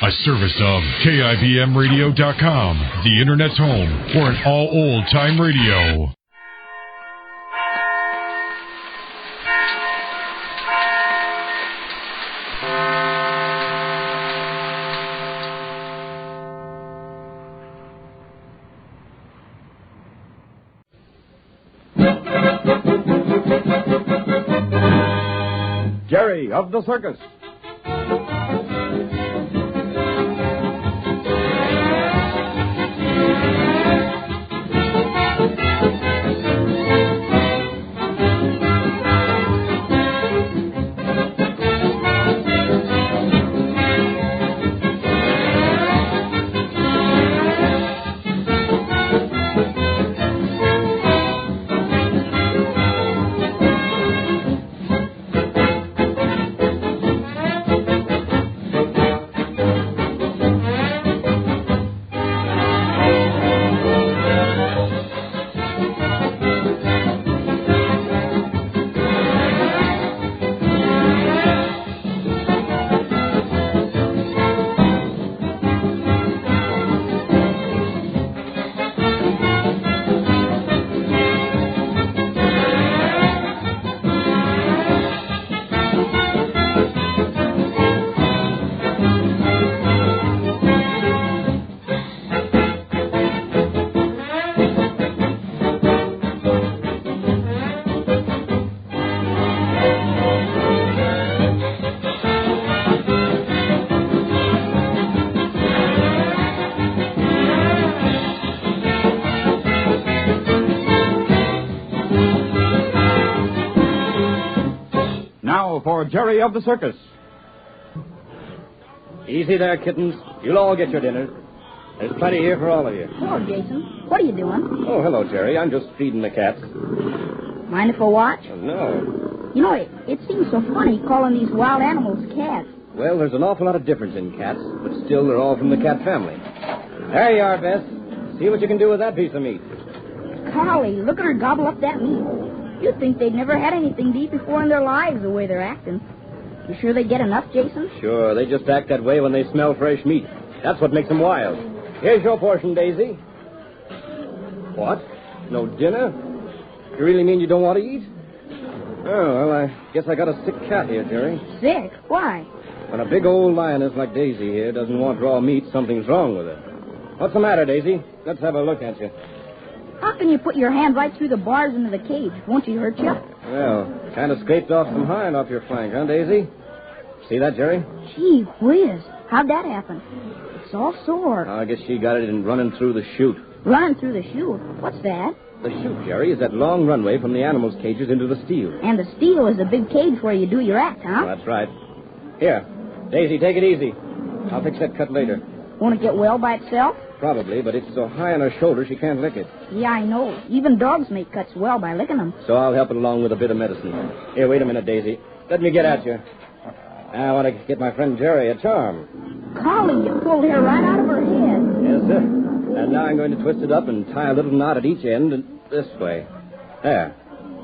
A service of KIBMradio.com, the Internet's home for an all-old-time radio. Jerry of the Circus. For Jerry of the Circus. Easy there, kittens. You'll all get your dinner. There's plenty here for all of you. Hello, Jason. What are you doing? Oh, hello, Jerry. I'm just feeding the cats. Mind if I watch? Oh, no. You know, it seems so funny calling these wild animals cats. Well, there's an awful lot of difference in cats, but still they're all from the cat family. There you are, Bess. See what you can do with that piece of meat. Golly, look at her gobble up that meat. You'd think they'd never had anything to eat before in their lives the way they're acting. You sure they get enough, Jason? Sure, they just act that way when they smell fresh meat. That's what makes them wild. Here's your portion, Daisy. What? No dinner? You really mean you don't want to eat? Oh, well, I guess I got a sick cat here, Jerry. Sick? Why? When a big old lioness like Daisy here doesn't want raw meat, something's wrong with her. What's the matter, Daisy? Let's have a look at you. How can you put your hand right through the bars into the cage? Won't you hurt you? Well, kind of scraped off some hide off your flank, huh, Daisy? See that, Jerry? Gee whiz. How'd that happen? It's all sore. I guess she got it in running through the chute. Running through the chute? What's that? The chute, Jerry, is that long runway from the animals' cages into the steel. And the steel is the big cage where you do your act, huh? That's right. Here, Daisy, take it easy. I'll fix that cut later. Won't it get well by itself? Probably, but it's so high on her shoulder she can't lick it. Yeah, I know. Even dogs make cuts well by licking them. So I'll help it along with a bit of medicine. Here, wait a minute, Daisy. Let me get at you. I want to get my friend Jerry a charm. Golly, you pulled hair right out of her head. Yes, sir. And now I'm going to twist it up and tie a little knot at each end and this way. There.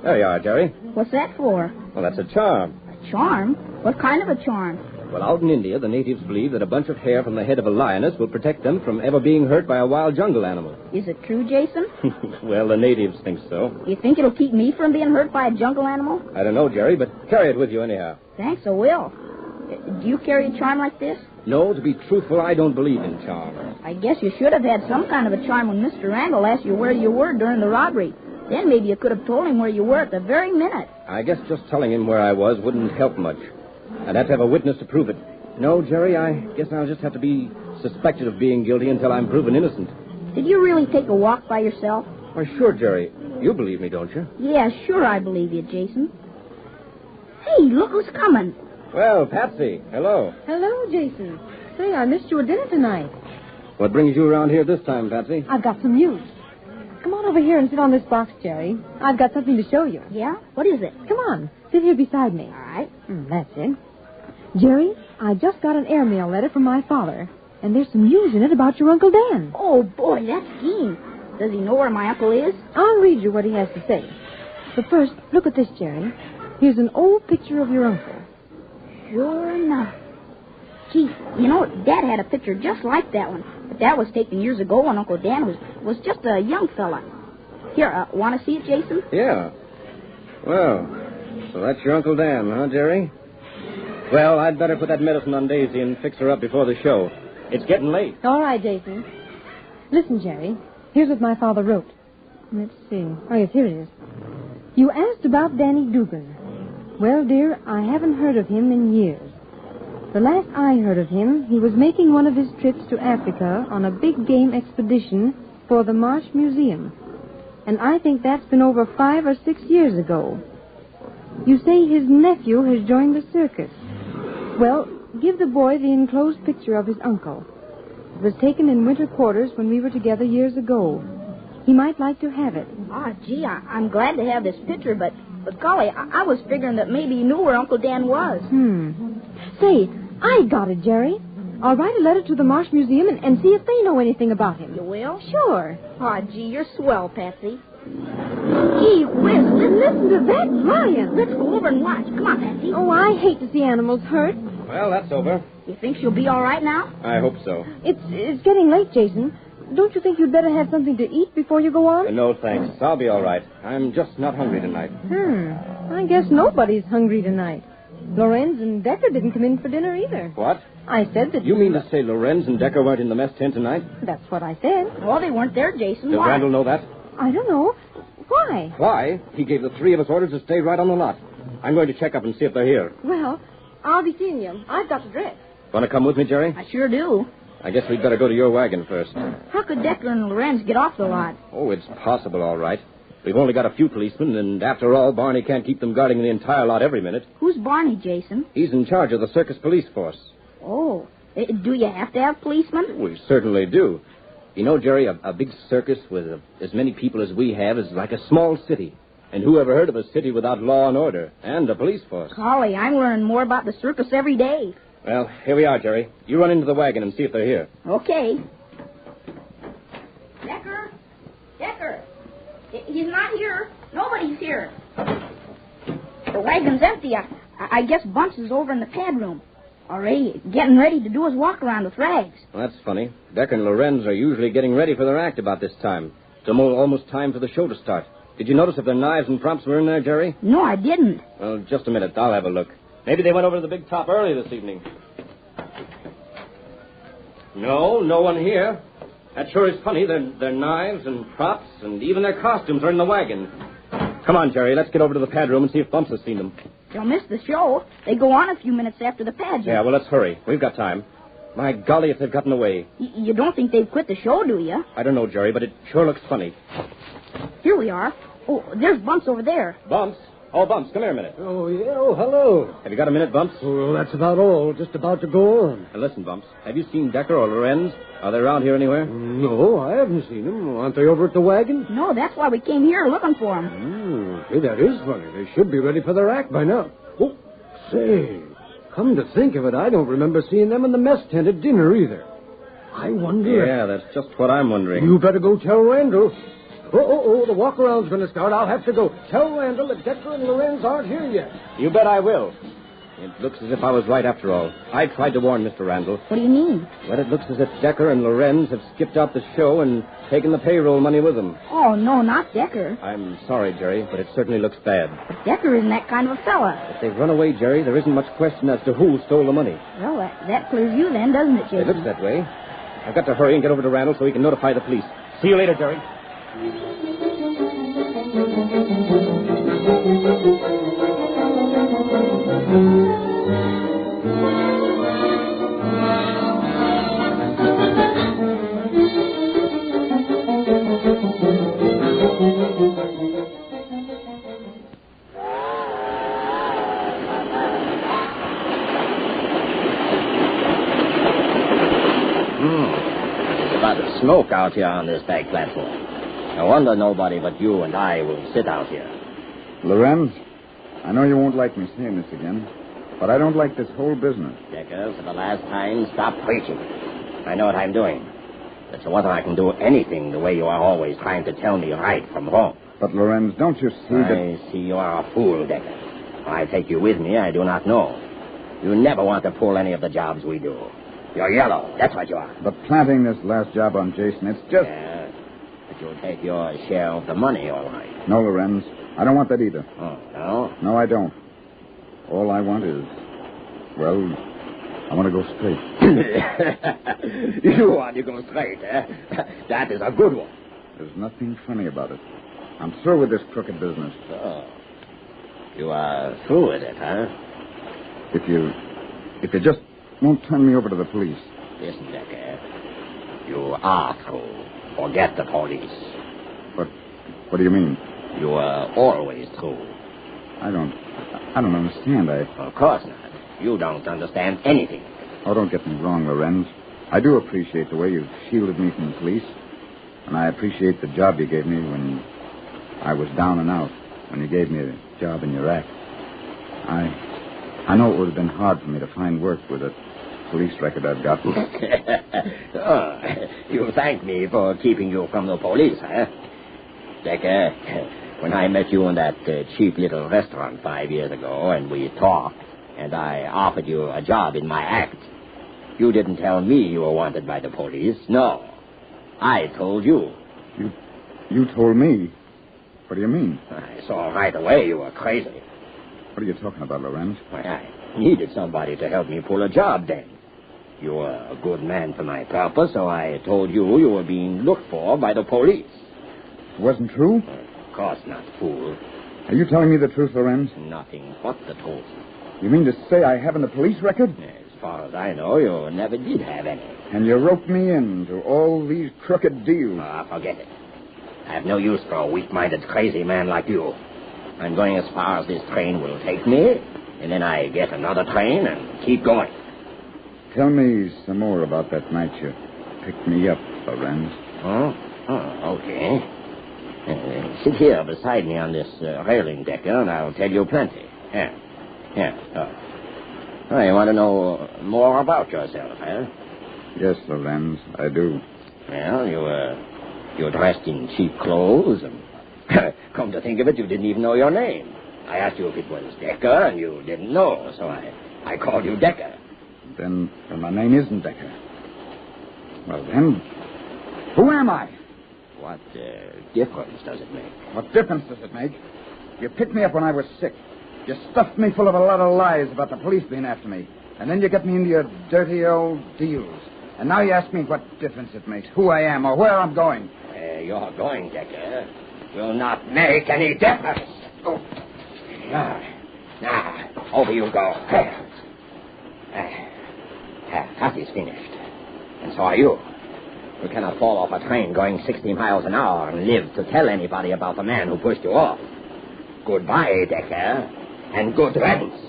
There you are, Jerry. What's that for? Well, that's a charm. A charm? What kind of a charm? Well, out in India, the natives believe that a bunch of hair from the head of a lioness will protect them from ever being hurt by a wild jungle animal. Is it true, Jason? Well, the natives think so. You think it'll keep me from being hurt by a jungle animal? I don't know, Jerry, but carry it with you anyhow. Thanks, I will. Do you carry a charm like this? No, to be truthful, I don't believe in charms. I guess you should have had some kind of a charm when Mr. Randall asked you where you were during the robbery. Then maybe you could have told him where you were at the very minute. I guess just telling him where I was wouldn't help much. I'd have to have a witness to prove it. No, Jerry, I guess I'll just have to be suspected of being guilty until I'm proven innocent. Did you really take a walk by yourself? Why, sure, Jerry. You believe me, don't you? Yeah, sure I believe you, Jason. Hey, look who's coming. Well, Patsy, hello. Hello, Jason. Say, I missed your dinner tonight. What brings you around here this time, Patsy? I've got some news. Come on over here and sit on this box, Jerry. I've got something to show you. Yeah? What is it? Come on, sit here beside me. All right. That's it. Jerry, I just got an airmail letter from my father, and there's some news in it about your Uncle Dan. Oh, boy, that's keen. Does he know where my uncle is? I'll read you what he has to say. But first, look at this, Jerry. Here's an old picture of your uncle. Sure enough. Gee, you know, Dad had a picture just like that one. But that was taken years ago when Uncle Dan was just a young fella. Here, want to see it, Jason? Yeah. Well, so that's your Uncle Dan, huh, Jerry? Well, I'd better put that medicine on Daisy and fix her up before the show. It's getting late. All right, Jason. Listen, Jerry. Here's what my father wrote. Let's see. Oh, yes, here it is. You asked about Danny Dugan. Well, dear, I haven't heard of him in years. The last I heard of him, he was making one of his trips to Africa on a big game expedition for the Marsh Museum. And I think that's been over 5 or 6 years ago. You say his nephew has joined the circus. Well, give the boy the enclosed picture of his uncle. It was taken in winter quarters when we were together years ago. He might like to have it. Oh, gee, I'm glad to have this picture, but golly, I was figuring that maybe you knew where Uncle Dan was. Say, I got it, Jerry. I'll write a letter to the Marsh Museum and see if they know anything about him. You will? Sure. Oh, gee, you're swell, Patsy. Gee whiz, Listen to that lion. let's go over and watch. Come on, Patsy. Oh, I hate to see animals hurt. Well, that's over. You think she'll be all right now? I hope so. It's getting late, Jason. Don't you think you'd better have something to eat before you go on? No, thanks. I'll be all right. I'm just not hungry tonight. I guess nobody's hungry tonight. Lorenz and Decker didn't come in for dinner either. What? I said that... You mean to say Lorenz and Decker weren't in the mess tent tonight? That's what I said. Well, they weren't there, Jason. Does Why? Randall know that? I don't know. Why? Why? He gave the three of us orders to stay right on the lot. I'm going to check up and see if they're here. Well, I'll be seeing you. I've got to dress. Want to come with me, Jerry? I sure do. I guess we'd better go to your wagon first. How could Decker and Lorenz get off the lot? Oh, it's possible, all right. We've only got a few policemen, and after all, Barney can't keep them guarding the entire lot every minute. Who's Barney, Jason? He's in charge of the circus police force. Oh, do you have to have policemen? We certainly do. You know, Jerry, a big circus with as many people as we have is like a small city. And who ever heard of a city without law and order and a police force? Golly, I'm learning more about the circus every day. Well, here we are, Jerry. You run into the wagon and see if they're here. Okay. Decker? Decker? He's not here. Nobody's here. The wagon's empty. I guess Bumps is over in the pad room. Already getting ready to do his walk around with Rags. Well, that's funny. Decker and Lorenz are usually getting ready for their act about this time. It's almost time for the show to start. Did you notice if their knives and props were in there, Jerry? No, I didn't. Well, just a minute. I'll have a look. Maybe they went over to the big top early this evening. No one here. That sure is funny. Their knives and props and even their costumes are in the wagon. Come on, Jerry. Let's get over to the pad room and see if Bumps has seen them. They'll miss the show. They go on a few minutes after the pageant. Yeah, well, let's hurry. We've got time. My golly, if they've gotten away. You don't think they've quit the show, do you? I don't know, Jerry, but it sure looks funny. Here we are. Oh, there's Bumps over there. Bumps? Oh, Bumps, come here a minute. Oh, yeah. Oh, hello. Have you got a minute, Bumps? Well, that's about all. Just about to go on. Now, listen, Bumps. Have you seen Decker or Lorenz? Are they around here anywhere? No, I haven't seen them. Aren't they over at the wagon? No, that's why we came here looking for them. Hey, that is funny. They should be ready for their act by now. Oh, say, come to think of it, I don't remember seeing them in the mess tent at dinner either. I wonder... Yeah, that's just what I'm wondering. You better go tell Randall. Oh, the walk-around's going to start. I'll have to go. Tell Randall that Decker and Lorenz aren't here yet. You bet I will. It looks as if I was right after all. I tried to warn Mr. Randall. What do you mean? But it looks as if Decker and Lorenz have skipped out the show and taken the payroll money with them. Oh, no, not Decker. I'm sorry, Jerry, but it certainly looks bad. But Decker isn't that kind of a fella. If they've run away, Jerry, there isn't much question as to who stole the money. Well, that clears you then, doesn't it, Jason? It looks that way. I've got to hurry and get over to Randall so he can notify the police. See you later, Jerry. It's about to smoke out here on this back platform. No wonder nobody but you and I will sit out here. Lorenz, I know you won't like me saying this again, but I don't like this whole business. Decker, for the last time, stop preaching. I know what I'm doing. It's whether I can do anything the way you are always trying to tell me right from wrong. But, Lorenz, don't you see that... I see you are a fool, Decker. I take you with me, I do not know. You never want to pull any of the jobs we do. You're yellow. That's what you are. But planting this last job on Jason, it's just... Yeah, but you'll take your share of the money, all right. No, Lorenz. I don't want that either. Oh, no? No, I don't. All I want is... Well, I want to go straight. You want to go straight, eh? That is a good one. There's nothing funny about it. I'm through with this crooked business. Oh. You are through with it, huh? If you just won't turn me over to the police. Listen, Decker. You are through. Forget the police. What do you mean? You are always through. I don't understand. Of course not. You don't understand anything. Oh, don't get me wrong, Lorenz. I do appreciate the way you've shielded me from the police. And I appreciate the job you gave me when I was down and out. When you gave me a job in your act. I know it would have been hard for me to find work with a police record I've got. Oh, you thank me for keeping you from the police, huh? Decker, when I met you in that cheap little restaurant 5 years ago and we talked and I offered you a job in my act, you didn't tell me you were wanted by the police. No. I told you. You told me? What do you mean? I saw right away you were crazy. What are you talking about, Lorenz? Why, I needed somebody to help me pull a job then. You were a good man for my purpose, so I told you were being looked for by the police. It wasn't true? Of course not, fool. Are you telling me the truth, Lorenz? Nothing but the truth. You mean to say I haven't a police record? As far as I know, you never did have any. And you roped me into all these crooked deals. Forget it. I have no use for a weak-minded, crazy man like you. I'm going as far as this train will take me, and then I get another train and keep going. Tell me some more about that night you picked me up, Lorenz. Oh, okay. Sit here beside me on this railing, Decker, and I'll tell you plenty. Yeah. Oh, you want to know more about yourself, huh? Yes, Lorenz, I do. Well, you're dressed in cheap clothes, and come to think of it, you didn't even know your name. I asked you if it was Decker, and you didn't know, so I called you Decker. Then my name isn't Decker. Well, then, who am I? What difference does it make? What difference does it make? You picked me up when I was sick. You stuffed me full of a lot of lies about the police being after me. And then you get me into your dirty old deals. And now you ask me what difference it makes, who I am or where I'm going. You're going, Decker, will not make any difference. Oh. Now, over you go. Coffee's finished. And so are you. You cannot fall off a train going 60 miles an hour and live to tell anybody about the man who pushed you off. Goodbye, Decker, and good riddance.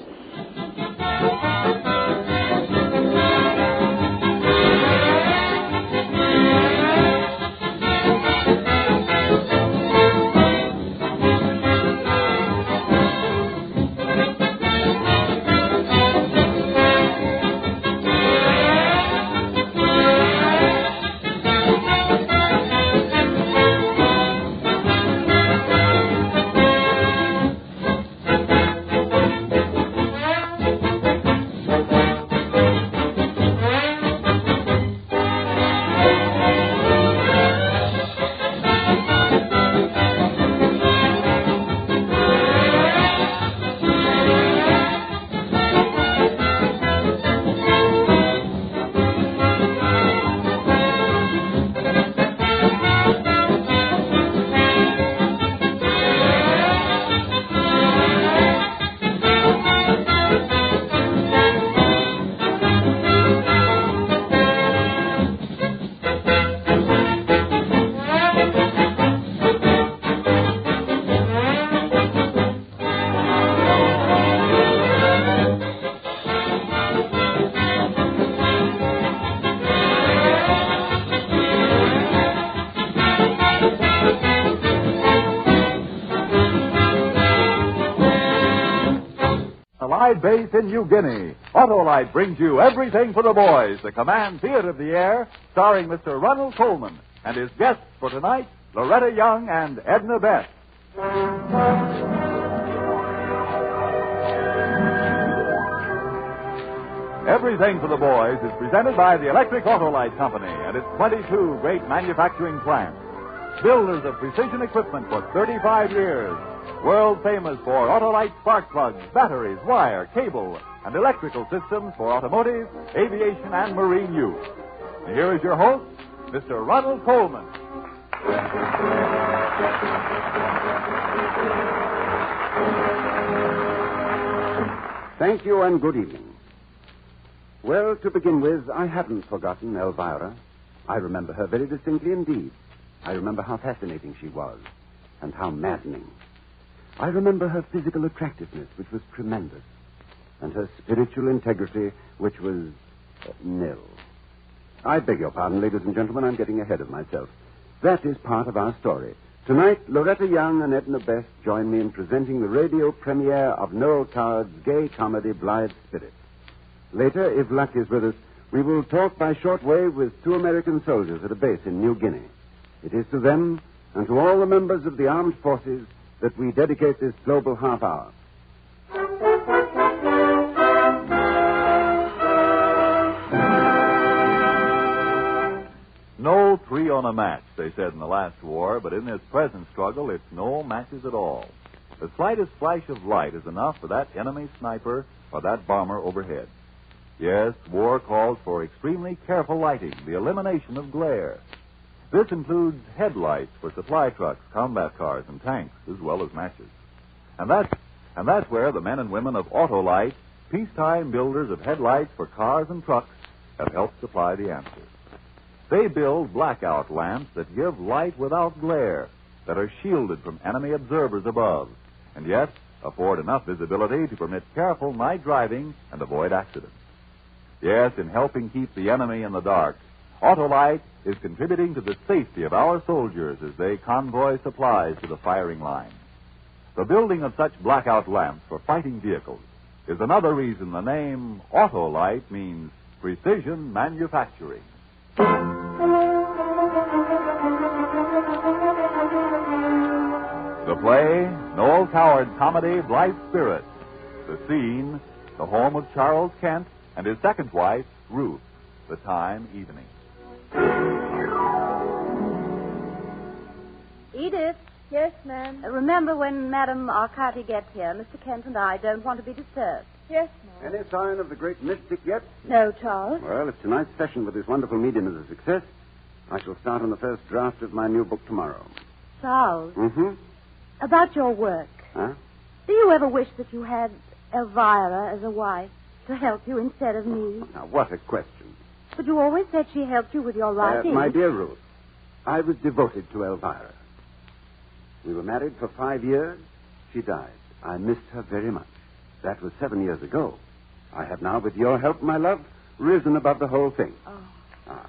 Base in New Guinea. Autolite brings you Everything for the Boys, the Command Theater of the Air, starring Mr. Ronald Colman, and his guests for tonight, Loretta Young and Edna Beth. Everything for the Boys is presented by the Electric Autolite Company and its 22 great manufacturing plants. Builders of precision equipment for 35 years. World famous for Autolite spark plugs, batteries, wire, cable, and electrical systems for automotive, aviation, and marine use. And here is your host, Mr. Ronald Coleman. Thank you and good evening. Well, to begin with, I haven't forgotten Elvira. I remember her very distinctly indeed. I remember how fascinating she was and how maddening. I remember her physical attractiveness, which was tremendous, and her spiritual integrity, which was nil. I beg your pardon, ladies and gentlemen, I'm getting ahead of myself. That is part of our story. Tonight, Loretta Young and Edna Best join me in presenting the radio premiere of Noel Coward's gay comedy, Blithe Spirit. Later, if luck is with us, we will talk by shortwave with 2 American soldiers at a base in New Guinea. It is to them and to all the members of the armed forces that we dedicate this global half hour. No 3 on a match, they said in the last war, but in this present struggle, it's no matches at all. The slightest flash of light is enough for that enemy sniper or that bomber overhead. Yes, war calls for extremely careful lighting, the elimination of glare. This includes headlights for supply trucks, combat cars, and tanks, as well as matches. And that's where the men and women of Autolite, peacetime builders of headlights for cars and trucks, have helped supply the answer. They build blackout lamps that give light without glare, that are shielded from enemy observers above, and yet afford enough visibility to permit careful night driving and avoid accidents. Yes, in helping keep the enemy in the dark, Autolite is contributing to the safety of our soldiers as they convoy supplies to the firing line. The building of such blackout lamps for fighting vehicles is another reason the name Autolite means precision manufacturing. The play, Noel Coward's comedy, Blithe Spirit. The scene, the home of Charles Kent and his second wife, Ruth. The time, evening. Edith. Yes, ma'am. Remember when Madame Arcati gets here, Mr. Kent and I don't want to be disturbed. Yes, ma'am. Any sign of the great mystic yet? No, Charles. Well, if tonight's session with this wonderful medium is a success, I shall start on the first draft of my new book tomorrow. Charles. Mm-hmm. About your work. Huh? Do you ever wish that you had Elvira as a wife to help you instead of me? Now, what a question. But you always said she helped you with your writing. My dear Ruth, I was devoted to Elvira. We were married for 5 years. She died. I missed her very much. That was 7 years ago. I have now, with your help, my love, risen above the whole thing. Oh.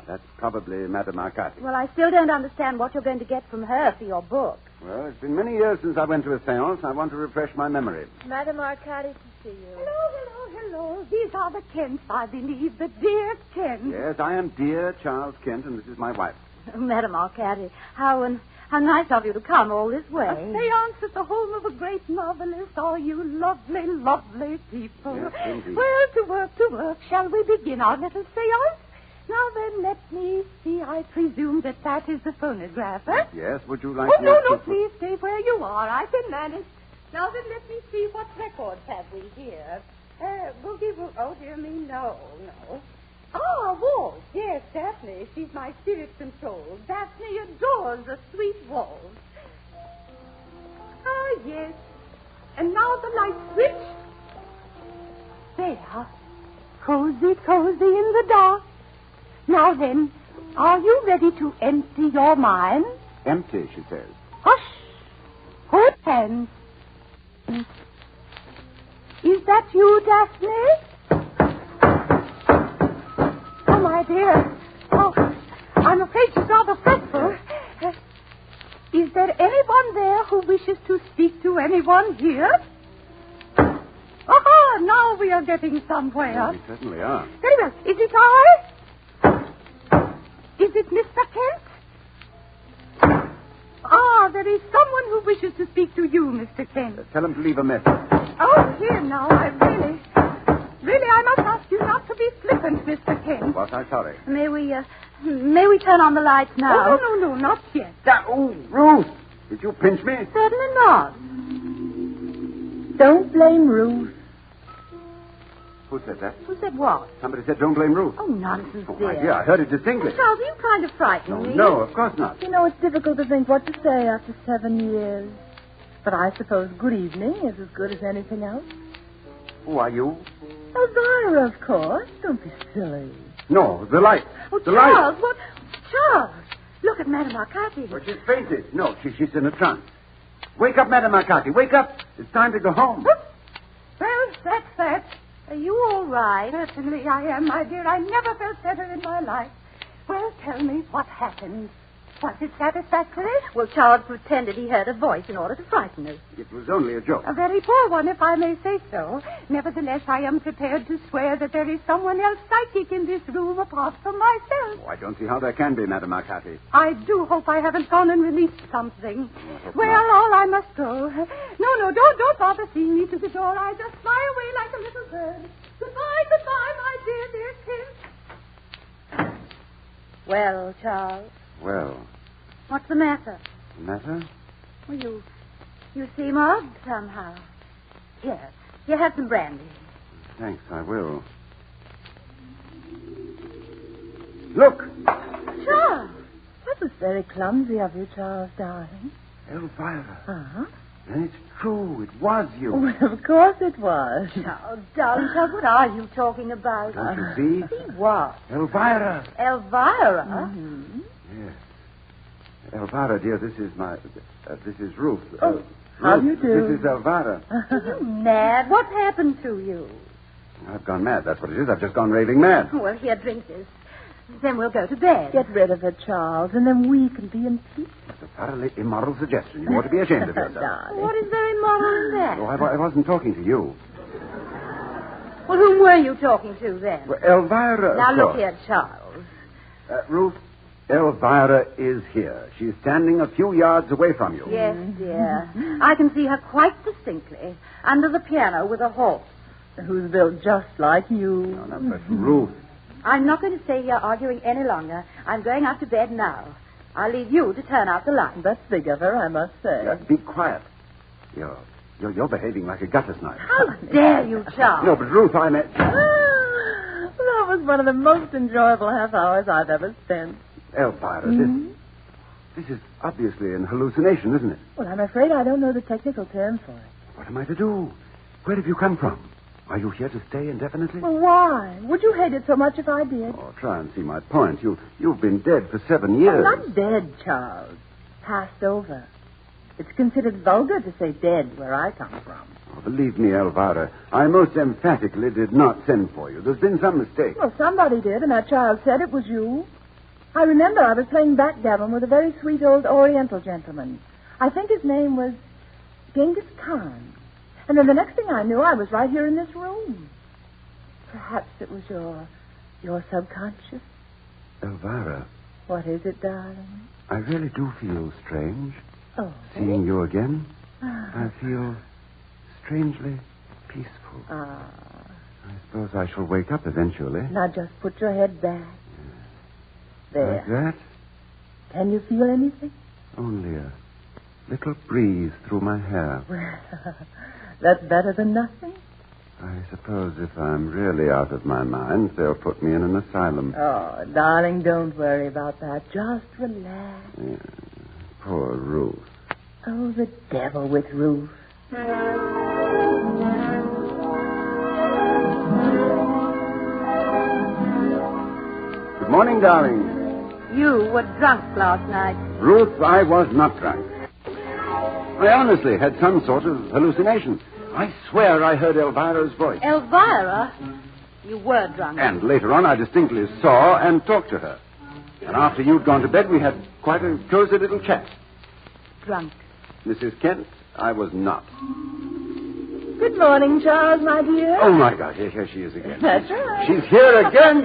That's probably Madame Arcati. Well, I still don't understand what you're going to get from her for your book. Well, it's been many years since I went to a seance. I want to refresh my memory. Madame Arcati to see you. Hello. These are the Kents, I believe. The dear Kents. Yes, I am dear Charles Kent, and this is my wife. Madame Arcati, how nice of you to come all this way. A seance at the home of a great novelist. Oh, you lovely, lovely people. Yes, indeed. Well, to work. Shall we begin our little seance? Now then, let me see. I presume that is the phonograph, huh? Yes, would you like Oh, no, to... please stay where you are. I can manage. Now then, let me see what records have we here. Boogie, oh, dear me, no. Ah, waltz. Yes, Daphne. She's my spirit control. Daphne adores the sweet waltz. Ah, yes. And now the light switch. There. Cozy, cozy in the dark. Now then, are you ready to empty your mind? Empty, she says. Hush. Hold hands. Is that you, Daphne? Oh, my dear. Oh, I'm afraid she's rather fretful. Is there anyone there who wishes to speak to anyone here? Aha, now we are getting somewhere. We certainly are. Very well. Is it I? Is it Mr. Kent? Ah, there is someone who wishes to speak to you, Mr. Kent. Tell him to leave a message. Oh, here now, I really... Really, I must ask you not to be flippant, Mr. Kent. Was I sorry? May we turn on the lights now? Oh, no, not yet. Oh, Ruth! Did you pinch me? Certainly not. Don't blame Ruth. Who said that? Who said what? Somebody said don't blame Ruth. Oh, nonsense, Oh, dear. my dear, I heard it distinctly. Charles, are you trying to frighten me? No, of course not. You know, it's difficult to think what to say after 7 years. But I suppose good evening is as good as anything else. Who are you? Elvira, of course. Don't be silly. No, the light. Oh, the Charles, light. what? Charles, look at Madame Arcati. Well, she's fainted. No, she's in a trance. Wake up, Madame Arcati. Wake up. It's time to go home. Well, that's that. Are you all right? Certainly I am, my dear. I never felt better in my life. Well, tell me what happened. Was it satisfactory? Well, Charles pretended he heard a voice in order to frighten us. It was only a joke. A very poor one, if I may say so. Nevertheless, I am prepared to swear that there is someone else psychic in this room apart from myself. Oh, I don't see how there can be, Madame Arcati. I do hope I haven't gone and released something. Well, all I must go. No, don't bother seeing me to the door. I just fly away like a little bird. Goodbye, my dear Kent. Well, Charles, Well, what's the matter? matter? Well, you seem odd somehow. Here, have some brandy. Thanks, I will. Look! Charles! That was very clumsy of you, Charles, darling. Elvira. Uh-huh. Then it's true. It was you. Well, of course it was. Charles, darling, Charles, what are you talking about? Don't you see? See what? Elvira. Elvira? Mm-hmm. Yes. Elvira, dear, this is Ruth. Oh, how Ruth, do you do? This is Elvira. Are you mad? What happened to you? I've gone mad. That's what it is. I've just gone raving mad. Well, here, drink this. Then we'll go to bed. Get rid of it, Charles, and then we can be in peace. It's a thoroughly immoral suggestion. You ought to be ashamed of yourself. Darling. What is there immoral in that? Oh, I wasn't talking to you. Well, whom were you talking to then? Well, Elvira, Now, of look course. here, Charles. Ruth, Elvira is here. She's standing a few yards away from you. Yes, dear. I can see her quite distinctly, under the piano with a horse. Who's built just like you. No, no, but Ruth. I'm not going to stay here arguing any longer. I'm going up to bed now. I'll leave you to turn out the light. That's big of her, I must say. Be quiet. You're behaving like a gutter snipe. How dare you, Charles? No, but Ruth, I meant... That was one of the most enjoyable half hours I've ever spent. Elvira, this is obviously an hallucination, isn't it? Well, I'm afraid I don't know the technical term for it. What am I to do? Where have you come from? Are you here to stay indefinitely? Well, why? Would you hate it so much if I did? Oh, try and see my point. You've been dead for 7 years. I'm not dead, Charles. Passed over. It's considered vulgar to say dead where I come from. Oh, believe me, Elvira, I most emphatically did not send for you. There's been some mistake. Well, somebody did, and that child said it was you. I remember I was playing backgammon with a very sweet old Oriental gentleman. I think his name was Genghis Khan. And then the next thing I knew, I was right here in this room. Perhaps it was your subconscious. Elvira. What is it, darling? I really do feel strange. Oh. Seeing you again, I feel strangely peaceful. Ah. I suppose I shall wake up eventually. Now just put your head back. There. Like that? Can you feel anything? Only a little breeze through my hair. Well, that's better than nothing. I suppose if I'm really out of my mind, they'll put me in an asylum. Oh, darling, don't worry about that. Just relax. Yeah. Poor Ruth. Oh, the devil with Ruth. Good morning, darling. You were drunk last night. Ruth, I was not drunk. I honestly had some sort of hallucination. I swear I heard Elvira's voice. Elvira? You were drunk. And later on, I distinctly saw and talked to her. And after you'd gone to bed, we had quite a cozy little chat. Drunk. Mrs. Kent, I was not. Good morning, Charles, my dear. Oh, my God, here she is again. That's right. She's here again.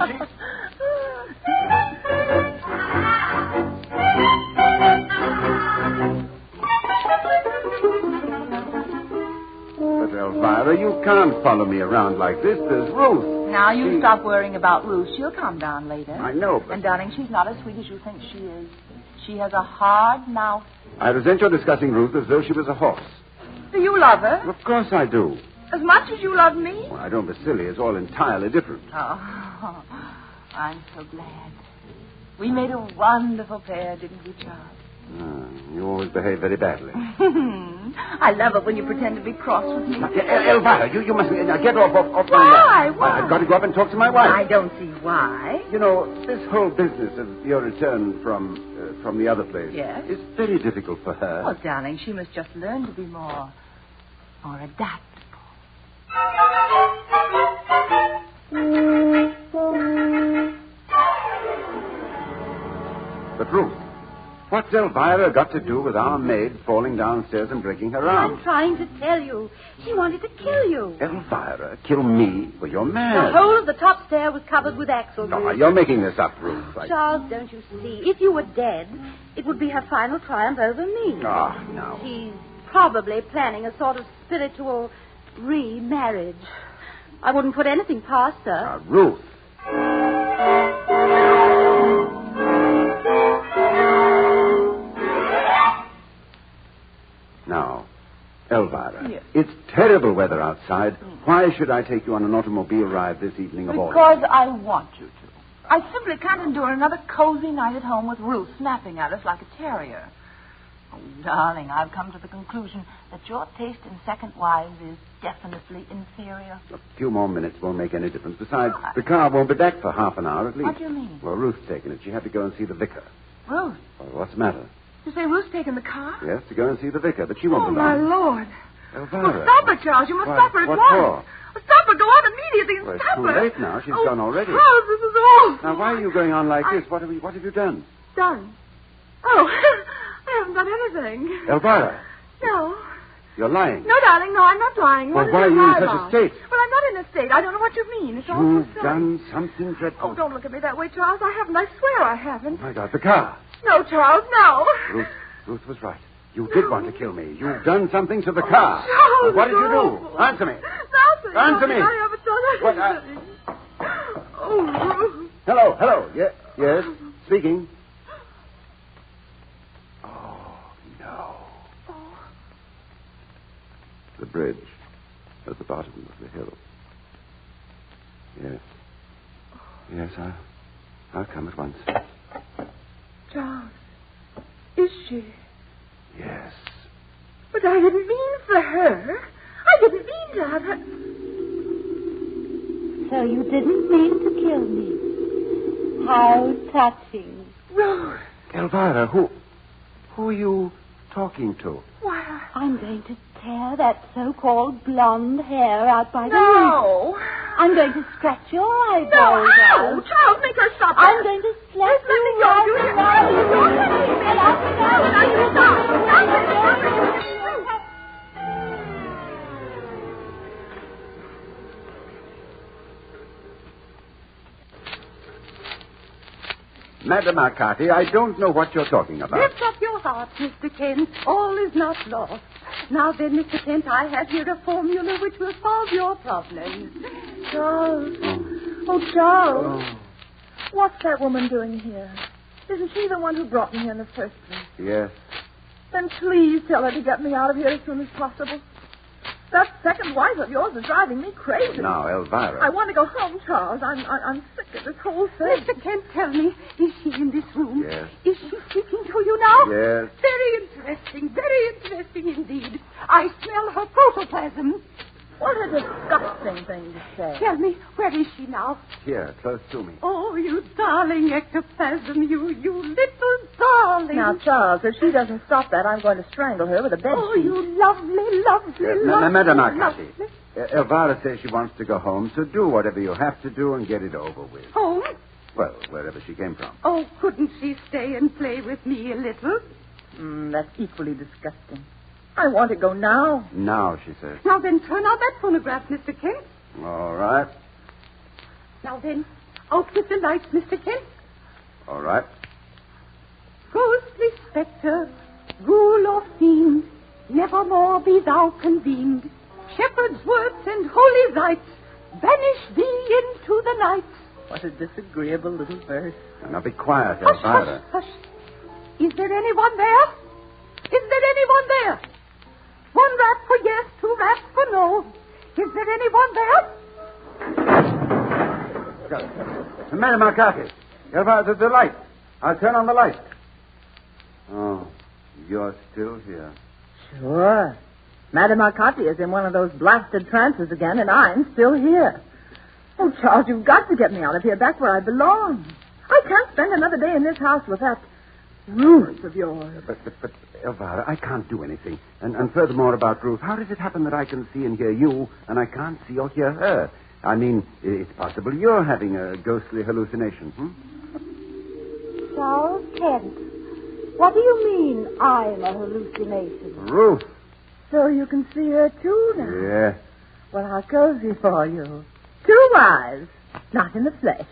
But Elvira, Elvira, you can't follow me around like this. There's Ruth. Now, you stop worrying about Ruth. She'll calm down later. I know, but... And, darling, she's not as sweet as you think she is. She has a hard mouth. I resent your discussing Ruth as though she was a horse. Do you love her? Of course I do. As much as you love me? Well, I don't be silly. It's all entirely different. Oh, I'm so glad. We made a wonderful pair, didn't we, Charles? You always behave very badly. I love it when you pretend to be cross with me. Elvira, you mustn't... get off Why? my... Why? I've got to go up and talk to my wife. I don't see why. You know, this whole business of your return from the other place... Yes? ...is very difficult for her. Oh, darling, she must just learn to be more adaptable. But Ruth, what's Elvira got to do with our maid falling downstairs and breaking her arm? I'm trying to tell you. She wanted to kill you. Elvira, kill me? Well, you're mad. The whole of the top stair was covered with axle No, grease. you're making this up, Ruth. Charles, don't you see? If you were dead, it would be her final triumph over me. Oh, no. She's probably planning a sort of spiritual remarriage. I wouldn't put anything past her. Ruth. Now, Elvira, yes. It's terrible weather outside. Why should I take you on an automobile ride this evening of all? Because I want you to. I simply can't endure another cozy night at home with Ruth snapping at us like a terrier. Oh, darling, I've come to the conclusion that your taste in second wives is definitely inferior. A few more minutes won't make any difference. Besides, the car won't be back for half an hour at least. What do you mean? Well, Ruth's taken it. She had to go and see the vicar. Ruth? Well, what's the matter? You say Ruth's taken the car? Yes, to go and see the vicar, but she won't Oh, be my long. Lord. Elvira. Well, stop her, Charles. You must What- stop her at what once. for? Well, stop her. Go out immediately and Well, it's stop too her. late now. She's gone already. Charles, this is awful. Now, why are you going on like this? What have you done? Done. Oh, I haven't done anything. Elvira, No. you're lying. No, darling, no, I'm not lying. Well, What why are did you in lie such a about? state? Well, I'm not in a state. I don't know what you mean. It's all so You've silly. done something dreadful. Oh, don't look at me that way, Charles. I haven't. I swear I haven't. Oh, my God, the car. No, Charles, no. Ruth was right. You did want to kill me. You've done something to the car. Charles, What did you no. do? Answer me. Nothing. Answer me. I haven't done What, anything. Oh, Ruth. Hello. Yes, speaking. Oh, no. The bridge at the bottom of the hill. Yes, I'll come at once. Charles, is she? Yes. But I didn't mean for her. I didn't mean to have her. So you didn't mean to kill me. How touching. Rose. Elvira, who are you talking to? Why, I'm going to tear that so-called blonde hair out by the No. roots. I'm going to scratch your eyeballs No, ow! out. Charles, make her stop. I'm going to slap Let me you go. right You hear me? now. Don't let me get off now. And I can stop. Madam Arcati, I don't know what you're talking about. Lift up your heart, Mr. Kent. All is not lost. Now then, Mr. Kent, I have here a formula which will solve your problems. Charles. Oh, Charles. What's that woman doing here? Isn't she the one who brought me here in the first place? Yes. Then please tell her to get me out of here as soon as possible. That second wife of yours is driving me crazy. Now, Elvira. I want to go home, Charles. I'm sick of this whole thing. Mr. Kent, tell me, is she in this room? Yes. Is she speaking to you now? Yes. Very interesting indeed. I smell her protoplasm. What a disgusting thing to say. Tell me, where is she now? Here, close to me. Oh, you darling ectoplasm, you little darling. Now, Charles, if she doesn't stop that, I'm going to strangle her with a bed Oh, sheet. you lovely. Madam lovely. Arcati, Elvira says she wants to go home, so do whatever you have to do and get it over with. Home? Well, wherever she came from. Oh, couldn't she stay and play with me a little? That's equally disgusting. I want to go now. Now, she says. Now then, turn on that phonograph, Mr. Kent. All right. Now then, out with the lights, Mr. Kent. All right. Ghostly spectre, ghoul or fiend, nevermore be thou convened. shepherd's words and holy rites banish thee into the night. What a disagreeable little verse. Now be quiet, Hush, Elvira. hush, hush. Is there anyone there? Is there anyone there? One rap for yes, two raps for no. Is there anyone there? Madam Arcati. Elvira, the light. I'll turn on the light. Oh, you're still here. Sure. Madame Arcati is in one of those blasted trances again, and I'm still here. Oh, Charles, you've got to get me out of here, back where I belong. I can't spend another day in this house with that Ruth of yours. But Elvira, I can't do anything. And furthermore about Ruth, how does it happen that I can see and hear you, and I can't see or hear her? I mean, it's possible you're having a ghostly hallucination, Charles Kent, what do you mean I'm a hallucination? Ruth. So you can see her too now? Yeah. Well, how cozy for you. 2 eyes, not in the flesh.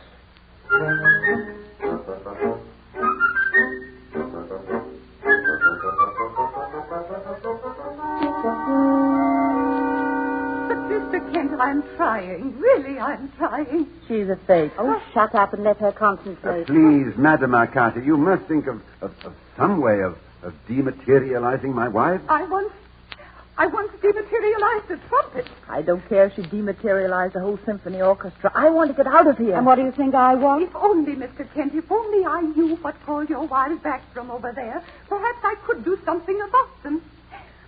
Mr. Kent, I'm trying. Really, I'm trying. She's a fake. Oh, shut up and let her concentrate. Please, Madame Arcati, you must think of some way of dematerializing my wife. I once dematerialized a trumpet. I don't care if she dematerialized the whole symphony orchestra. I want to get out of here. And what do you think I want? If only, Mr. Kent, if only I knew what called your wild back from over there, perhaps I could do something about them.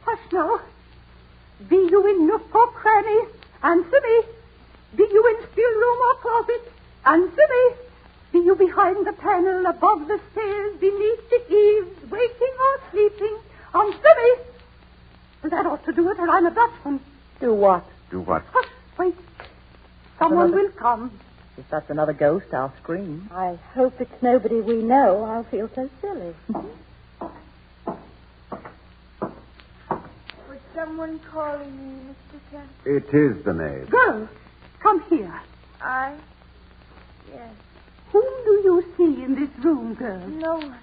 Hush now. Be you in nook or cranny, answer me. Be you in still room or closet, answer me. Be you behind the panel, above the stairs, beneath the eaves, waking or sleeping, answer me. Well, that ought to do it, or I'm a Dutchman. Do what? Do what? Hush, wait. Someone will come. If that's another ghost, I'll scream. I hope it's nobody we know. I'll feel so silly. Was someone calling me, Mr. Kent? It is the maid. Girl, come here. Yes. Whom do you see in this room, girl? No one.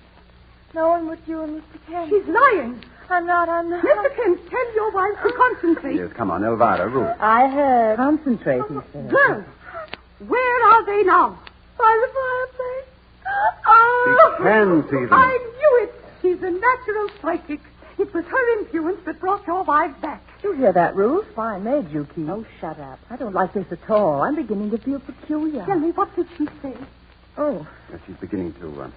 No one but you and Mr. Kent. She's lying. I'm not. Mr. Kent, tell your wife to concentrate. Yes, come on, Elvira, Ruth. I heard. Concentrate, he said. Girl, where are they now? By the fireplace. She can see them. I knew it. She's a natural psychic. It was her influence that brought your wife back. You hear that, Ruth? Fine maid you keep. Oh, shut up. I don't like this at all. I'm beginning to feel peculiar. Tell me, what did she say? Oh. She's beginning to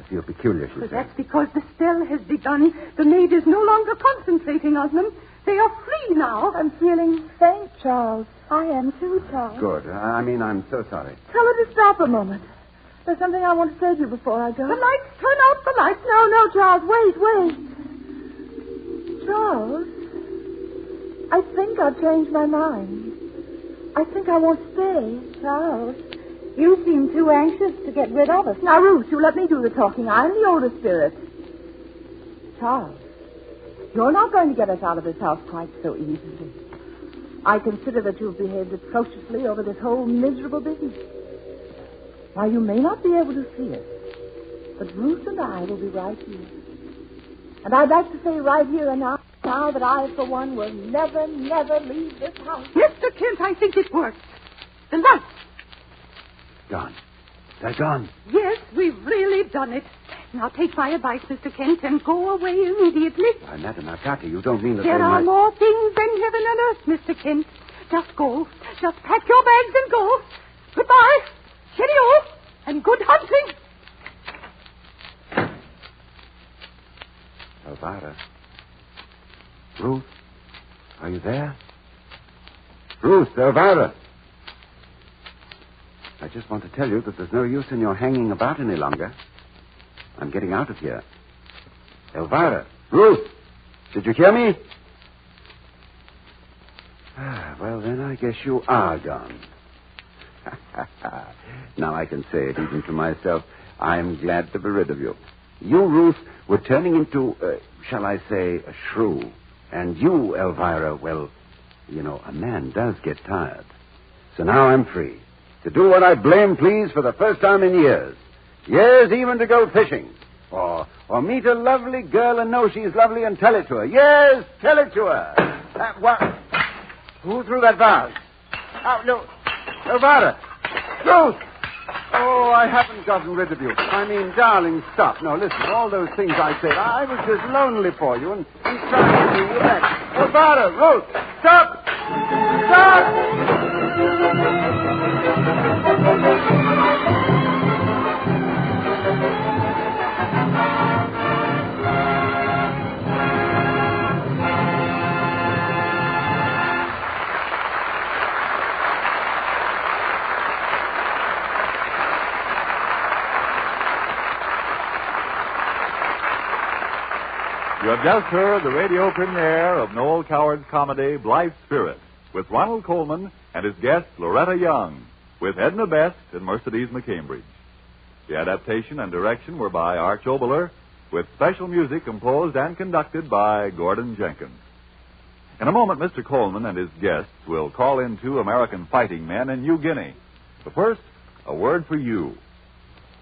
feel peculiar, she Well, says. that's because the spell has begun. The maid is no longer concentrating on them. They are free now. I'm feeling faint, Charles. I am too, Charles. Good. I'm so sorry. Tell her to stop a moment. There's something I want to say to you before I go. The lights, turn out the lights. No, Charles, wait. Charles, I think I've changed my mind. I think I won't stay. Charles, you seem too anxious to get rid of us. Now, Ruth, you let me do the talking. I'm the older spirit. Charles, you're not going to get us out of this house quite so easily. I consider that you've behaved atrociously over this whole miserable business. Now, you may not be able to see it, but Ruth and I will be right here. And I'd like to say right here and now that I, for one, will never leave this house. Mr. Kent, I think it worked. The lights. Gone. They're gone. Yes, we've really done it. Now take my advice, Mr. Kent, and go away immediately. Why, Madame Arcati, you don't mean that There they are might... more things than heaven and earth, Mr. Kent. Just go. Just pack your bags and go. Goodbye. Cheerio. And good hunting. Elvira. Ruth, are you there? Ruth, Elvira. I just want to tell you that there's no use in your hanging about any longer. I'm getting out of here. Elvira. Ruth, did you hear me? Well, then I guess you are gone. Now I can say it even to myself. I'm glad to be rid of you. You, Ruth, were turning into, shall I say, a shrew. And you, Elvira, well, you know, a man does get tired. So now I'm free to do what I blame please for the first time in years. Yes, even to go fishing. Or meet a lovely girl and know she's lovely and tell it to her. Yes, tell it to her. What? Who threw that vase? Oh, no. Elvira! Ruth! Oh, I haven't gotten rid of you. I mean, darling, stop. No, listen, all those things I said, I was just lonely for you and trying to relax. Elvira! Ruth! Stop! Stop! You have just heard the radio premiere of Noel Coward's comedy, Blithe Spirit, with Ronald Coleman and his guest, Loretta Young, with Edna Best and Mercedes McCambridge. The adaptation and direction were by Arch Oboler, with special music composed and conducted by Gordon Jenkins. In a moment, Mr. Coleman and his guests will call in 2 American fighting men in New Guinea. But first, a word for you.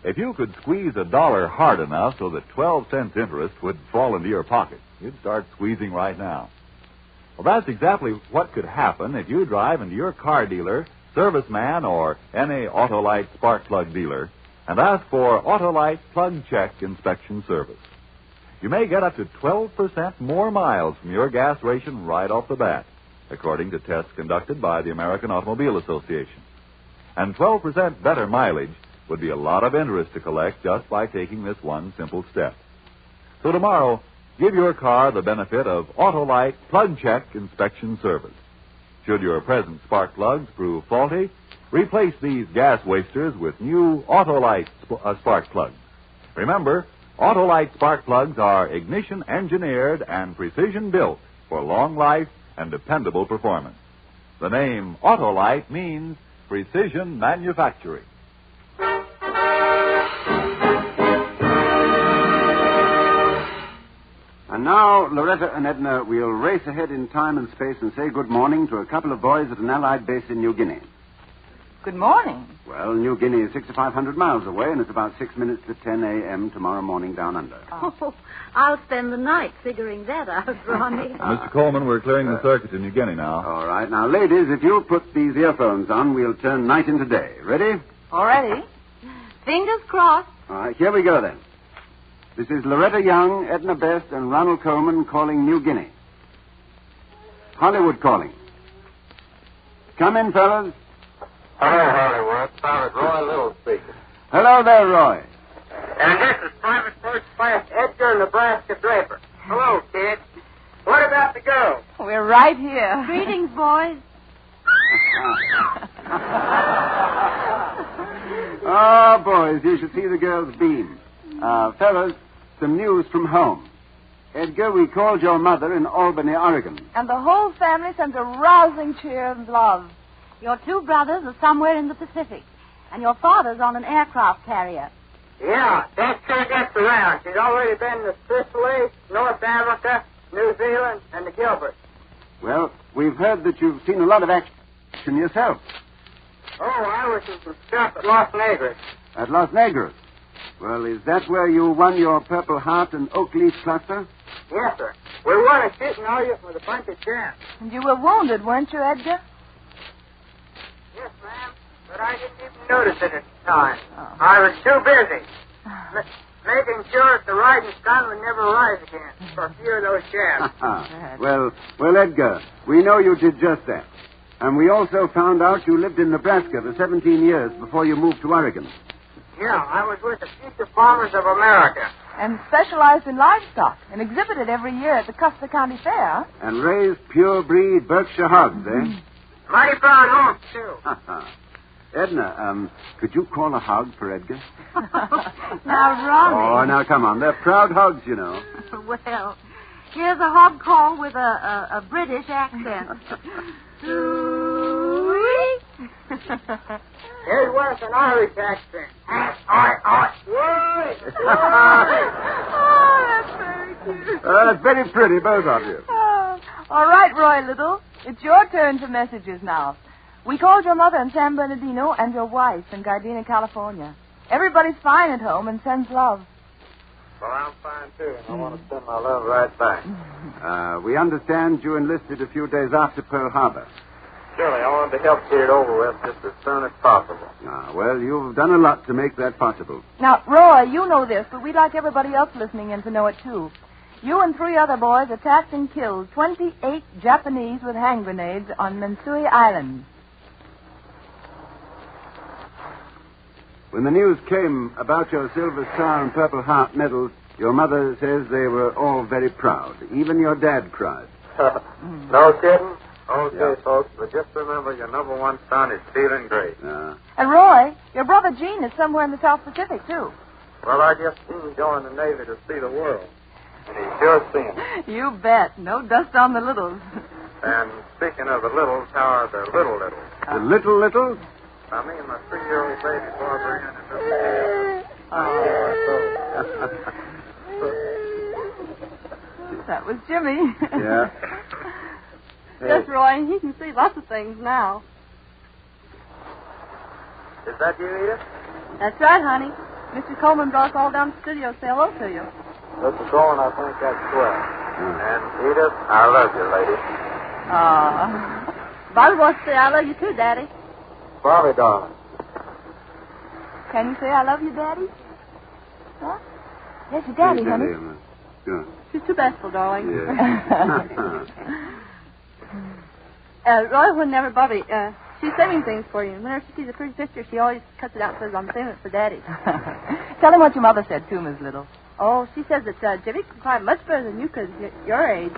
If you could squeeze $1 hard enough so that 12 cents interest would fall into your pocket, you'd start squeezing right now. Well, that's exactly what could happen if you drive into your car dealer, serviceman, or any Autolite spark plug dealer and ask for Autolite Plug Check Inspection Service. You may get up to 12% more miles from your gas ration right off the bat, according to tests conducted by the American Automobile Association. And 12% better mileage would be a lot of interest to collect just by taking this one simple step. So tomorrow, give your car the benefit of Autolite Plug Check Inspection Service. Should your present spark plugs prove faulty, replace these gas wasters with new Autolite spark plugs. Remember, Autolite spark plugs are ignition engineered and precision built for long life and dependable performance. The name Autolite means precision manufacturing. And now, Loretta and Edna will race ahead in time and space and say good morning to a couple of boys at an Allied base in New Guinea. Good morning. Well, New Guinea is 6,500 miles away, and it's about 6 minutes to 10 a.m. tomorrow morning down under. Oh, I'll spend the night figuring that out, Ronnie. Mr. Coleman, we're clearing the circuit in New Guinea now. All right. Now, ladies, if you'll put these earphones on, we'll turn night into day. Ready? Already? Fingers crossed. All right, here we go then. This is Loretta Young, Edna Best, and Ronald Coleman calling New Guinea. Hollywood calling. Come in, fellas. Hello, Hollywood. Private Roy Little speaking. Hello there, Roy. And this is Private First Class Edgar Nebraska Draper. Hello, kid. What about the girls? We're right here. Greetings, boys. Oh, boys, you should see the girls beam. Fellas, some news from home. Edgar, we called your mother in Albany, Oregon. And the whole family sends a rousing cheer of love. Your 2 brothers are somewhere in the Pacific, and your father's on an aircraft carrier. Yeah, that sure gets around. She's already been to Sicily, North Africa, New Zealand, and the Gilberts. Well, we've heard that you've seen a lot of action yourself. Oh, I was in some stuff at Los Negros. At Los Negros? Well, is that where you won your Purple Heart and Oak Leaf Cluster? Yes, sir. We won a shooting argument with a bunch of chaps. And you were wounded, weren't you, Edgar? Yes, ma'am. But I didn't even notice it at the time. Oh. I was too busy making sure that the riding sun would never rise again for a few of those chaps. Well, Edgar, we know you did just that. And we also found out you lived in Nebraska for 17 years before you moved to Oregon. Yeah, I was with the Future Farmers of America. And specialized in livestock and exhibited every year at the Custer County Fair. And raised pure breed Berkshire hogs, eh? Mighty proud hogs, too. Edna, could you call a hog for Edgar? Now, Ronnie. Oh, now, come on. They're proud hogs, you know. Well, here's a hog call with a British accent. Here's one with an Irish accent. Oh, that's very cute. That's very pretty, both of you. All right, Roy Little. It's your turn for messages now. We called your mother in San Bernardino and your wife in Gardena, California. Everybody's fine at home and sends love. Well, I'm fine, too, and I want to send my love right back. We understand you enlisted a few days after Pearl Harbor. Surely, I wanted to help get it over with just as soon as possible. Well, you've done a lot to make that possible. Now, Roy, you know this, but we'd like everybody else listening in to know it, too. You and 3 other boys attacked and killed 28 Japanese with hand grenades on Mansui Island. When the news came about your Silver Star and Purple Heart medals, your mother says they were all very proud. Even your dad cried. No kidding? Okay, folks, but just remember your number 1 son is feeling great. And Roy, your brother Gene is somewhere in the South Pacific, too. Well, I just seen him join the Navy to see the world. And he's sure seen it. You bet. No dust on the littles. And speaking of the littles, how are the little littles? The little littles? I mean, my 3-year-old baby boy bringing it That was Jimmy. Yeah. Yes, Roy, he can see lots of things now. Is that you, Edith? That's right, honey. Mr. Coleman brought us all down to the studio to say hello to you. Mr. Coleman, I think that's swell. And Edith, I love you, lady. Bobby wants to say I love you too, Daddy. Bobby, darling. Can you say I love you, Daddy? Huh? Yes, your Daddy, honey. Good. She's too bashful, darling. Yeah. Roy, whenever Bobby, she's saving things for you. Whenever she sees a pretty picture, she always cuts it out and says, I'm saving it for Daddy. Tell him what your mother said, too, Miss Little. Oh, she says that Jimmy can cry much better than you could at your age.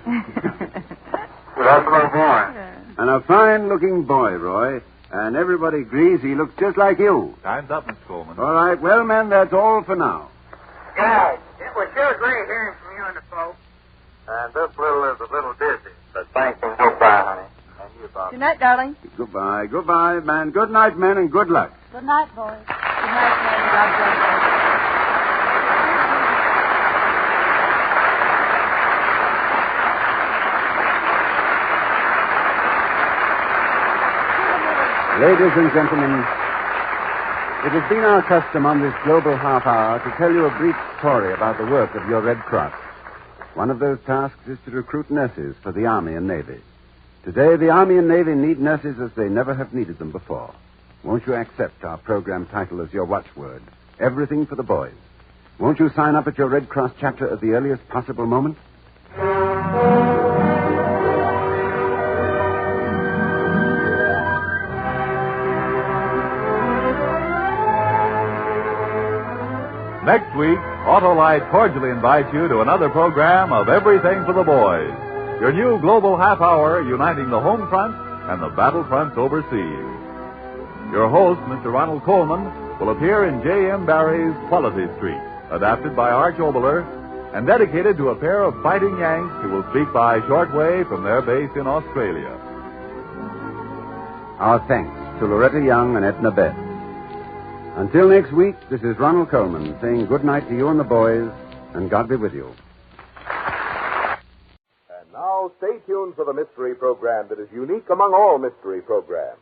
That's my boy. And a fine-looking boy, Roy. And everybody agrees he looks just like you. Time's up, Mr. Coleman. All right. Well, men, that's all for now. Guys, it was sure great hearing from you and the folks. And this little is a little dizzy. But thanks and goodbye, honey. And you, Bob. Good night, darling. Goodbye. Goodbye, man. Good night, men, and good luck. Good night, boys. Good night, man. God bless you. Ladies and gentlemen, it has been our custom on this global half hour to tell you a brief story about the work of your Red Cross. One of those tasks is to recruit nurses for the Army and Navy. Today, the Army and Navy need nurses as they never have needed them before. Won't you accept our program title as your watchword? Everything for the boys. Won't you sign up at your Red Cross chapter at the earliest possible moment? Next week, Autolite cordially invites you to another program of Everything for the Boys. Your new global half hour uniting the home front and the battle fronts overseas. Your host, Mr. Ronald Coleman, will appear in J.M. Barrie's Quality Street, adapted by Arch Oboler, and dedicated to a pair of fighting Yanks who will speak by shortwave from their base in Australia. Our thanks to Loretta Young and Edna Beth. Until next week, this is Ronald Coleman saying good night to you and the boys, and God be with you. And now, stay tuned for the mystery program that is unique among all mystery programs.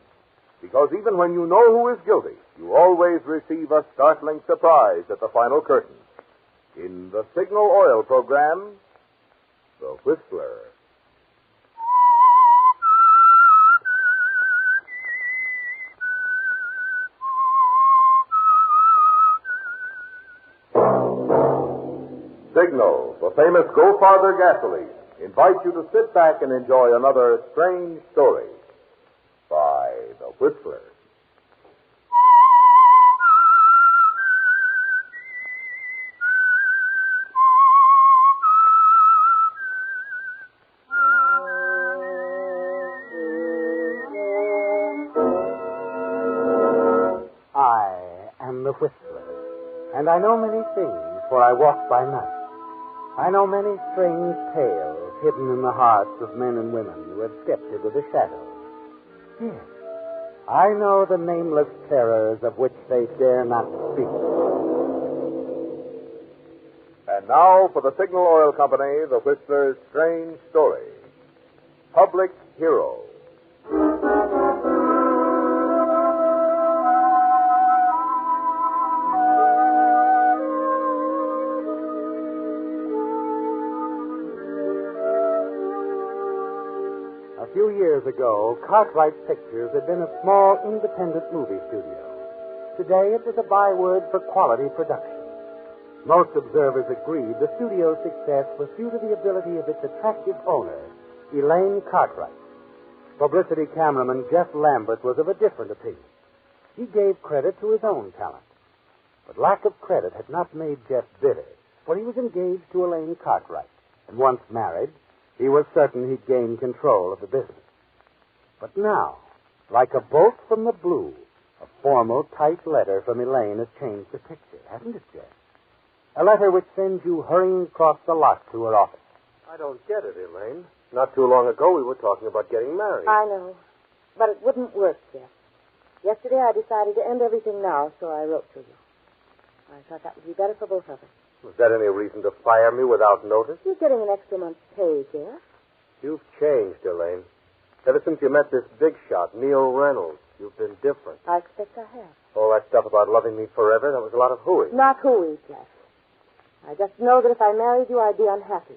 Because even when you know who is guilty, you always receive a startling surprise at the final curtain. In the Signal Oil program, The Whistler. Signal, the famous Go Farther gasoline, invites you to sit back and enjoy another strange story by The Whistler. I am The Whistler, and I know many things, for I walk by night. I know many strange tales hidden in the hearts of men and women who have stepped into the shadows. Yes, I know the nameless terrors of which they dare not speak. And now for the Signal Oil Company, The Whistler's strange story. Public Hero. years ago, Cartwright Pictures had been a small, independent movie studio. Today, it was a byword for quality production. Most observers agreed the studio's success was due to the ability of its attractive owner, Elaine Cartwright. Publicity cameraman Jeff Lambert was of a different opinion. He gave credit to his own talent. But lack of credit had not made Jeff bitter, for he was engaged to Elaine Cartwright, and once married, he was certain he'd gain control of the business. But now, like a bolt from the blue, a formal, tight letter from Elaine has changed the picture, hasn't it, Jeff? A letter which sends you hurrying across the lot to her office. I don't get it, Elaine. Not too long ago, we were talking about getting married. I know. But it wouldn't work, Jeff. Yesterday, I decided to end everything now, so I wrote to you. I thought that would be better for both of us. Was that any reason to fire me without notice? You're getting an extra month's pay, Jeff. You've changed, Elaine. Ever since you met this big shot, Neil Reynolds, you've been different. I expect I have. All that stuff about loving me forever, that was a lot of hooey. Not hooey, Jeff. I just know that if I married you, I'd be unhappy.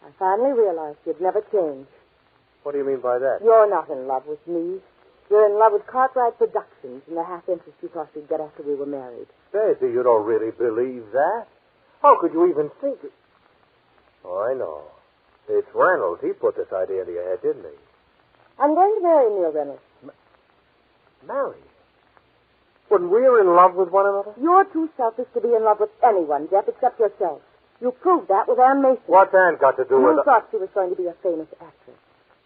I finally realized you'd never change. What do you mean by that? You're not in love with me. You're in love with Cartwright Productions and the half-interest you thought we'd get after we were married. Daisy, you don't really believe that? How could you even think it? Oh, I know. It's Reynolds. He put this idea into your head, didn't he? I'm going to marry Neil Reynolds. Marry? When we're in love with one another? You're too selfish to be in love with anyone, Jeff, except yourself. You proved that with Ann Mason. What's Ann got to do with it? You thought she was going to be a famous actress.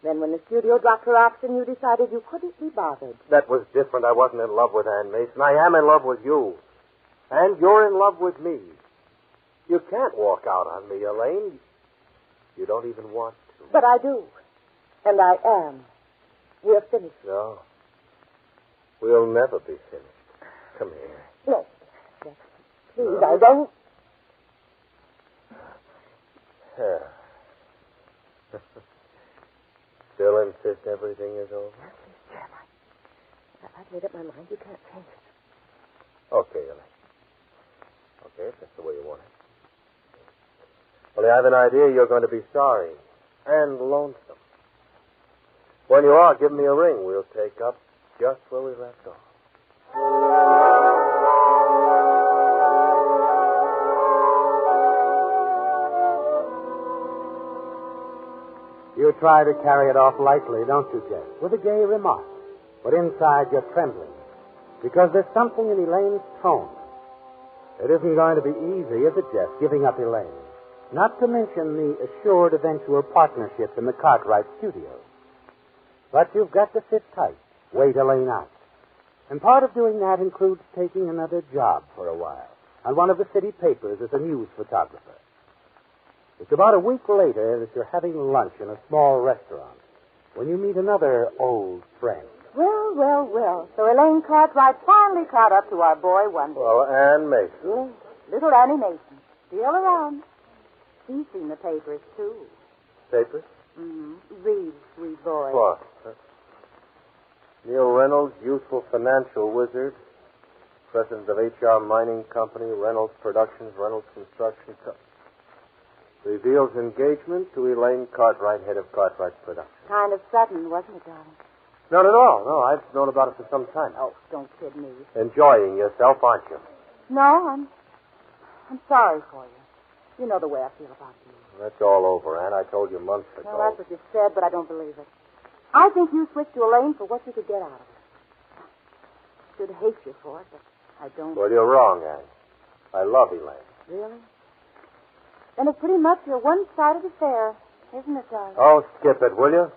Then when the studio dropped her option, you decided you couldn't be bothered. That was different. I wasn't in love with Ann Mason. I am in love with you. And you're in love with me. You can't walk out on me, Elaine. You don't even want to. But I do. And I am. We're finished. No. We'll never be finished. Come here. No. Please, I don't. Still insist everything is over? I've made up my mind. You can't change it. Okay, Elaine. Okay, if that's the way you want it. Well, I have an idea you're going to be sorry and lonesome. When you are, give me a ring. We'll take up just where we left off. You try to carry it off lightly, don't you, Jeff? With a gay remark. But inside you're trembling. Because there's something in Elaine's tone. It isn't going to be easy, is it, Jeff, giving up Elaine? Not to mention the assured eventual partnership in the Cartwright studios. But you've got to sit tight, wait Elaine out. And part of doing that includes taking another job for a while on one of the city papers as a news photographer. It's about a week later that you're having lunch in a small restaurant when you meet another old friend. Well, well, well. So Elaine Cartwright finally caught up to our boy one day. Well, Ann Mason. Yes, little Annie Mason. Still around. She's seen the papers, too. Papers? Mm-hmm. Read, sweet boy. What? Neil Reynolds, youthful financial wizard, president of HR Mining Company, Reynolds Productions, Reynolds Construction Company. Reveals engagement to Elaine Cartwright, head of Cartwright Productions. Kind of sudden, wasn't it, darling? Not at all. No, I've known about it for some time. Oh, don't kid me. Enjoying yourself, aren't you? No, I'm sorry for you. You know the way I feel about you. That's all over, Ann. I told you months ago. Well, that's what you said, but I don't believe it. I think you switched to Elaine for what you could get out of her. I should hate you for it, but I don't. Well, you're wrong, Ann. I love Elaine. Really? Then it's pretty much your one-sided affair, isn't it, darling? Oh, skip it, will you?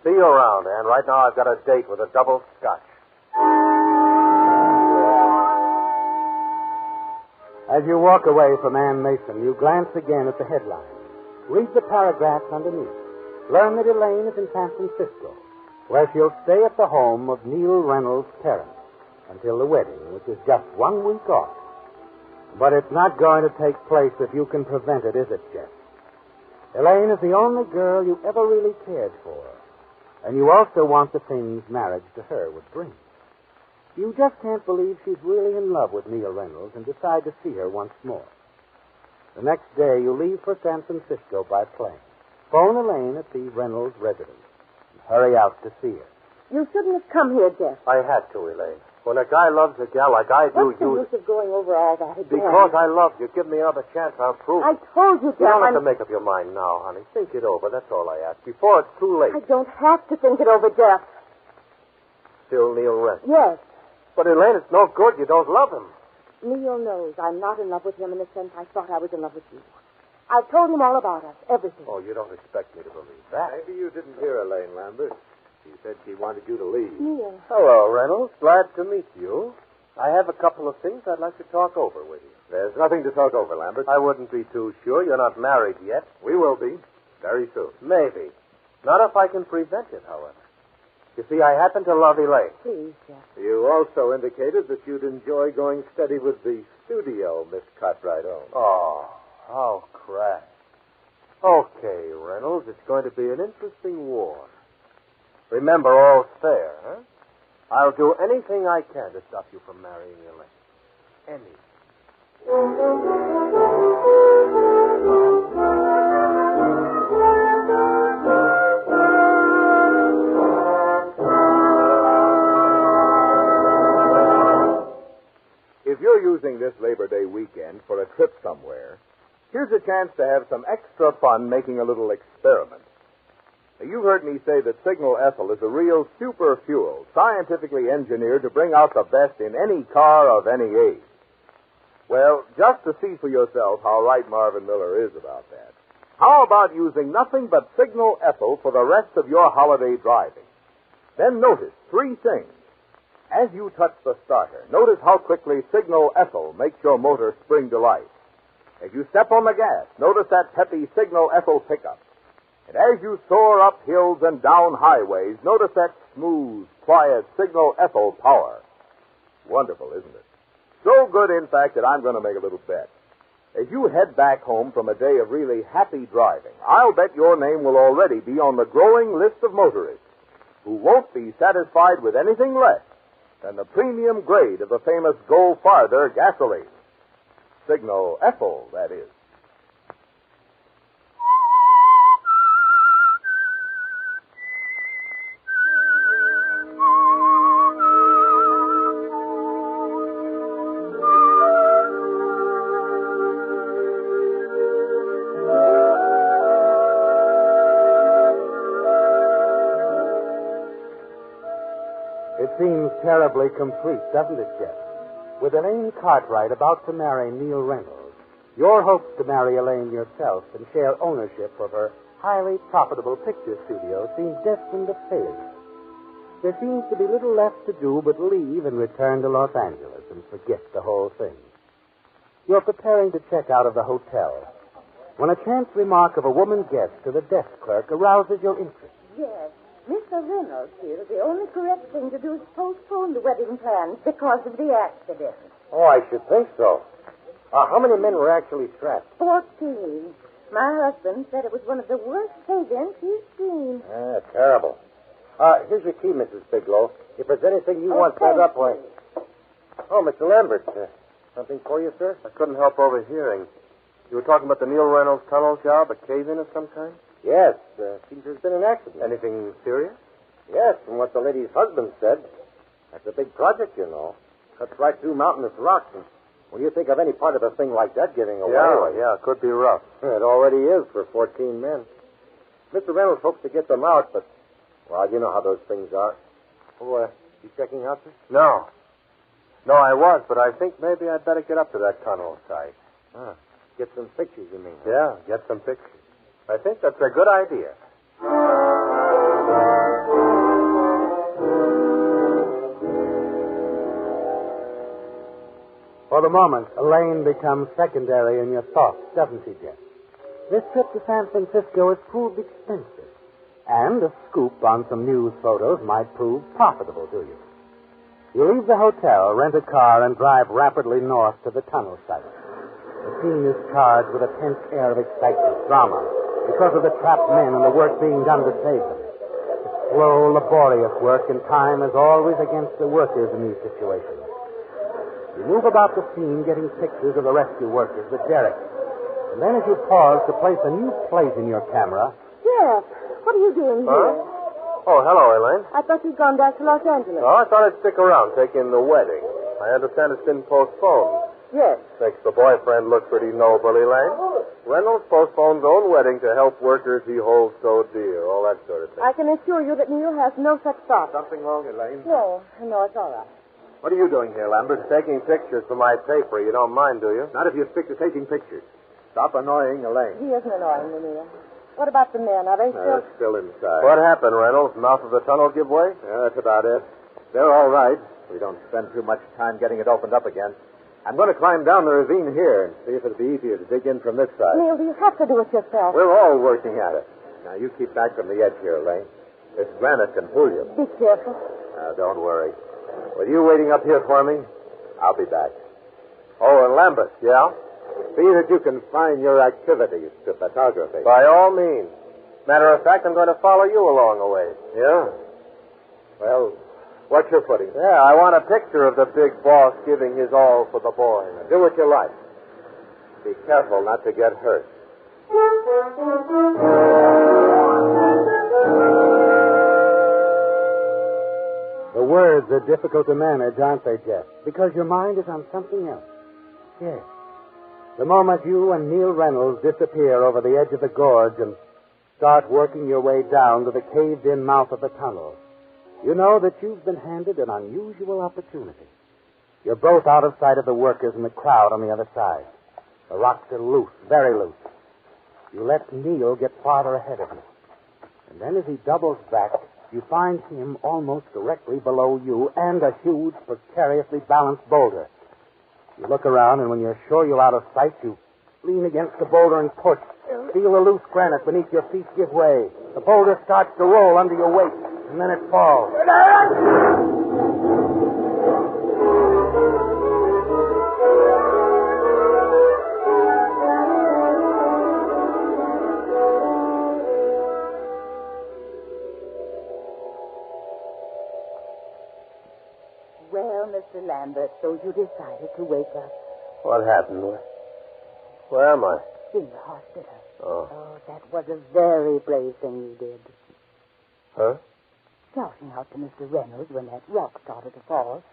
See you around, Ann. Right now I've got a date with a double scotch. As you walk away from Ann Mason, you glance again at the headline. Read the paragraphs underneath. Learn that Elaine is in San Francisco, where she'll stay at the home of Neil Reynolds' parents until the wedding, which is just 1 week off. But it's not going to take place if you can prevent it, is it, Jeff? Elaine is the only girl you ever really cared for. And you also want the things marriage to her would bring. You just can't believe she's really in love with Neil Reynolds and decide to see her once more. The next day, you leave for San Francisco by plane. Phone Elaine at the Reynolds residence. And hurry out to see her. You shouldn't have come here, Jeff. I had to, Elaine. When a guy loves a gal like I do, What's the use of going over all that again? Because I love you. Give me another chance, I'll prove it. I told you, Jeff. You don't have to make up your mind now, honey. Think it over. That's all I ask. Before it's too late. I don't have to think it over, Jeff. Still Neil Rent. Yes. But, Elaine, it's no good. You don't love him. Neil knows I'm not in love with him in the sense I thought I was in love with you. I've told him all about us, everything. Oh, you don't expect me to believe that. Maybe you didn't hear Elaine, Lambert. She said she wanted you to leave. Neil. Hello, Reynolds. Glad to meet you. I have a couple of things I'd like to talk over with you. There's nothing to talk over, Lambert. I wouldn't be too sure. You're not married yet. We will be. Very soon. Maybe. Not if I can prevent it, however. You see, I happen to love Elaine. Please, Jeff. You also indicated that you'd enjoy going steady with the studio Miss Cartwright owns. Oh, how crass. Okay, Reynolds, it's going to be an interesting war. Remember, all's fair, huh? I'll do anything I can to stop you from marrying Elaine. Anything. If you're using this Labor Day weekend for a trip somewhere, here's a chance to have some extra fun making a little experiment. Now, you've heard me say that Signal Ethyl is a real super fuel, scientifically engineered to bring out the best in any car of any age. Well, just to see for yourself how right Marvin Miller is about that, how about using nothing but Signal Ethyl for the rest of your holiday driving? Then notice three things. As you touch the starter, notice how quickly Signal Ethyl makes your motor spring to life. As you step on the gas, notice that peppy Signal Ethyl pickup. And as you soar up hills and down highways, notice that smooth, quiet Signal Ethyl power. Wonderful, isn't it? So good, in fact, that I'm going to make a little bet. As you head back home from a day of really happy driving, I'll bet your name will already be on the growing list of motorists who won't be satisfied with anything less than the premium grade of the famous Go Farther gasoline. Signal Ethyl, that is. It seems terribly complete, doesn't it, Jeff? With Elaine Cartwright about to marry Neil Reynolds, your hopes to marry Elaine yourself and share ownership of her highly profitable picture studio seem destined to failure. There seems to be little left to do but leave and return to Los Angeles and forget the whole thing. You're preparing to check out of the hotel when a chance remark of a woman guest to the desk clerk arouses your interest. Yes. Mr. Reynolds feels the only correct thing to do is postpone the wedding plans because of the accident. Oh, I should think so. How many men were actually strapped? 14. My husband said it was one of the worst events he's seen. Terrible. Here's your key, Mrs. Bigelow. If there's anything you want set up, why... Oh, Mr. Lambert. Something for you, sir? I couldn't help overhearing. You were talking about the Neil Reynolds tunnel job, a cave-in of some kind? Yes. Seems there's been an accident. Anything serious? Yes, from what the lady's husband said. That's a big project, you know. Cuts right through mountainous rocks. And when you think of any part of a thing like that giving away... Yeah, it could be rough. It already is for 14 men. Mr. Reynolds hopes to get them out, but... Well, you know how those things are. Oh, you checking out, sir? No. No, I was, but I think maybe I'd better get up to that tunnel site. Get some pictures, you mean? Yeah, get some pictures. I think that's a good idea. For the moment, Elaine becomes secondary in your thoughts, doesn't she, Jeff? This trip to San Francisco has proved expensive, and a scoop on some news photos might prove profitable to you. You leave the hotel, rent a car, and drive rapidly north to the tunnel site. The scene is charged with a tense air of excitement, drama, because of the trapped men and the work being done to save them. It's slow, laborious work, and time is always against the workers in these situations. You move about the scene getting pictures of the rescue workers, the derricks. And then as you pause to place a new plate in your camera... Jeff, what are you doing here? Oh, hello, Elaine. I thought you'd gone back to Los Angeles. Oh, I thought I'd stick around, take in the wedding. I understand it's been postponed. Yes. Makes the boyfriend look pretty noble, Elaine. Reynolds postponed his own wedding to help workers he holds so dear, all that sort of thing. I can assure you that Neil has no such thought. Something wrong, Elaine? No, it's all right. What are you doing here, Lambert? Taking pictures for my paper. You don't mind, do you? Not if you stick to taking pictures. Stop annoying Elaine. He isn't annoying me, Neil. What about the men? Are they still... They're still inside. What happened, Reynolds? Mouth of the tunnel give way? Yeah, that's about it. They're all right. We don't spend too much time getting it opened up again. I'm going to climb down the ravine here and see if it'll be easier to dig in from this side. Neil, do you have to do it yourself? We're all working at it. Now, you keep back from the edge here, Elaine. This granite can pull you. Be careful. Now, don't worry. With you waiting up here for me, I'll be back. Oh, and Lambert. Yeah? See that you confine your activities to photography. By all means. Matter of fact, I'm going to follow you along a way. Yeah? Well, what's your footing? Yeah, I want a picture of the big boss giving his all for the boy. Now, do what you like. Be careful not to get hurt. The words are difficult to manage, aren't they, Jeff? Because your mind is on something else. Yes. The moment you and Neil Reynolds disappear over the edge of the gorge and start working your way down to the caved-in mouth of the tunnel, you know that you've been handed an unusual opportunity. You're both out of sight of the workers and the crowd on the other side. The rocks are loose, very loose. You let Neil get farther ahead of you. And then as he doubles back, you find him almost directly below you and a huge, precariously balanced boulder. You look around, and when you're sure you're out of sight, you lean against the boulder and push. Feel the loose granite beneath your feet give way. The boulder starts to roll under your weight, and then it falls. Well, Mr. Lambert, so you decided to wake up What happened? Where am I? in the hospital. Oh. Oh, that was a very brave thing you did. Huh? Shouting out to Mr. Reynolds when that rock started to fall,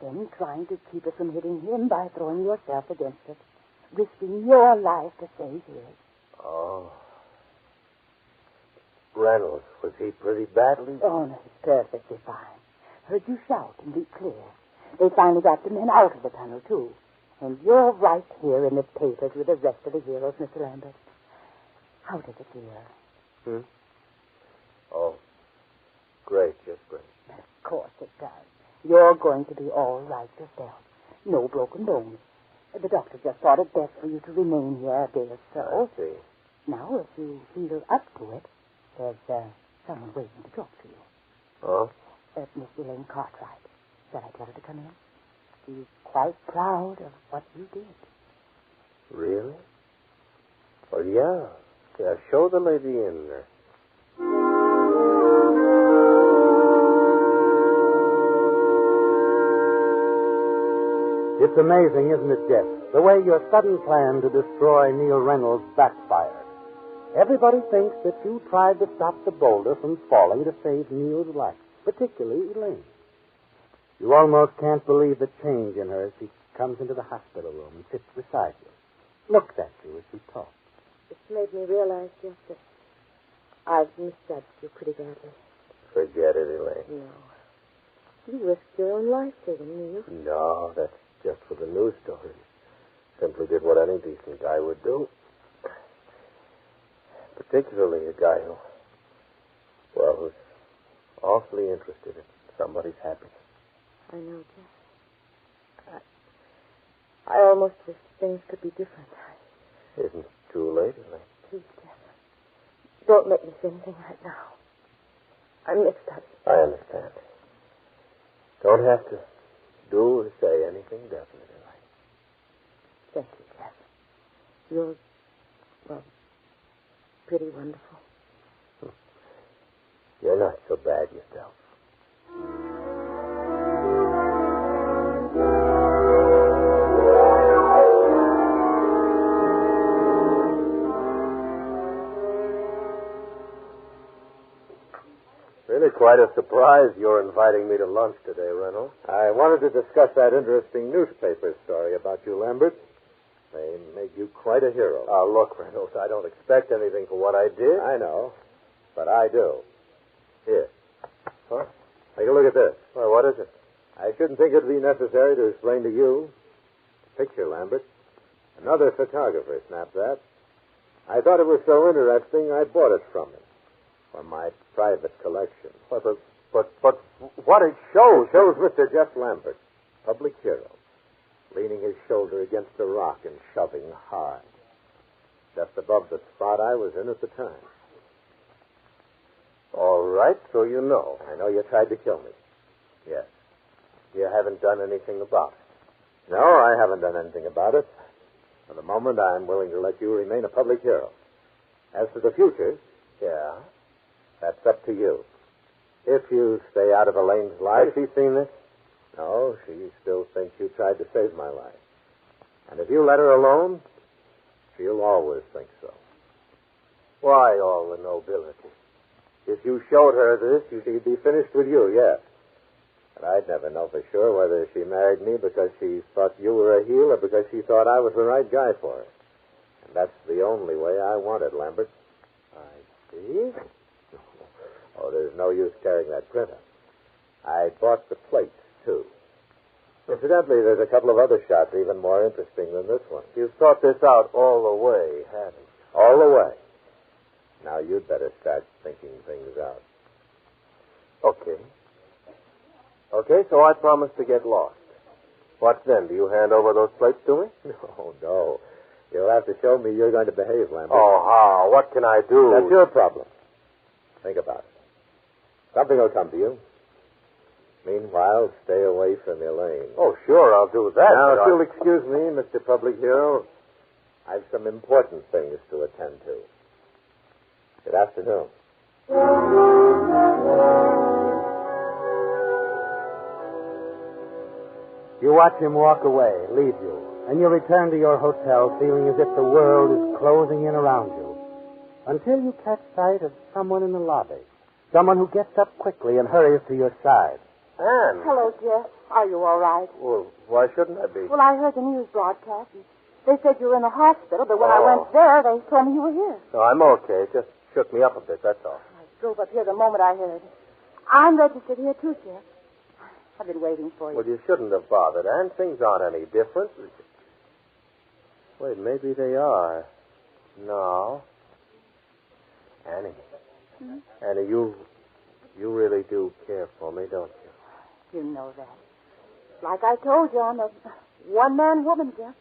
then trying to keep it from hitting him by throwing yourself against it, risking your life to save his. Oh. Reynolds, was he pretty badly? Oh, no, he's perfectly fine. Heard you shout and be clear. They finally got the men out of the tunnel, too. And you're right here in the papers with the rest of the heroes, Mr. Lambert. How does it feel? Oh. Great, just great. Of course it does. You're going to be all right yourself. No broken bones. The doctor just thought it best for you to remain here a day or so. I see. Now, if you feel up to it, there's someone waiting to talk to you. Oh? Miss Elaine Cartwright. Shall I tell her to come in? She's quite proud of what you did. Really? Well, yeah. Yeah, show the lady in there. It's amazing, isn't it, Jeff? The way your sudden plan to destroy Neil Reynolds backfired. Everybody thinks that you tried to stop the boulder from falling to save Neil's life, particularly Elaine. You almost can't believe the change in her as she comes into the hospital room and sits beside you, looks at you as she talks. It's made me realize, Jeff, that I've misjudged you pretty badly. Forget it, Elaine. No. You risked your own life saving Neil. No, that's just for the news stories. Simply did what any decent guy would do. Particularly a guy who's awfully interested in somebody's happiness. I know, Jeff. I almost wish things could be different. Isn't it too late, Elaine? Please, Jeff. Don't make me say anything right now. I'm mixed up. I understand. Don't have to do or say anything definite, Elaine. Thank you, Jeff. You're, pretty wonderful. You're not so bad yourself. Really quite a surprise you're inviting me to lunch today, Reynolds. I wanted to discuss that interesting newspaper story about you, Lambert. They made you quite a hero. Oh, look, Reynolds, I don't expect anything for what I did. I know, but I do. Here. Huh? Take a look at this. Well, what is it? I shouldn't think it'd be necessary to explain to you. Picture, Lambert. Another photographer snapped that. I thought it was so interesting, I bought it from him. For my private collection. But what it shows... It shows Mr. Jeff Lambert, public hero, leaning his shoulder against a rock and shoving hard. Just above the spot I was in at the time. All right, so you know. I know you tried to kill me. Yes. You haven't done anything about it. No, I haven't done anything about it. For the moment, I'm willing to let you remain a public hero. As for the future, yeah, that's up to you. If you stay out of Elaine's life... Has she seen this? No, she still thinks you tried to save my life. And if you let her alone, she'll always think so. Why all the nobility? If you showed her this, she'd be finished with you, yes. But I'd never know for sure whether she married me because she thought you were a heel or because she thought I was the right guy for her. And that's the only way I want it, Lambert. I see. Oh, there's no use carrying that printer. I bought the plates, too. Incidentally, there's a couple of other shots even more interesting than this one. You've thought this out all the way, haven't you? All the way. Now you'd better start thinking things out. Okay. Okay, so I promise to get lost. What then? Do you hand over those plates to me? No. You'll have to show me you're going to behave, Lambert. Oh, how? What can I do? That's your problem. Think about it. Something will come to you. Meanwhile, stay away from Elaine. Oh, sure, I'll do that. Now, if you'll excuse me, Mr. Public Hero, I've some important things to attend to. Good afternoon. You watch him walk away, leave you, and you return to your hotel feeling as if the world is closing in around you, until you catch sight of someone in the lobby, someone who gets up quickly and hurries to your side. Anne. Hello, Jeff. Are you all right? Well, why shouldn't I be? Well, I heard the news broadcast. And they said you were in the hospital, but when I went there, they told me you were here. No, I'm okay. It just shook me up a bit, that's all. I drove up here the moment I heard. I'm registered here, too, Jeff. I've been waiting for you. Well, you shouldn't have bothered, Anne. Things aren't any different. Wait, maybe they are. No. Annie. Hmm? Annie, you really do care for me, don't you? You know that. Like I told you, I'm a one-man woman, Jeff.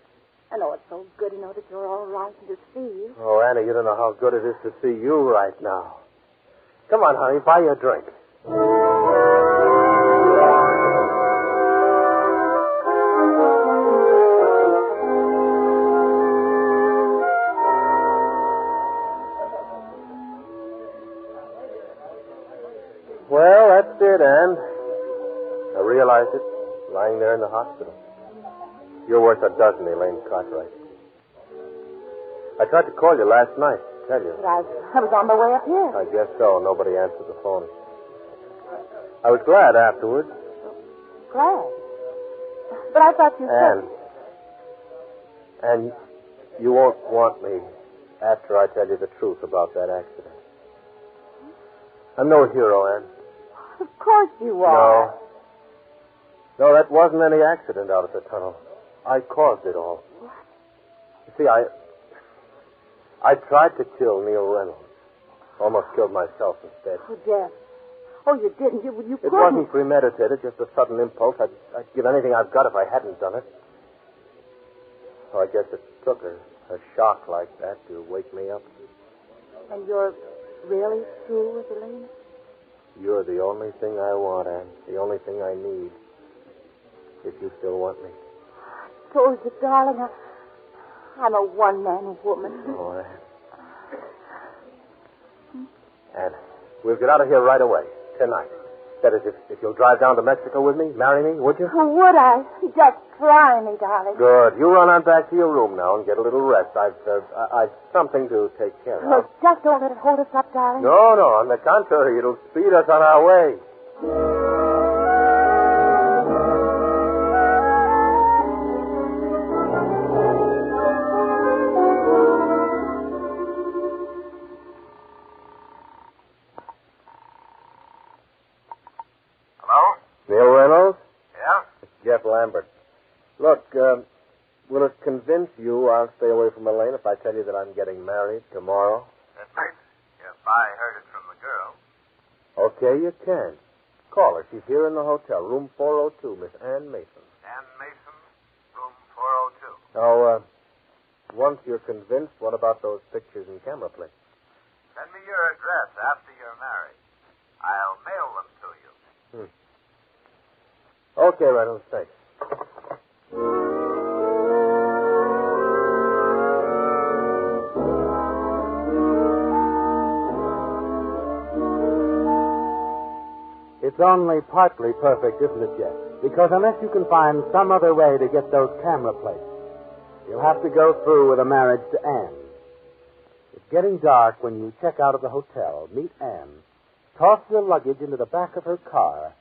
I know it's so good to know that you're all right and to see you. Oh, Annie, you don't know how good it is to see you right now. Come on, honey, buy you a drink. Well, that's it, Anne. I realized it, lying there in the hospital. You're worth a dozen, Elaine Cartwright. I tried to call you last night, tell you. But I was on my way up here. I guess so. Nobody answered the phone. I was glad afterwards. Glad? But I thought you said... And you won't want me after I tell you the truth about that accident. I'm no hero, Anne. Of course you are. No, that wasn't any accident out of the tunnel. I caused it all. What? You see, I tried to kill Neil Reynolds. Almost killed myself instead. Oh, Jeff. Oh, you didn't. You couldn't. It wasn't premeditated, just a sudden impulse. I'd give anything I've got if I hadn't done it. So I guess it took a shock like that to wake me up. And you're really through with Elaine? You're the only thing I want, Anne. The only thing I need. If you still want me. I told you, darling, I'm a one-man woman. Oh, Anne. Anne, we'll get out of here right away. Tonight. That is, if you'll drive down to Mexico with me, marry me, would you? Oh, would I? Just try me, darling. Good. You run on back to your room now and get a little rest. I've something to take care of. Oh, just don't let it hold us up, darling. No. On the contrary, it'll speed us on our way. Neil Reynolds? Yeah? It's Jeff Lambert. Look, will it convince you I'll stay away from Elaine if I tell you that I'm getting married tomorrow? If I heard it from the girl. Okay, you can. Call her. She's here in the hotel, room 402, Miss Ann Mason. Ann Mason, room 402. Now, once you're convinced, what about those pictures and camera plates? Send me your address after you're married. I'll mail them to you. Okay, Reynolds, thanks. It's only partly perfect, isn't it, Jeff? Because unless you can find some other way to get those camera plates, you'll have to go through with a marriage to Anne. It's getting dark when you check out of the hotel, meet Anne, toss your luggage into the back of her car,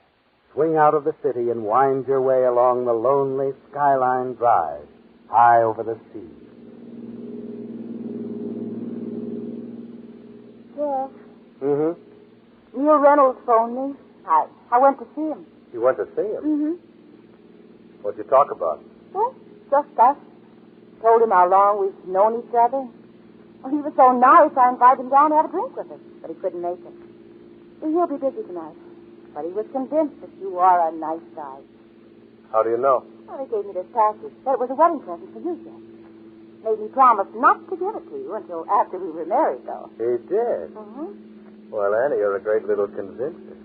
swing out of the city, and wind your way along the lonely Skyline Drive, high over the sea. Jeff, Mm-hmm. Neil Reynolds phoned me. I went to see him. You went to see him? Mm-hmm. What'd you talk about? Well, just us. Told him how long we've known each other. Well, he was so nice, I invited him down to have a drink with us, but he couldn't make it. Well, he'll be busy tonight. But he was convinced that you are a nice guy. How do you know? Well, he gave me this package. Said it was a wedding present for you, Jeff. Made me promise not to give it to you until after we were married, though. He did? Mm-hmm. Well, Annie, you're a great little convincer.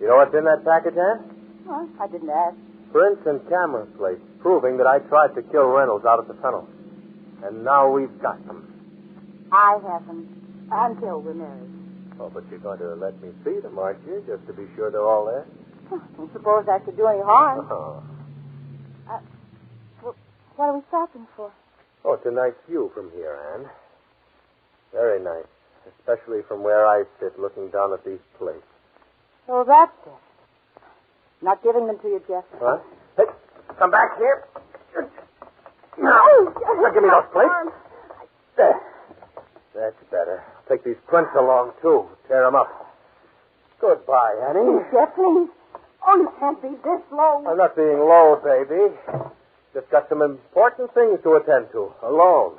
You know what's in that package, Anne? Well, I didn't ask. Prints and camera plates proving that I tried to kill Reynolds out at the tunnel. And now we've got them. I haven't until we're married. Oh, but you're going to let me see them, aren't you? Just to be sure they're all there? I don't suppose that could do any harm. Oh. Well, what are we stopping for? Oh, it's a nice view from here, Anne. Very nice. Especially from where I sit looking down at these plates. So that's it. Not giving them to you, Jeff. What? Hey, come back here. No! Now, give me those plates. There. That's better. Take these prints along, too. Tear them up. Goodbye, Annie. Jeff, please. Oh, you can't be this low. I'm not being low, baby. Just got some important things to attend to. Alone.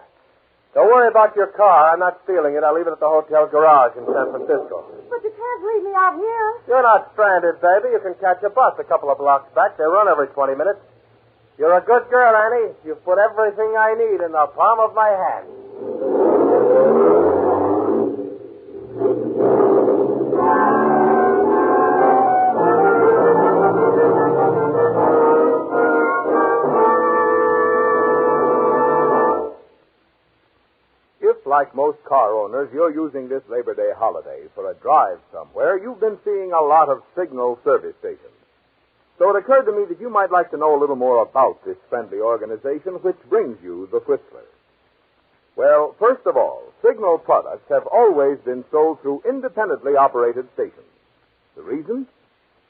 Don't worry about your car. I'm not stealing it. I'll leave it at the hotel garage in San Francisco. But you can't leave me out here. You're not stranded, baby. You can catch a bus a couple of blocks back. They run every 20 minutes. You're a good girl, Annie. You've put everything I need in the palm of my hand. Like most car owners, you're using this Labor Day holiday for a drive somewhere, you've been seeing a lot of Signal service stations. So it occurred to me that you might like to know a little more about this friendly organization which brings you the Whistler. Well, first of all, Signal products have always been sold through independently operated stations. The reason?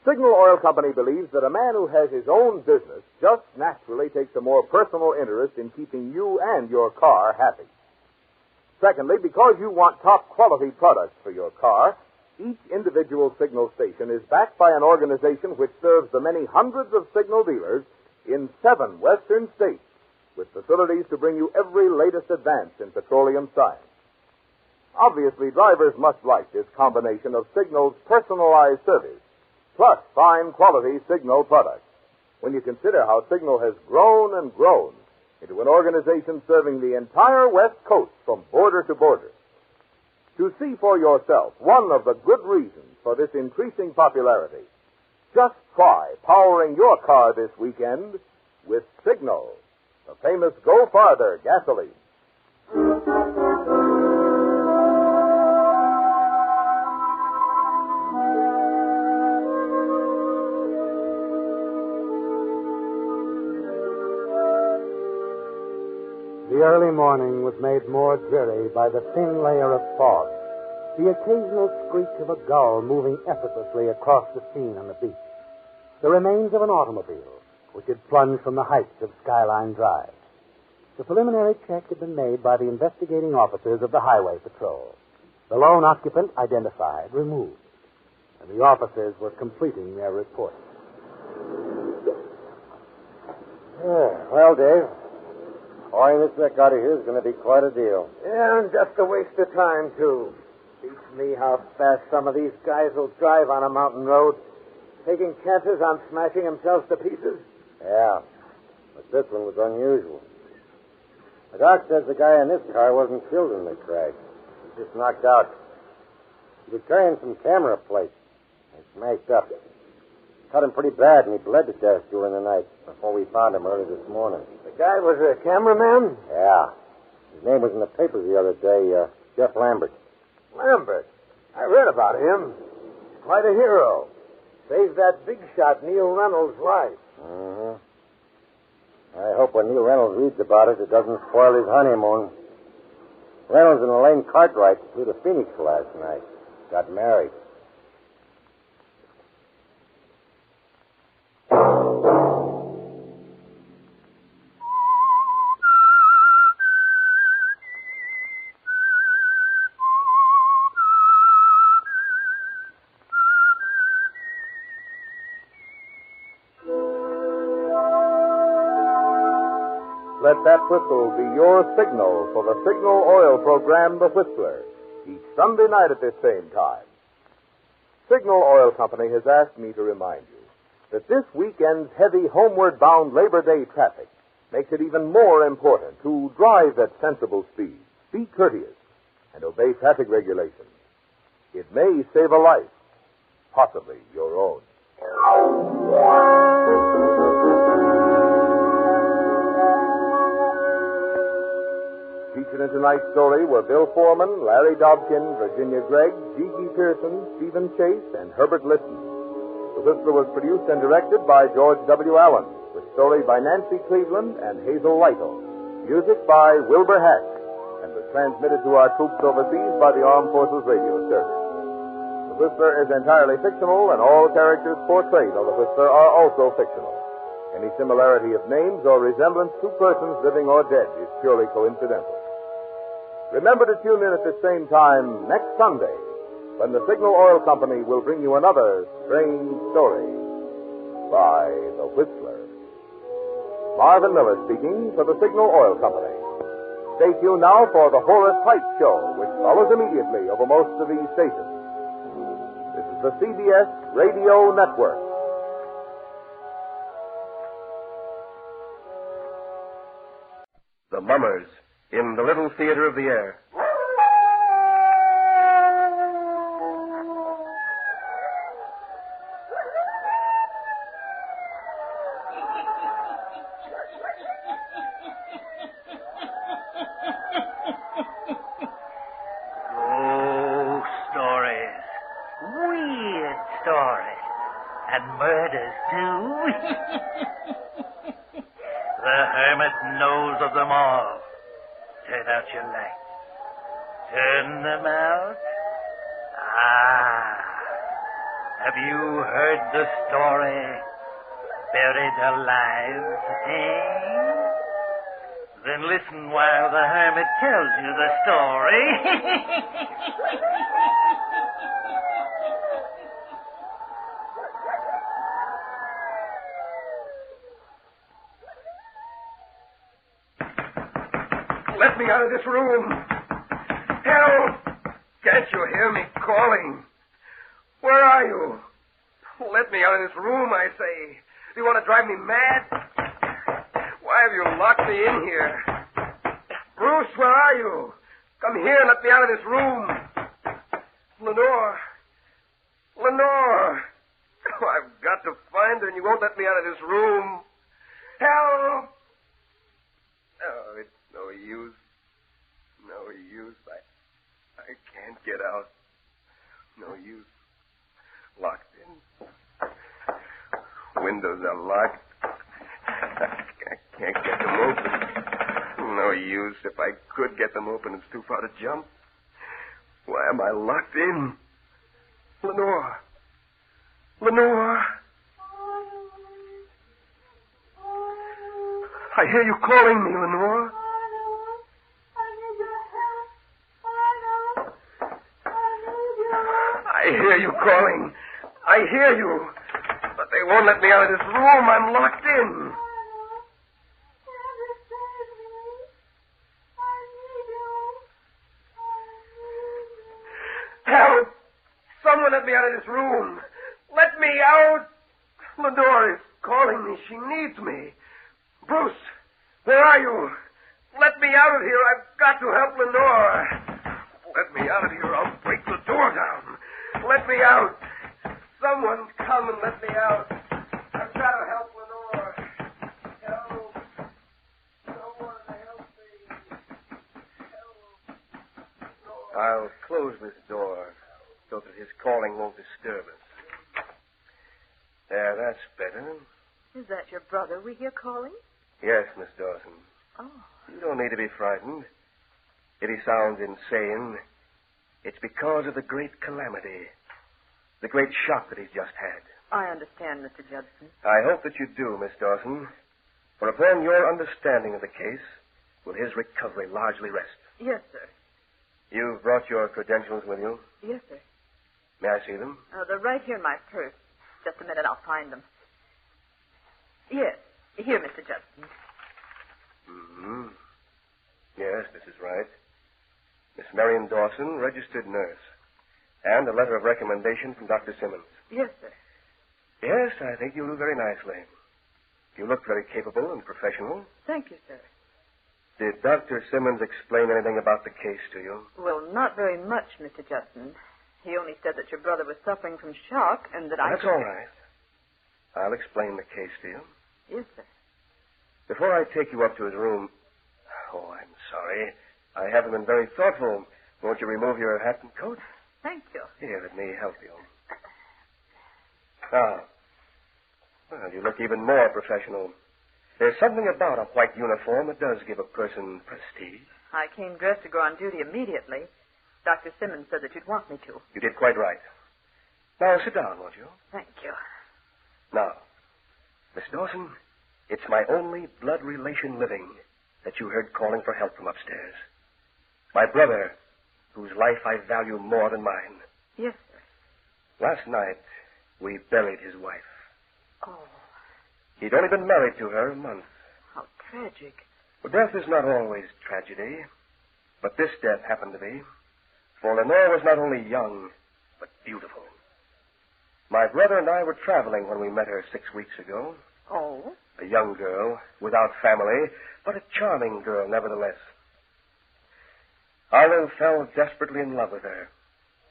Signal Oil Company believes that a man who has his own business just naturally takes a more personal interest in keeping you and your car happy. Secondly, because you want top-quality products for your car, each individual Signal station is backed by an organization which serves the many hundreds of Signal dealers in 7 western states, with facilities to bring you every latest advance in petroleum science. Obviously, drivers must like this combination of Signal's personalized service, plus fine quality Signal products. When you consider how Signal has grown and grown into an organization serving the entire West Coast from border to border. To see for yourself one of the good reasons for this increasing popularity, just try powering your car this weekend with Signal, the famous Go Farther gasoline. The early morning was made more dreary by the thin layer of fog, the occasional screech of a gull moving effortlessly across the scene on the beach, the remains of an automobile which had plunged from the heights of Skyline Drive. The preliminary check had been made by the investigating officers of the Highway Patrol. The lone occupant identified, removed, and the officers were completing their report. Well, Dave, hauling this wreck out of here is going to be quite a deal. Yeah, and just a waste of time, too. Beats me how fast some of these guys will drive on a mountain road, taking chances on smashing themselves to pieces. Yeah, but this one was unusual. The doc says the guy in this car wasn't killed in the crash. He just knocked out. He was carrying some camera plates. They smashed up. Cut him pretty bad, and he bled to death during the night before we found him early this morning. The guy was a cameraman? Yeah. His name was in the papers the other day, Jeff Lambert. Lambert? I read about him. Quite a hero. Saved that big shot Neil Reynolds' life. Mm-hmm. I hope when Neil Reynolds reads about it, it doesn't spoil his honeymoon. Reynolds and Elaine Cartwright flew to Phoenix last night. Got married. Let that whistle be your signal for the Signal Oil program, The Whistler, each Sunday night at this same time. Signal Oil Company has asked me to remind you that this weekend's heavy homeward-bound Labor Day traffic makes it even more important to drive at sensible speed, be courteous, and obey traffic regulations. It may save a life, possibly your own. Featured in tonight's story were Bill Foreman, Larry Dobkin, Virginia Gregg, G.G. Pearson, Stephen Chase, and Herbert Litton. The Whistler was produced and directed by George W. Allen, with story by Nancy Cleveland and Hazel Lytle. Music by Wilbur Hatch, and was transmitted to our troops overseas by the Armed Forces Radio Service. The Whistler is entirely fictional, and all characters portrayed on The Whistler are also fictional. Any similarity of names or resemblance to persons living or dead is purely coincidental. Remember to tune in at the same time next Sunday when the Signal Oil Company will bring you another strange story by The Whistler. Marvin Miller speaking for the Signal Oil Company. Stay tuned now for the Horace Heights Show, which follows immediately over most of these stations. This is the CBS Radio Network. The Mummers in the Little Theater of the Air. Ghost stories. Weird stories. And murders, too. The hermit knows of them all. Turn out your lights. Turn them out. Have you heard the story? Buried alive, eh? Then listen while the hermit tells you the story. Let me out of this room. Help! Can't you hear me calling? Where are you? Let me out of this room, I say. Do you want to drive me mad? Why have you locked me in here? Bruce, where are you? Come here and let me out of this room. Lenore. Lenore. Oh, I've got to find her, and you won't let me out of this room. Help! Oh, it's no use. No use. I can't get out. No use. Locked in. Windows are locked. I can't get them open. No No use. If I could get them open, it's too far to jump. Why am I locked in? Lenore. Lenore. I hear you calling me, Lenore. I hear you calling. I hear you. But they won't let me out of this room. I'm locked in. Help! Someone let me out of this room. Let me out. Lenore is calling me. She needs me. Bruce, where are you? Let me out of here. I've got to help Lenore. Let me out of here. I'll break the door down. Let me out. Someone come and let me out. I've got to help Lenore. Help. Someone help me. Help. I'll close this door so that his calling won't disturb us. There, that's better. Is that your brother we hear calling? Yes, Miss Dawson. Oh. You don't need to be frightened. If he sounds insane, it's because of the great calamity, the great shock that he's just had. I understand, Mr. Judson. I hope that you do, Miss Dawson, for upon your understanding of the case will his recovery largely rest. Yes, sir. You've brought your credentials with you? Yes, sir. May I see them? They're right here in my purse. Just a minute, I'll find them. Yes. Here, Mr. Judson. Mm-hmm. Yes, this is right. Miss Marion Dawson, registered nurse. And a letter of recommendation from Dr. Simmons. Yes, sir. Yes, I think you'll do very nicely. You look very capable and professional. Thank you, sir. Did Dr. Simmons explain anything about the case to you? Well, not very much, Mr. Judson. He only said that your brother was suffering from shock and that That's all right. I'll explain the case to you. Yes, sir. Before I take you up to his room... Oh, I'm sorry. I haven't been very thoughtful. Won't you remove your hat and coat? Thank you. Here, let me help you. Ah. Well, you look even more professional. There's something about a white uniform that does give a person prestige. I came dressed to go on duty immediately. Dr. Simmons said that you'd want me to. You did quite right. Now, sit down, won't you? Thank you. Now, Miss Dawson, it's my only blood relation living that you heard calling for help from upstairs. My brother, whose life I value more than mine. Yes, sir. Last night, we buried his wife. Oh. He'd only been married to her a month. How tragic. Well, death is not always tragedy, but this death happened to be. For Lenore was not only young, but beautiful. My brother and I were traveling when we met her 6 weeks ago. Oh? A young girl, without family, but a charming girl nevertheless. Arnold fell desperately in love with her.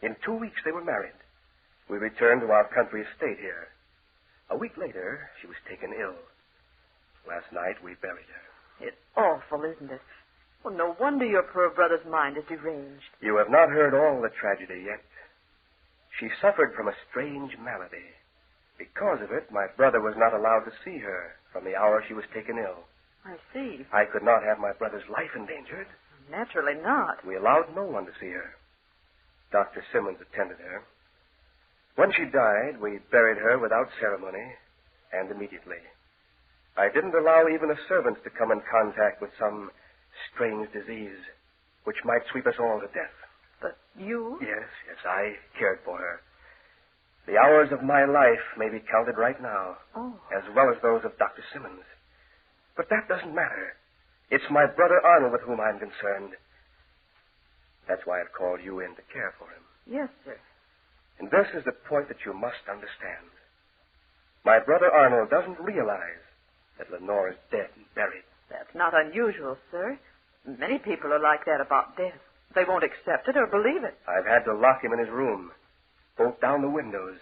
In 2 weeks they were married. We returned to our country estate here. A week later, she was taken ill. Last night we buried her. It's awful, isn't it? Well, no wonder your poor brother's mind is deranged. You have not heard all the tragedy yet. She suffered from a strange malady. Because of it, my brother was not allowed to see her from the hour she was taken ill. I see. I could not have my brother's life endangered. Naturally not. We allowed no one to see her. Dr. Simmons attended her. When she died, we buried her without ceremony and immediately. I didn't allow even the servants to come in contact with some strange disease which might sweep us all to death. But you? Yes, I cared for her. The hours of my life may be counted right now, as well as those of Dr. Simmons. But that doesn't matter. It's my brother Arnold with whom I'm concerned. That's why I've called you in to care for him. Yes, sir. And this is the point that you must understand. My brother Arnold doesn't realize that Lenore is dead and buried. That's not unusual, sir. Many people are like that about death. They won't accept it or believe it. I've had to lock him in his room, bolt down the windows,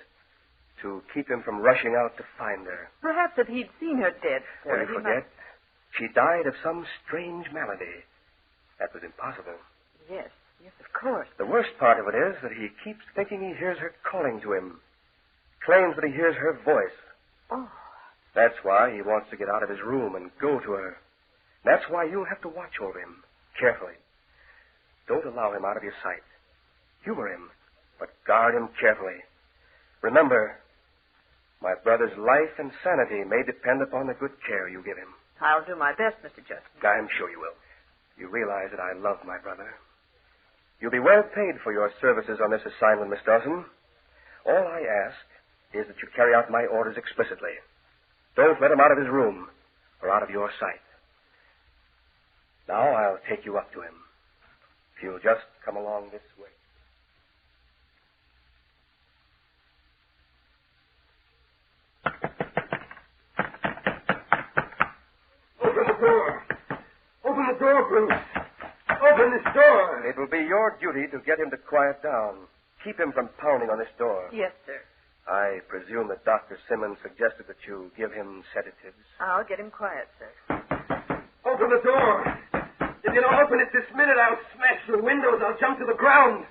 to keep him from rushing out to find her. Perhaps if he'd seen her dead, sir, Well, you forget, she died of some strange malady. That was impossible. Yes, of course. The worst part of it is that he keeps thinking he hears her calling to him. Claims that he hears her voice. Oh. That's why he wants to get out of his room and go to her. That's why you'll have to watch over him carefully. Don't allow him out of your sight. Humor him, but guard him carefully. Remember, my brother's life and sanity may depend upon the good care you give him. I'll do my best, Mr. Justin. I'm sure you will. You realize that I love my brother. You'll be well paid for your services on this assignment, Miss Dawson. All I ask is that you carry out my orders explicitly. Don't let him out of his room or out of your sight. Now I'll take you up to him. If you'll just come along this way. Open the door. Open the door, Bruce. Open this door. It will be your duty to get him to quiet down. Keep him from pounding on this door. Yes, sir. I presume that Dr. Simmons suggested that you give him sedatives. I'll get him quiet, sir. Open the door. If you don't open it this minute, I'll smash the windows. I'll jump to the ground.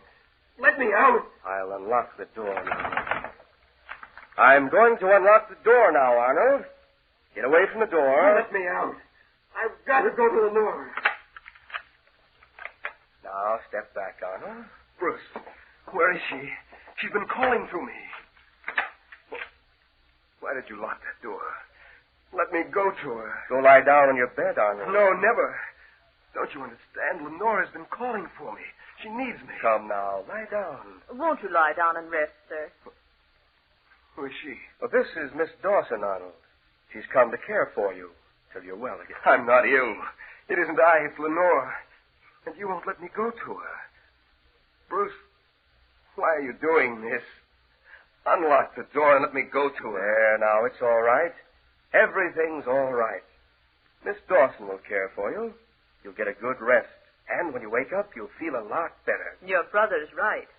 Let me out. I'll unlock the door now. I'm going to unlock the door now, Arnold. Get away from the door. Let me out. I've got to go to the north. Now, step back, Arnold. Bruce, where is she? She's been calling to me. Why did you lock that door? Let me go to her. Go lie down on your bed, Arnold. No, never. Don't you understand? Lenore's been calling for me. She needs me. Come now, lie down. Won't you lie down and rest, sir? Who is she? Well, this is Miss Dawson, Arnold. She's come to care for you till you're well again. I'm not ill. It isn't I, it's Lenore. And you won't let me go to her. Bruce, why are you doing this? Unlock the door and let me go to her. There, now, it's all right. Everything's all right. Miss Dawson will care for you. You'll get a good rest. And when you wake up, you'll feel a lot better. Your brother's right.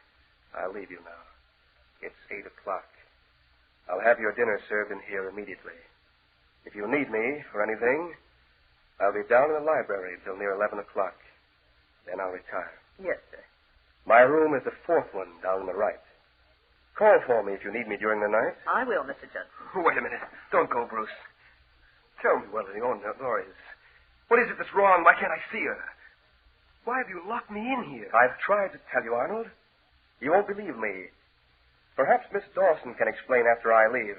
I'll leave you now. It's 8 o'clock. I'll have your dinner served in here immediately. If you need me for anything, I'll be down in the library till near 11 o'clock. Then I'll retire. Yes, sir. My room is the fourth one down on the right. Call for me if you need me during the night. I will, Mr. Judson. Wait a minute. Don't go, Bruce. Tell me where Lenore is. What is it that's wrong? Why can't I see her? Why have you locked me in here? I've tried to tell you, Arnold. You won't believe me. Perhaps Miss Dawson can explain after I leave.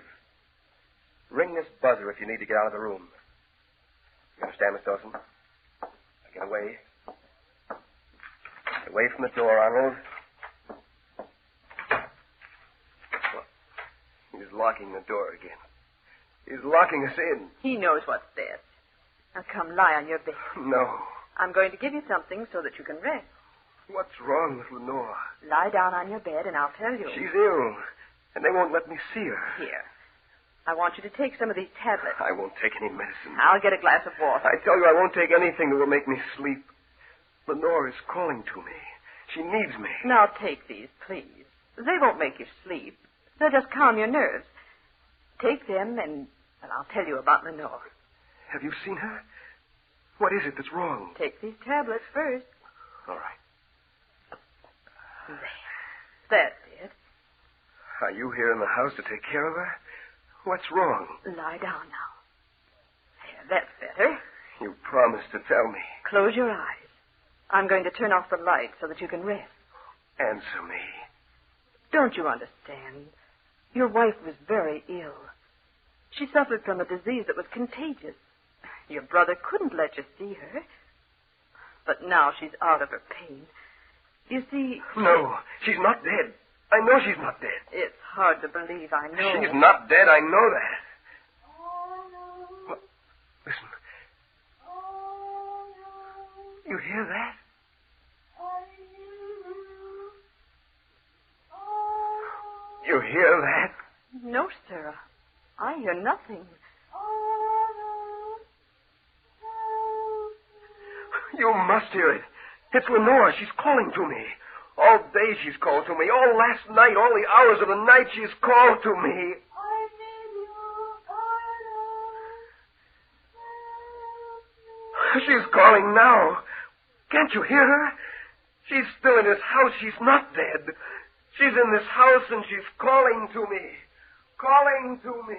Ring this buzzer if you need to get out of the room. You understand, Miss Dawson? Now get away. Get away from the door, Arnold. He's locking the door again. He's locking us in. He knows what's best. Now come lie on your bed. No. I'm going to give you something so that you can rest. What's wrong with Lenore? Lie down on your bed and I'll tell you. She's ill, and they won't let me see her. Here. I want you to take some of these tablets. I won't take any medicine. I'll get a glass of water. I tell you, I won't take anything that will make me sleep. Lenore is calling to me. She needs me. Now take these, please. They won't make you sleep. They'll just calm your nerves. Take them and I'll tell you about Lenore. Have you seen her? What is it that's wrong? Take these tablets first. All right. That's it. Are you here in the house to take care of her? What's wrong? Lie down now. There, that's better. You promised to tell me. Close your eyes. I'm going to turn off the light so that you can rest. Answer me. Don't you understand? Your wife was very ill. She suffered from a disease that was contagious. Your brother couldn't let you see her. But now she's out of her pain. You see... No, she's not dead. I know she's not dead. It's hard to believe, I know. She's not dead, I know that. What? Listen. You hear that? You hear that? No, sir. I hear nothing. You must hear it. It's Lenore. She's calling to me. All day she's called to me. All last night, all the hours of the night she's called to me. She's calling now. Can't you hear her? She's still in this house. She's not dead. She's in this house and she's calling to me. Calling to me.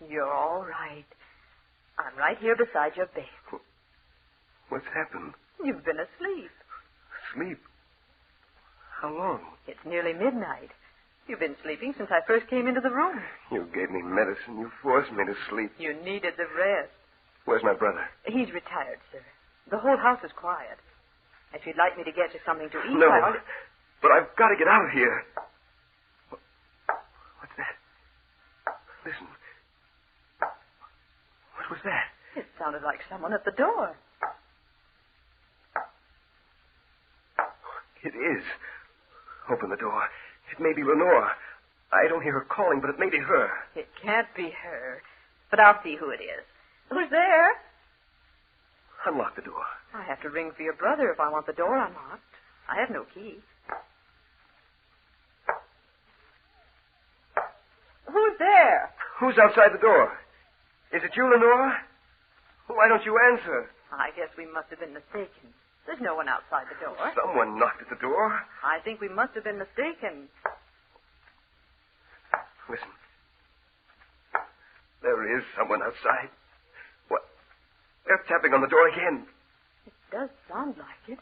You're all right. I'm right here beside your bed. What's happened? You've been asleep. Sleep? How long? It's nearly midnight. You've been sleeping since I first came into the room. You gave me medicine. You forced me to sleep. You needed the rest. Where's my brother? He's retired, sir. The whole house is quiet. If you'd like me to get you something to eat, No, but I've got to get out of here. What's that? Listen. What was that? It sounded like someone at the door. It is. Open the door. It may be Lenore. I don't hear her calling, but it may be her. It can't be her. But I'll see who it is. Who's there? Unlock the door. I have to ring for your brother if I want the door unlocked. I have no key. Who's there? Who's outside the door? Is it you, Lenore? Why don't you answer? I guess we must have been mistaken. There's no one outside the door. Someone knocked at the door. I think we must have been mistaken. Listen. There is someone outside. What? They're tapping on the door again. It does sound like it.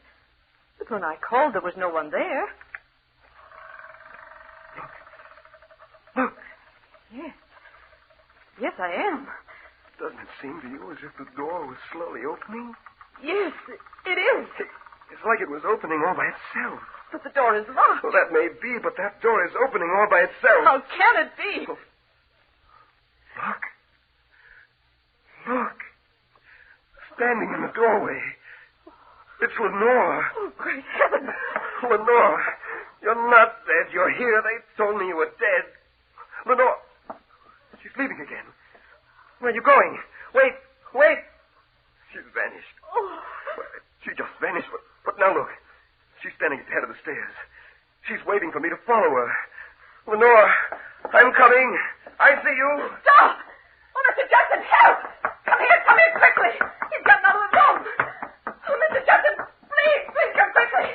But when I called, there was no one there. Look. Yes. Yes, I am. Doesn't it seem to you as if the door was slowly opening? Yes, it is. It's like it was opening all by itself. But the door is locked. Well, that may be, but that door is opening all by itself. How can it be? Look. Look. Standing in the doorway. It's Lenore. Oh, great heavens. Lenore, you're not dead. You're here. They told me you were dead. Lenore. She's leaving again. Where are you going? Wait. She's vanished. Oh. She just vanished, but now look. She's standing at the head of the stairs. She's waiting for me to follow her. Lenore, I'm coming. I see you. Stop! Oh, Mr. Jackson, help! Come here quickly! He's gotten out of the room! Oh, Mr. Jackson, please come quickly!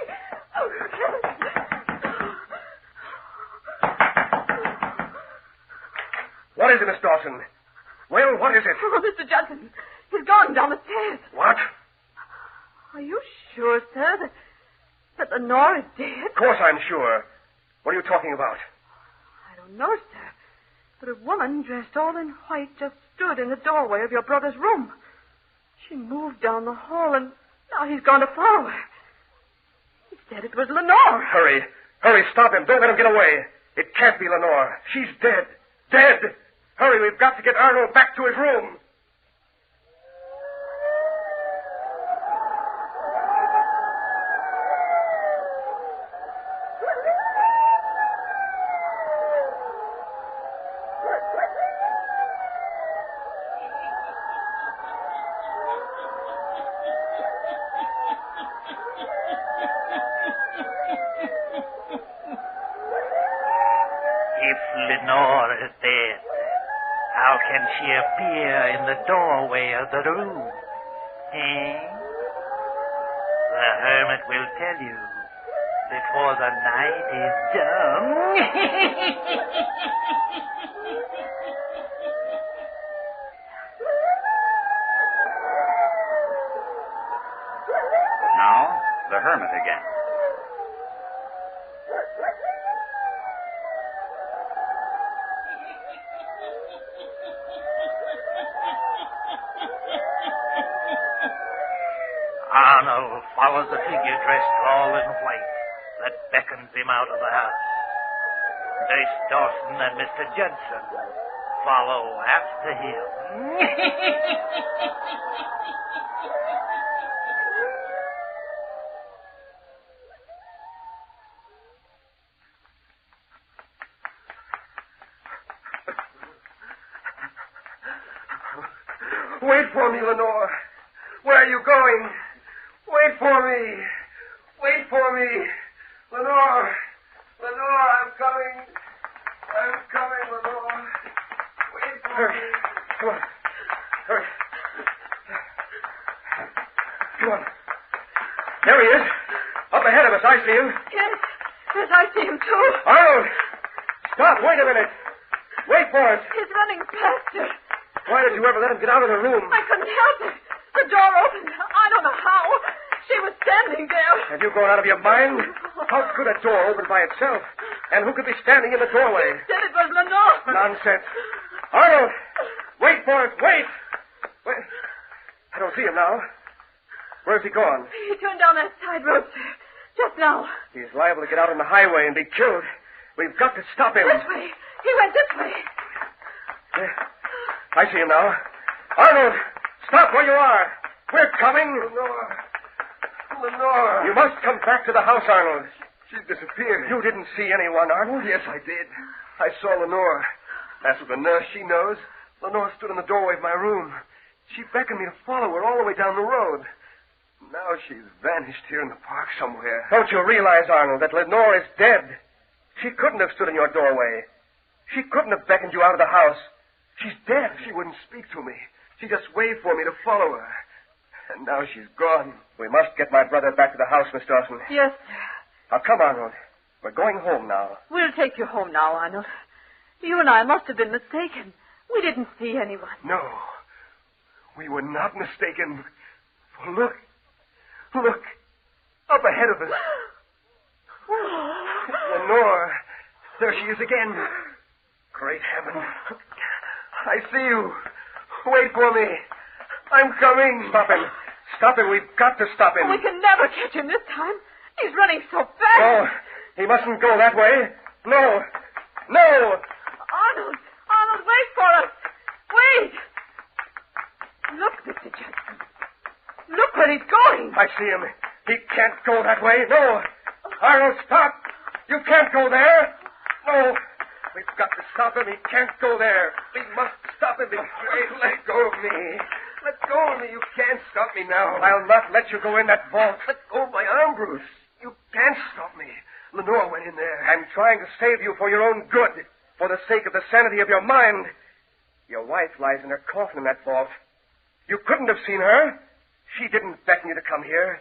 Oh, what is it, Miss Dawson? Well, what is it? Oh, Mr. Jackson, he's gone down the stairs. What? Are you sure, sir, that Lenore is dead? Of course I'm sure. What are you talking about? I don't know, sir. But a woman dressed all in white just stood in the doorway of your brother's room. She moved down the hall, and now he's gone to follow her. He said it was Lenore. Hurry, stop him. Don't let him get away. It can't be Lenore. She's dead. Dead! Hurry, we've got to get Arnold back to his room. If Lenore is dead, how can she appear in the doorway of the room? Eh? The hermit will tell you before the night is done. Now, the hermit again. Arnold follows the figure dressed all in white that beckons him out of the house. Miss Dawson and Mr. Judson follow after him. Wait for me, Lenore. Where are you going? Wait for me. Wait for me. Lenore. Lenore, I'm coming. I'm coming, Lenore. Wait for me. Come on. Hurry. Come on. There he is. Up ahead of us. I see him. Yes, I see him too. Arnold! Stop. Wait a minute. Wait for us. He's running faster. Why did you ever let him get out of the room? I couldn't help it. The door opened. I don't know how. She was standing there. Have you gone out of your mind? How could a door open by itself? And who could be standing in the doorway? Said it was Lenore. Nonsense. Arnold! Wait for it! Wait! I don't see him now. Where's he gone? He turned down that side road, sir. Just now. He's liable to get out on the highway and be killed. We've got to stop him. This way. He went this way. I see him now. Arnold! Stop where you are! We're coming! Lenore! You must come back to the house, Arnold. She disappeared. You didn't see anyone, Arnold? Yes, I did. I saw Lenore. As for the nurse, she knows. Lenore stood in the doorway of my room. She beckoned me to follow her all the way down the road. Now she's vanished here in the park somewhere. Don't you realize, Arnold, that Lenore is dead? She couldn't have stood in your doorway. She couldn't have beckoned you out of the house. She's dead. She wouldn't speak to me. She just waved for me to follow her. And now she's gone. We must get my brother back to the house, Miss Dawson. Yes, sir. Now, come, Arnold. We're going home now. We'll take you home now, Arnold. You and I must have been mistaken. We didn't see anyone. No. We were not mistaken. For look. Look. Up ahead of us. Lenore. There she is again. Great heaven. I see you. Wait for me. I'm coming. Stop him. Stop him. We've got to stop him. We can never catch him this time. He's running so fast. Oh, he mustn't go that way. No. No. Arnold, wait for us. Wait. Look, Mr. Jackson. Look where he's going. I see him. He can't go that way. No. Arnold, stop. You can't go there. No. We've got to stop him. He can't go there. We must stop him. Wait, let go of me. Let go of me. You can't stop me now. I'll not let you go in that vault. Let go of my arm, Bruce. You can't stop me. Lenore went in there. I'm trying to save you for your own good, for the sake of the sanity of your mind. Your wife lies in her coffin in that vault. You couldn't have seen her. She didn't beckon you to come here.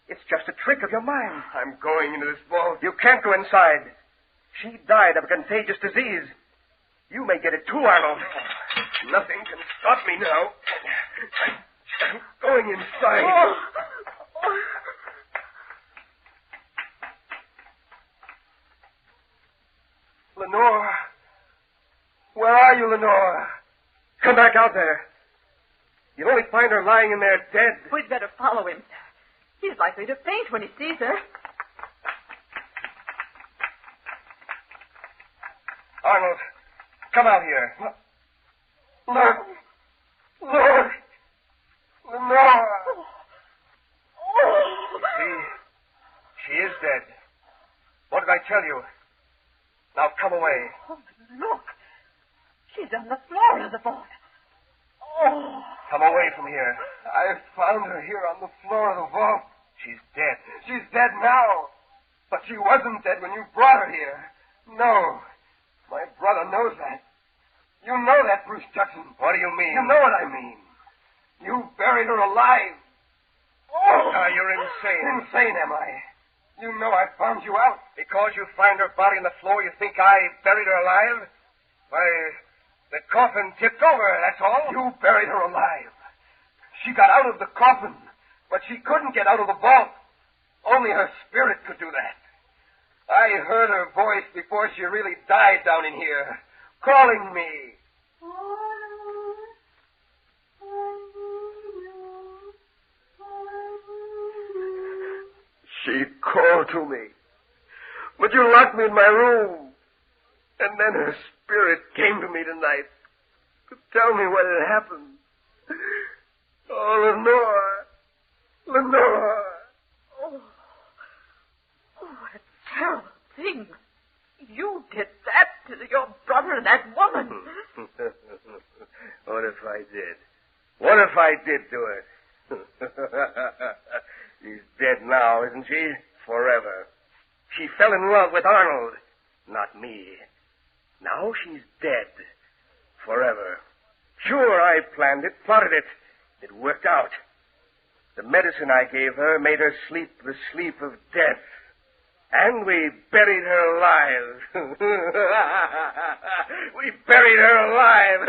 It's just a trick of your mind. I'm going into this vault. You can't go inside. She died of a contagious disease. You may get it too, Arnold. Nothing can stop me now. I'm going inside. Lenore. Where are you, Lenore? Come back out there. You'll only find her lying in there dead. We'd better follow him. He's likely to faint when he sees her. Arnold, come out here. Look. Lord. Lenore. She is dead. What did I tell you? Now come away. Oh, look. She's on the floor of the vault. Oh. Come away from here. I found her here on the floor of the vault. She's dead. She's dead now. But she wasn't dead when you brought her here. No. My brother knows that. You know that, Bruce Judson. What do you mean? You know what I mean. You buried her alive. Oh! You're insane. Insane, am I? You know I found you out. Because you find her body on the floor, you think I buried her alive? Why, the coffin tipped over, that's all. You buried her alive. She got out of the coffin, but she couldn't get out of the vault. Only her spirit could do that. I heard her voice before she really died down in here, calling me. She called to me, but you locked me in my room. And then her spirit came to me tonight to tell me what had happened. Oh, Lenore. Lenore. Oh, what a terrible thing. You did that to your brother and that woman. What if I did? What if I did do it? She's dead now, isn't she? Forever. She fell in love with Arnold, not me. Now she's dead. Forever. Sure, I planned it, plotted it. It worked out. The medicine I gave her made her sleep the sleep of death. And we buried her alive. We buried her alive.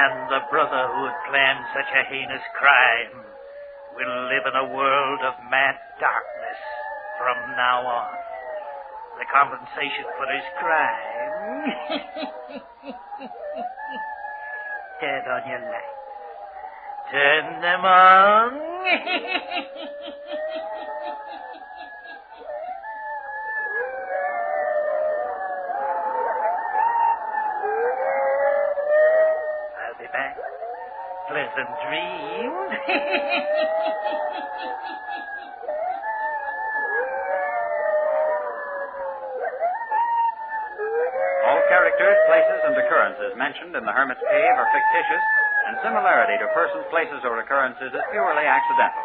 and the brother who had planned such a heinous crime will live in a world of mad darkness from now on. The compensation for his crime. Turn on your lights. Turn them on. I'll be back. Pleasant dreams. All characters, places, and occurrences mentioned in the Hermit's Cave are fictitious, and similarity to persons, places, or occurrences is purely accidental.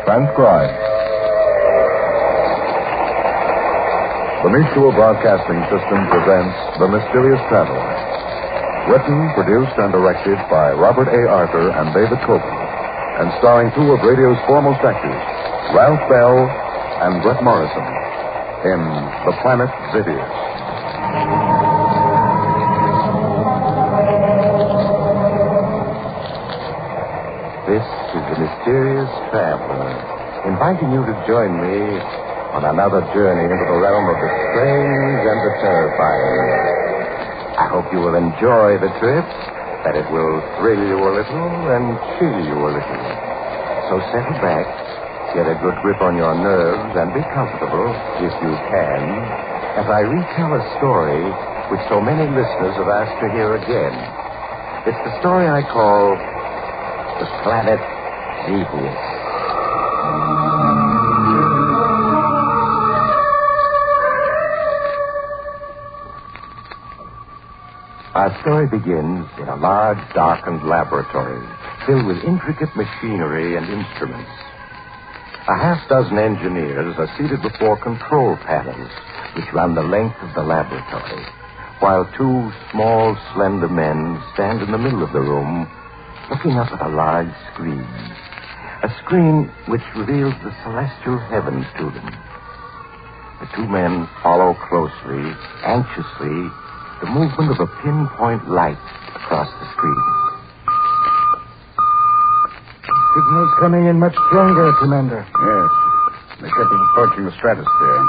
Transcribed. The Mutual Broadcasting System presents The Mysterious Traveler. Written, produced, and directed by Robert A. Arthur and David Cope, and starring two of radio's foremost actors, Ralph Bell and Brett Morrison, in The Planet Zevius. This is The Mysterious Traveler, inviting you to join me on another journey into the realm of the strange and the terrifying. I hope you will enjoy the trip, that it will thrill you a little and chill you a little. So settle back, get a good grip on your nerves, and be comfortable, if you can, as I retell a story which so many listeners have asked to hear again. It's the story I call The Planet Zevius. Our story begins in a large, darkened laboratory filled with intricate machinery and instruments. A half-dozen engineers are seated before control panels which run the length of the laboratory, while two small, slender men stand in the middle of the room looking up at a large screen, a screen which reveals the celestial heavens to them. The two men follow closely, anxiously, the movement of a pinpoint light across the screen. Signal's coming in much stronger, Commander. Yes. The ship is approaching the stratosphere.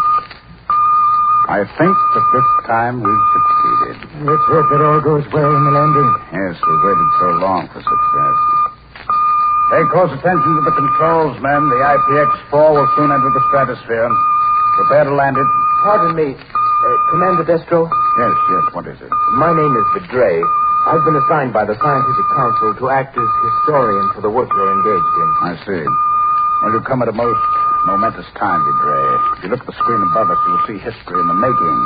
I think that this time we've succeeded. Let's hope it all goes well in the landing. Yes, we've waited so long for success. Pay close attention to the controls, men. The IPX-4 will soon enter the stratosphere. Prepare to land it. Pardon me. Commander Destro? Yes, what is it? My name is Vidray. I've been assigned by the Scientific Council to act as historian for the work you're engaged in. I see. Well, you come at a most momentous time, Vidray. If you look at the screen above us, you will see history in the making.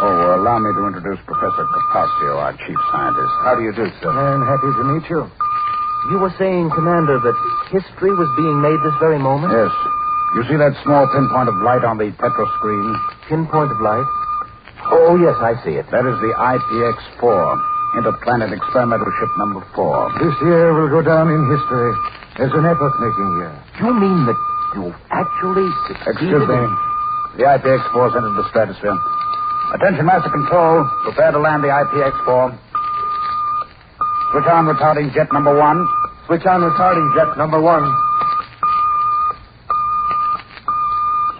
Oh, allow me to introduce Professor Capaccio, our chief scientist. How do you do, sir? I'm happy to meet you. You were saying, Commander, that history was being made this very moment? Yes. You see that small pinpoint of light on the petro screen? Pinpoint of light? Oh, yes, I see it. That is the IPX-4, Interplanet Experimental Ship number 4. This year will go down in history as an epoch-making year. You mean that you've actually succeeded? Excuse me. The IPX-4's entered the stratosphere. Attention, Master Control. Prepare to land the IPX-4. Switch on retarding jet number 1. Switch on retarding jet number 1.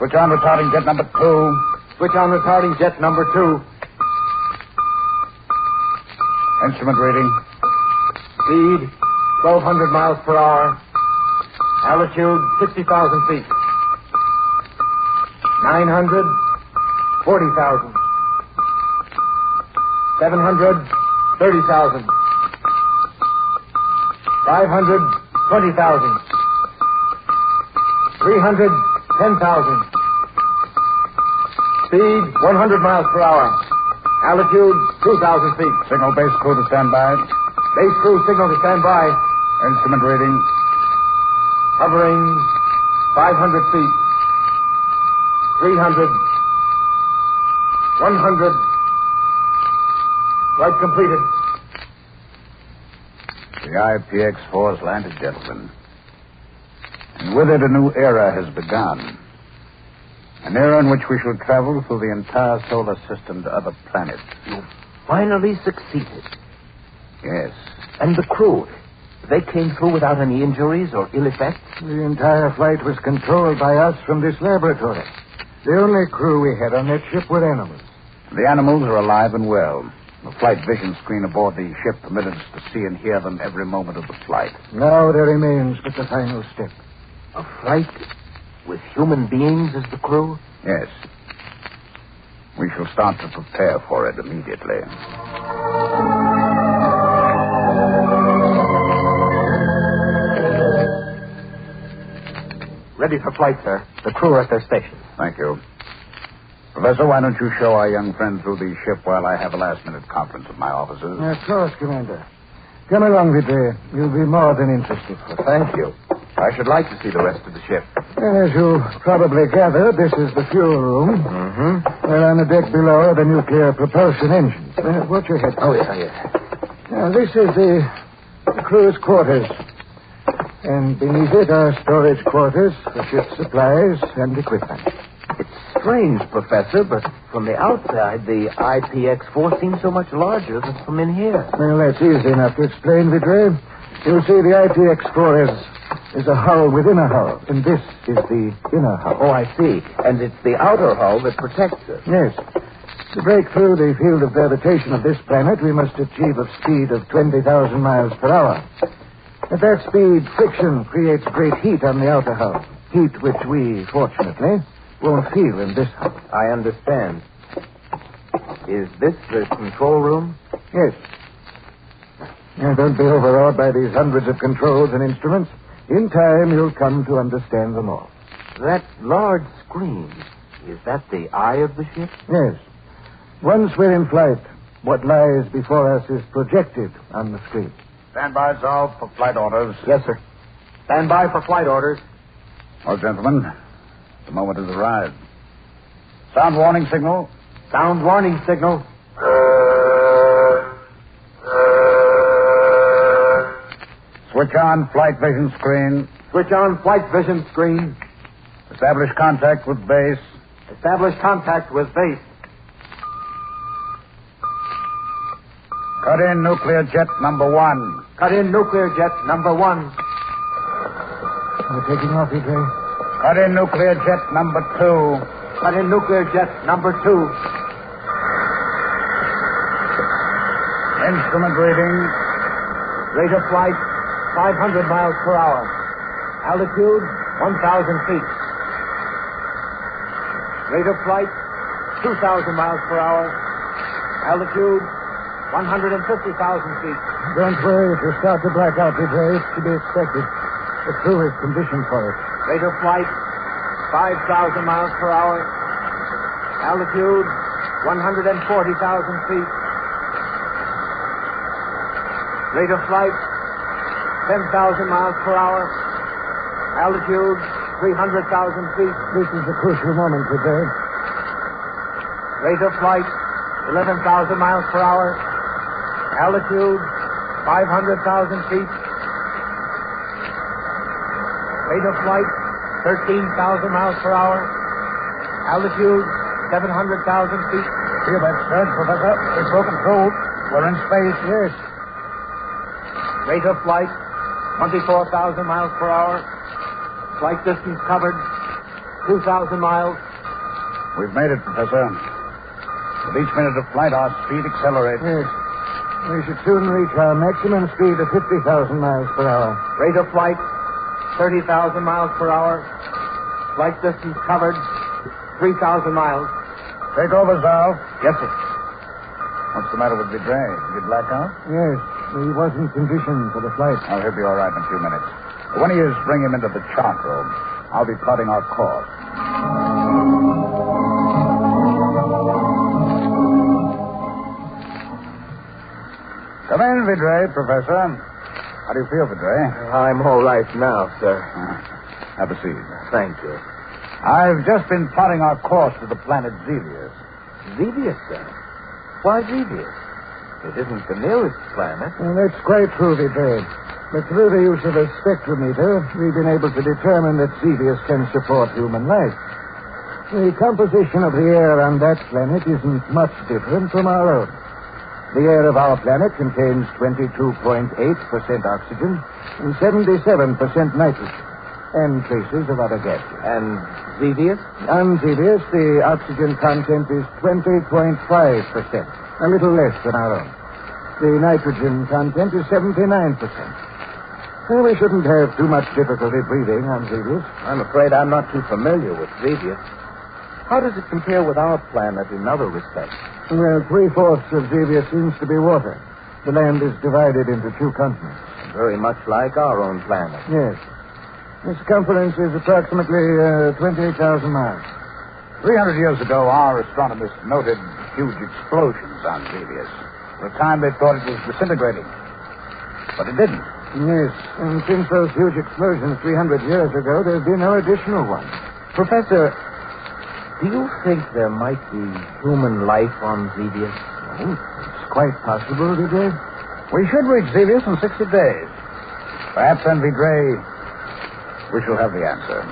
Switch on retarding jet number 2. Switch on retarding jet number 2. Instrument reading. Speed, 1,200 miles per hour. Altitude, 60,000 feet. 900, 40,000. 700, 30,000. 500, 20,000. 300, 10,000. Speed, 100 miles per hour. Altitude, 2,000 feet. Signal base crew to stand by. Base crew signal to stand by. Instrument reading. Hovering 500 feet. 300. 100. Flight completed. The IPX-4 has landed, gentlemen. And with it, a new era has begun. An era in which we shall travel through the entire solar system to other planets. You finally succeeded. Yes. And the crew, they came through without any injuries or ill effects? The entire flight was controlled by us from this laboratory. The only crew we had on that ship were animals. The animals are alive and well. The flight vision screen aboard the ship permitted us to see and hear them every moment of the flight. Now there remains but the final step. A flight with human beings as the crew? Yes. We shall start to prepare for it immediately. Ready for flight, sir. The crew are at their stations. Thank you. Professor, why don't you show our young friend through the ship while I have a last-minute conference with my officers? Of course, Commander. Come along, Vidre. You'll be more than interested. Well, thank you. I should like to see the rest of the ship. As you probably gathered, this is the fuel room. Mm-hmm. Well, on the deck below are the nuclear propulsion engines. Watch your head. Oh, yeah. Now, this is the crew's quarters. And beneath it are storage quarters for ship supplies and equipment. It's strange, Professor, but from the outside, the IPX-4 seems so much larger than from in here. Well, that's easy enough to explain, Vidre. You see, the IPX-4 is a hull within a hull, and this is the inner hull. Oh, I see. And it's the outer hull that protects us. Yes. To break through the field of gravitation of this planet, we must achieve a speed of 20,000 miles per hour. At that speed, friction creates great heat on the outer hull, heat which we, fortunately, won't feel in this hull. I understand. Is this the control room? Yes. Now, don't be overawed by these hundreds of controls and instruments. In time, you'll come to understand them all. That large screen, is that the eye of the ship? Yes. Once we're in flight, what lies before us is projected on the screen. Stand by, Zal, for flight orders. Yes, sir. Stand by for flight orders. Well, gentlemen, the moment has arrived. Sound warning signal. Sound warning signal. Switch on flight vision screen. Switch on flight vision screen. Establish contact with base. Establish contact with base. Cut in nuclear jet number 1. Cut in nuclear jet number 1. We're taking off, Vidre. Cut in nuclear jet number 2. Cut in nuclear jet number 2. Instrument reading. Rate of flight, 500 miles per hour. Altitude, 1,000 feet. Rate of flight, 2,000 miles per hour. Altitude, 150,000 feet. Don't worry if you start to black out, Vidre. It's to be expected. The crew is conditioned for it. Rate of flight, 5,000 miles per hour. Altitude, 140,000 feet. Rate of flight, 10,000 miles per hour. Altitude, 300,000 feet. This is a crucial moment, Vidre. Rate of flight, 11,000 miles per hour. Altitude, 500,000 feet. Rate of flight, 13,000 miles per hour. Altitude, 700,000 feet. Hear that surge, Professor? It's broken through. We're in space. Yes. Rate of flight, 24,000 miles per hour. Flight distance covered, 2,000 miles. We've made it, Professor. With each minute of flight, our speed accelerates. Yes. We should soon reach our maximum speed of 50,000 miles per hour. Rate of flight, 30,000 miles per hour. Flight distance covered, 3,000 miles. Take over, Zal. Yes, sir. What's the matter with Vidre? Did he black out? Yes. He wasn't conditioned for the flight. Oh, he'll be all right in a few minutes. When he is, bring him into the chart room. I'll be plotting our course. Come in, Vidre, Professor. How do you feel, Vidre? I'm all right now, sir. Have a seat. Thank you. I've just been plotting our course to the planet Zevius. Zevius, sir? Why Zevius? It isn't the nearest planet. Well, that's quite true, Vidre. But through the use of a spectrometer, we've been able to determine that Zevius can support human life. The composition of the air on that planet isn't much different from our own. The air of our planet contains 22.8% oxygen and 77% nitrogen, and traces of other gases. And Zevius? On Zevius, the oxygen content is 20.5%, a little less than our own. The nitrogen content is 79%. Well, we shouldn't have too much difficulty breathing on Zevius. I'm afraid I'm not too familiar with Zevius. How does it compare with our planet in other respects? Well, 3/4 of Zevius seems to be water. The land is divided into 2 continents. Very much like our own planet. Yes. The circumference is approximately 28,000 miles. 300 years ago, our astronomers noted huge explosions on Zevius. At the time, they thought it was disintegrating. But it didn't. Yes, and since those huge explosions 300 years ago, there have been no additional ones. Professor, do you think there might be human life on Zevius? Oh, it's quite possible, Vidre. We should reach Zevius in 60 days. Perhaps then, Vidre, we shall have the answer.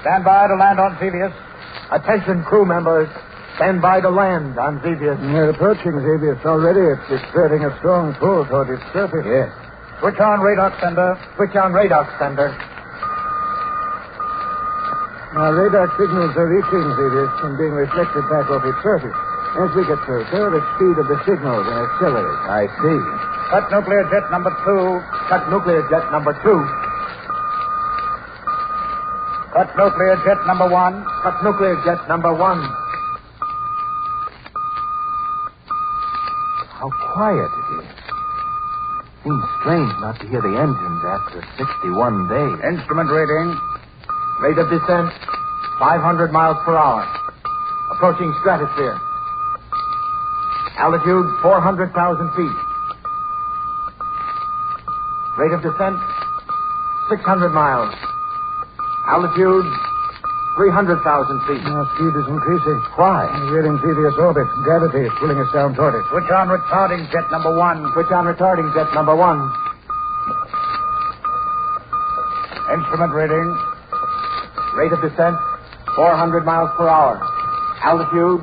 Stand by to land on Zevius. Attention, crew members. Stand by to land on Zevius. We're approaching Zevius already. It's exerting a strong pull toward its surface. Yes. Switch on radar sender. Switch on radar sender. Our radar signals are reaching Zevius and being reflected back off its surface. As we get closer, the speed of the signal will accelerate. I see. Cut nuclear jet number 2. Cut nuclear jet number 2. Cut nuclear jet number 1. Cut nuclear jet number 1. How quiet it is. Seems strange not to hear the engines after 61 days. Instrument reading. Rate of descent, 500 miles per hour. Approaching stratosphere. Altitude, 400,000 feet. Rate of descent, 600 miles. Altitude, 300,000 feet. Our speed is increasing. Why? We're in Zevius orbit. Gravity is pulling us down toward it. Switch on retarding jet number 1. Switch on retarding jet number 1. Instrument reading. Rate of descent, 400 miles per hour. Altitude,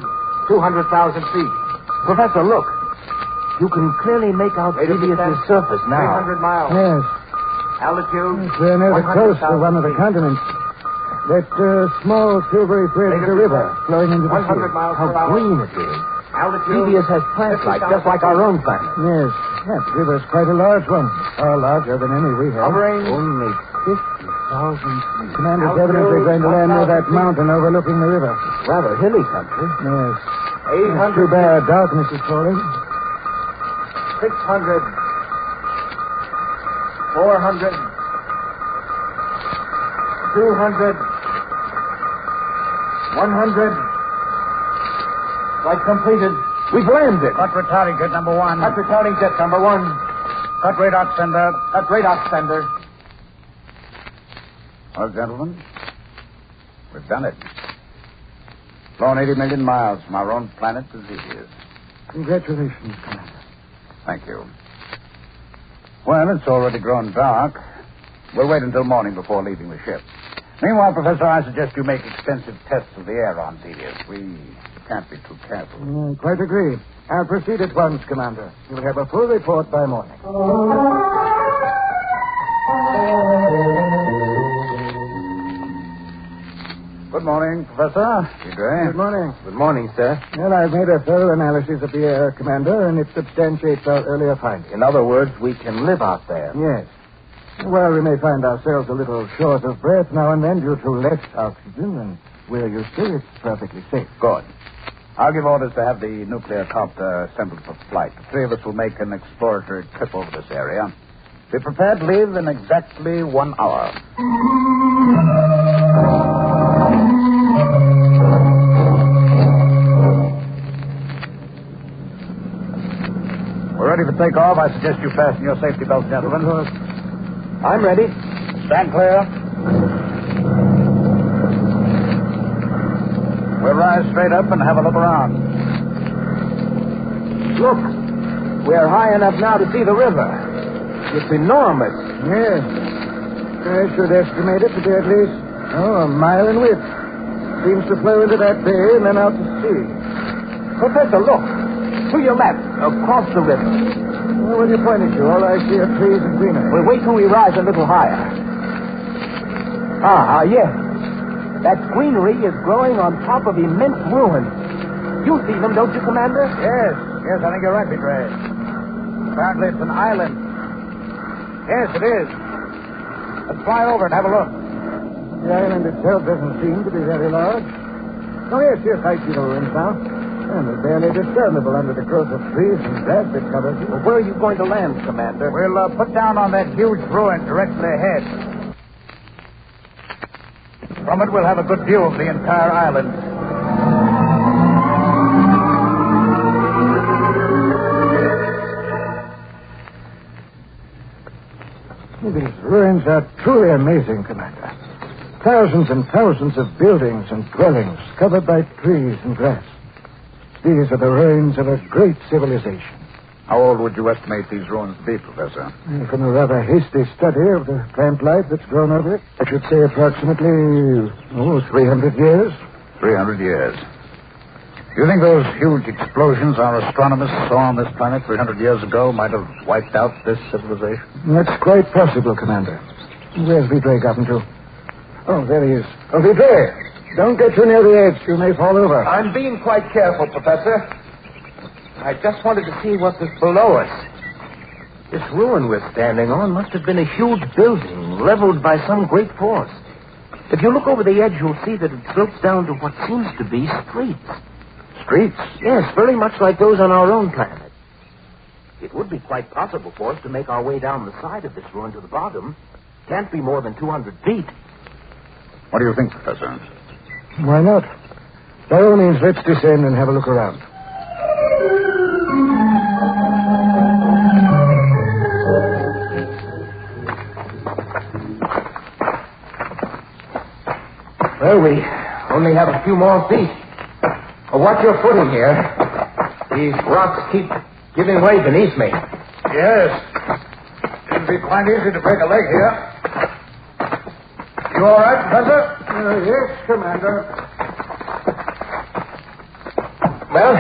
200,000 feet. Professor, look. You can clearly make out Zevius' surface now. 300 miles. Yes. Altitude, Yes, we're near the coast of one of the continents. That small silvery thread is a river flowing into the 100 sea. miles How per hour. green it is. Altitude. Zevius has plant life, just like our own planet. Yes, that river's quite a large one. Far larger than any we have. Hovering. Only 50,000 feet. Commander's evidently going to land near that mountain overlooking the river. Rather hilly country. Yes. 800. It's too bad darkness is falling. 600. 400. 200. 100. Flight completed. We've landed. Cut retarding jet number 1. Cut retarding jet number 1. Cut radar sender. Cut radar sender. Well, gentlemen, we've done it. Flown 80 million miles from our own planet to Zevius. Congratulations, Commander. Thank you. Well, it's already grown dark. We'll wait until morning before leaving the ship. Meanwhile, Professor, I suggest you make extensive tests of the air on Zevius. We can't be too careful. Quite agree. I'll proceed at once, Commander. You'll have a full report by morning. Good morning, Professor. Good morning. Good morning, sir. Well, I've made a thorough analysis of the air, Commander, and it substantiates our earlier findings. In other words, we can live out there. Yes. Well, we may find ourselves a little short of breath now and then due to less oxygen, and we're used to it. It's perfectly safe. Good. I'll give orders to have the nuclear copter assembled for flight. The 3 of us will make an exploratory trip over this area. Be prepared to leave in exactly 1 hour. We're ready to take off. I suggest you fasten your safety belts, gentlemen. I'm ready. Stand clear. We'll rise straight up and have a look around. Look. We're high enough now to see the river. It's enormous. Yes. I should estimate it to be at least, a mile in width. Seems to flow into that bay and then out to sea. Professor, look. To your left, across the river. Well, what are you pointing to? All I see are trees and greenery. We'll wait till we rise a little higher. Yes. That greenery is growing on top of immense ruins. You see them, don't you, Commander? Yes, I think you're right, Petray. Apparently it's an island. Yes, it is. Let's fly over and have a look. The island itself doesn't seem to be very large. Oh, yes, I see the ruins now. And they're barely discernible under the growth of trees and grass that covers it. Well, where are you going to land, Commander? We'll put down on that huge ruin directly ahead. From it, we'll have a good view of the entire island. These ruins are truly amazing, Commander. Thousands and thousands of buildings and dwellings covered by trees and grass. These are the ruins of a great civilization. How old would you estimate these ruins to be, Professor? From a rather hasty study of the plant life that's grown over it, I should say approximately, 300 years. 300 years. Do you think those huge explosions our astronomers saw on this planet 300 years ago might have wiped out this civilization? That's quite possible, Commander. Where's Vidray gotten to? Oh, there he is. Oh, Vidray! Don't get too near the edge. You may fall over. I'm being quite careful, Professor. I just wanted to see what was below us. This ruin we're standing on must have been a huge building leveled by some great force. If you look over the edge, you'll see that it slopes down to what seems to be streets. Streets? Yes, very much like those on our own planet. It would be quite possible for us to make our way down the side of this ruin to the bottom. Can't be more than 200 feet. What do you think, Professor? Why not? By all means, let's descend and have a look around. Well, we only have a few more feet. Watch your footing here. These rocks keep giving way beneath me. Yes. It'd be quite easy to break a leg here. You all right, Professor? Yes, Commander. Well,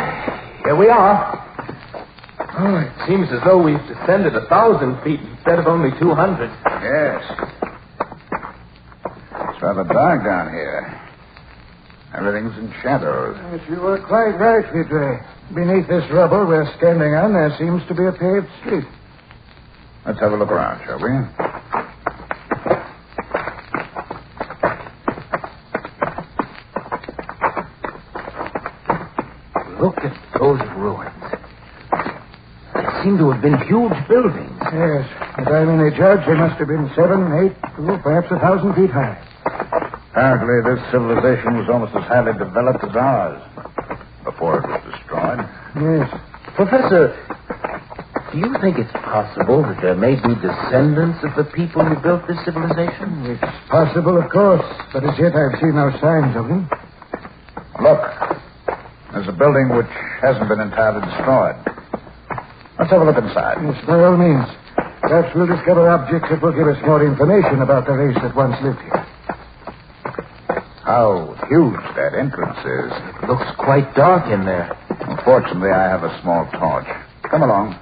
here we are. Oh, it seems as though we've descended 1,000 feet instead of only 200. Yes. It's rather dark down here. Everything's in shadows. Yes, you were quite right, Vidray. Beneath this rubble we're standing on, there seems to be a paved street. Let's have a look around, shall we? Look at those ruins. They seem to have been huge buildings. Yes. If I'm any judge, they must have been 7, 8, perhaps 1,000 feet high. Apparently, this civilization was almost as highly developed as ours before it was destroyed. Yes. Professor, do you think it's possible that there may be descendants of the people who built this civilization? It's possible, of course, but as yet I've seen no signs of them. Look, there's a building which hasn't been entirely destroyed. Let's have a look inside. Yes, by all means. Perhaps we'll discover objects that will give us more information about the race that once lived here. How huge that entrance is. It looks quite dark in there. Unfortunately, I have a small torch. Come along.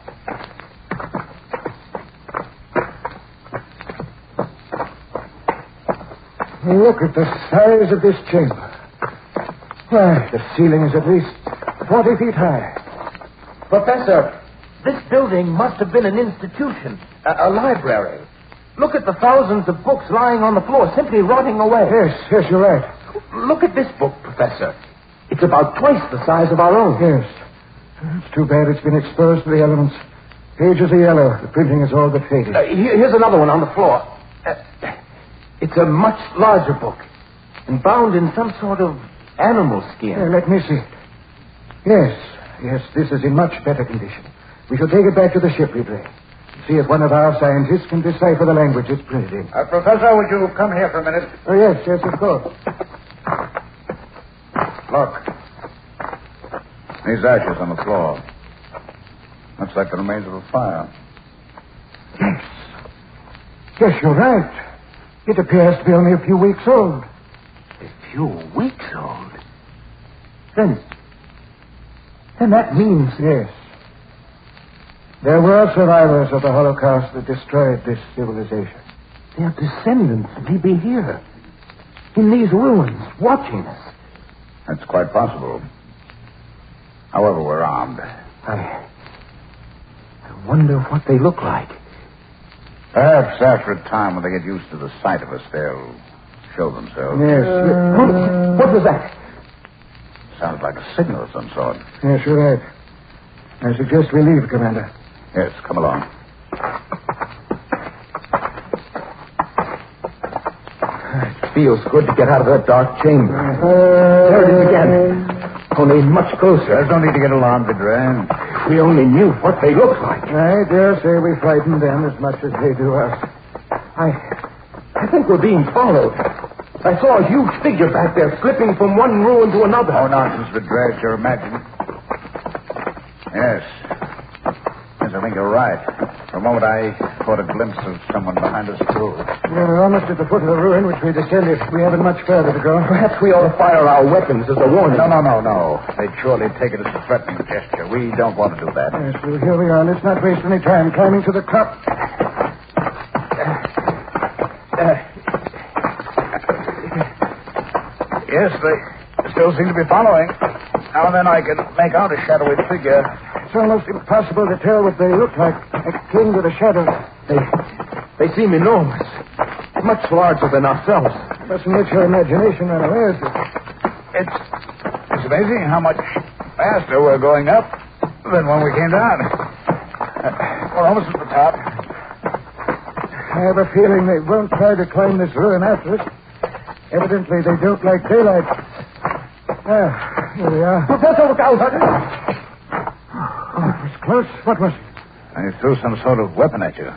Look at the size of this chamber. Why, the ceiling is at least 40 feet high. Professor, this building must have been an institution, a library. Look at the thousands of books lying on the floor, simply rotting away. Yes, you're right. Look at this book, Professor. It's about twice the size of our own. Yes. It's too bad it's been exposed to the elements. Pages are yellow. The printing is all but faded. Here's another one on the floor. It's a much larger book and bound in some sort of animal skin. Let me see. Yes, this is in much better condition. We shall take it back to the ship, Vidray. See if one of our scientists can decipher the language it's printed in. Professor, would you come here for a minute? Oh, yes, of course. Look. These ashes on the floor. Looks like the remains of a fire. Yes. Yes, you're right. It appears to be only a few weeks old. A few weeks old? Then that means... Yes. There were survivors of the Holocaust that destroyed this civilization. Their descendants may be here, in these ruins, watching us. That's quite possible. However, we're armed. I wonder what they look like. Perhaps after a time when they get used to the sight of us, they'll show themselves. Yes. What was that? Sounds like a signal of some sort. Yes, you're right. I suggest we leave, Commander. Yes, come along. It feels good to get out of that dark chamber. There it is again. Only much closer. There's no need to get alarmed, Vidra. If we only knew what they look like. I dare say we frighten them as much as they do us. I think we're being followed. I saw a huge figure back there slipping from one ruin to another. Oh, nonsense, Vidra. It's your imagining. Yes. Yes, I think you're right. For a moment, I caught a glimpse of someone behind us, too. We're almost at the foot of the ruin which we descended. We haven't much further to go. Perhaps we ought to fire our weapons as a warning. No. They'd surely take it as a threatening gesture. We don't want to do that. Yes, well, here we are. Let's not waste any time climbing to the top. Yes, they still seem to be following. Now and then I can make out a shadowy figure. It's almost impossible to tell what they look like. They cling to the shadows. They seem enormous. Much larger than ourselves. Mustn't let your imagination run away, is it? It's amazing how much faster we're going up than when we came down. We're almost at the top. I have a feeling they won't try to climb this ruin after us. Evidently, they don't like daylight. Ah, here we are. Professor, look out! That was close. What was it? They threw some sort of weapon at you.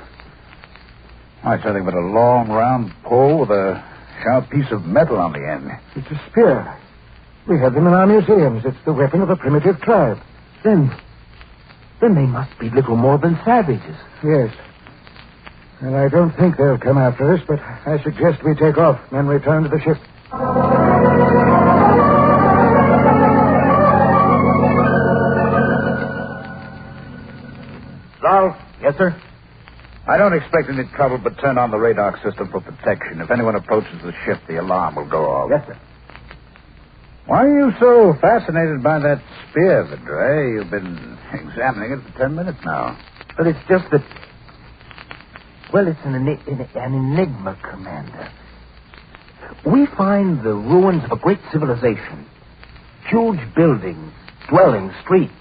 It's nothing but a long, round pole with a sharp piece of metal on the end. It's a spear. We have them in our museums. It's the weapon of a primitive tribe. Then they must be little more than savages. Yes. And I don't think they'll come after us, but I suggest we take off and return to the ship. Zal? Yes, sir? I don't expect any trouble, but turn on the radar system for protection. If anyone approaches the ship, the alarm will go off. Yes, sir. Why are you so fascinated by that spear, Vidra? You've been examining it for 10 minutes now. But it's just that... Well, it's an enigma, Commander. We find the ruins of a great civilization. Huge buildings, dwellings, streets.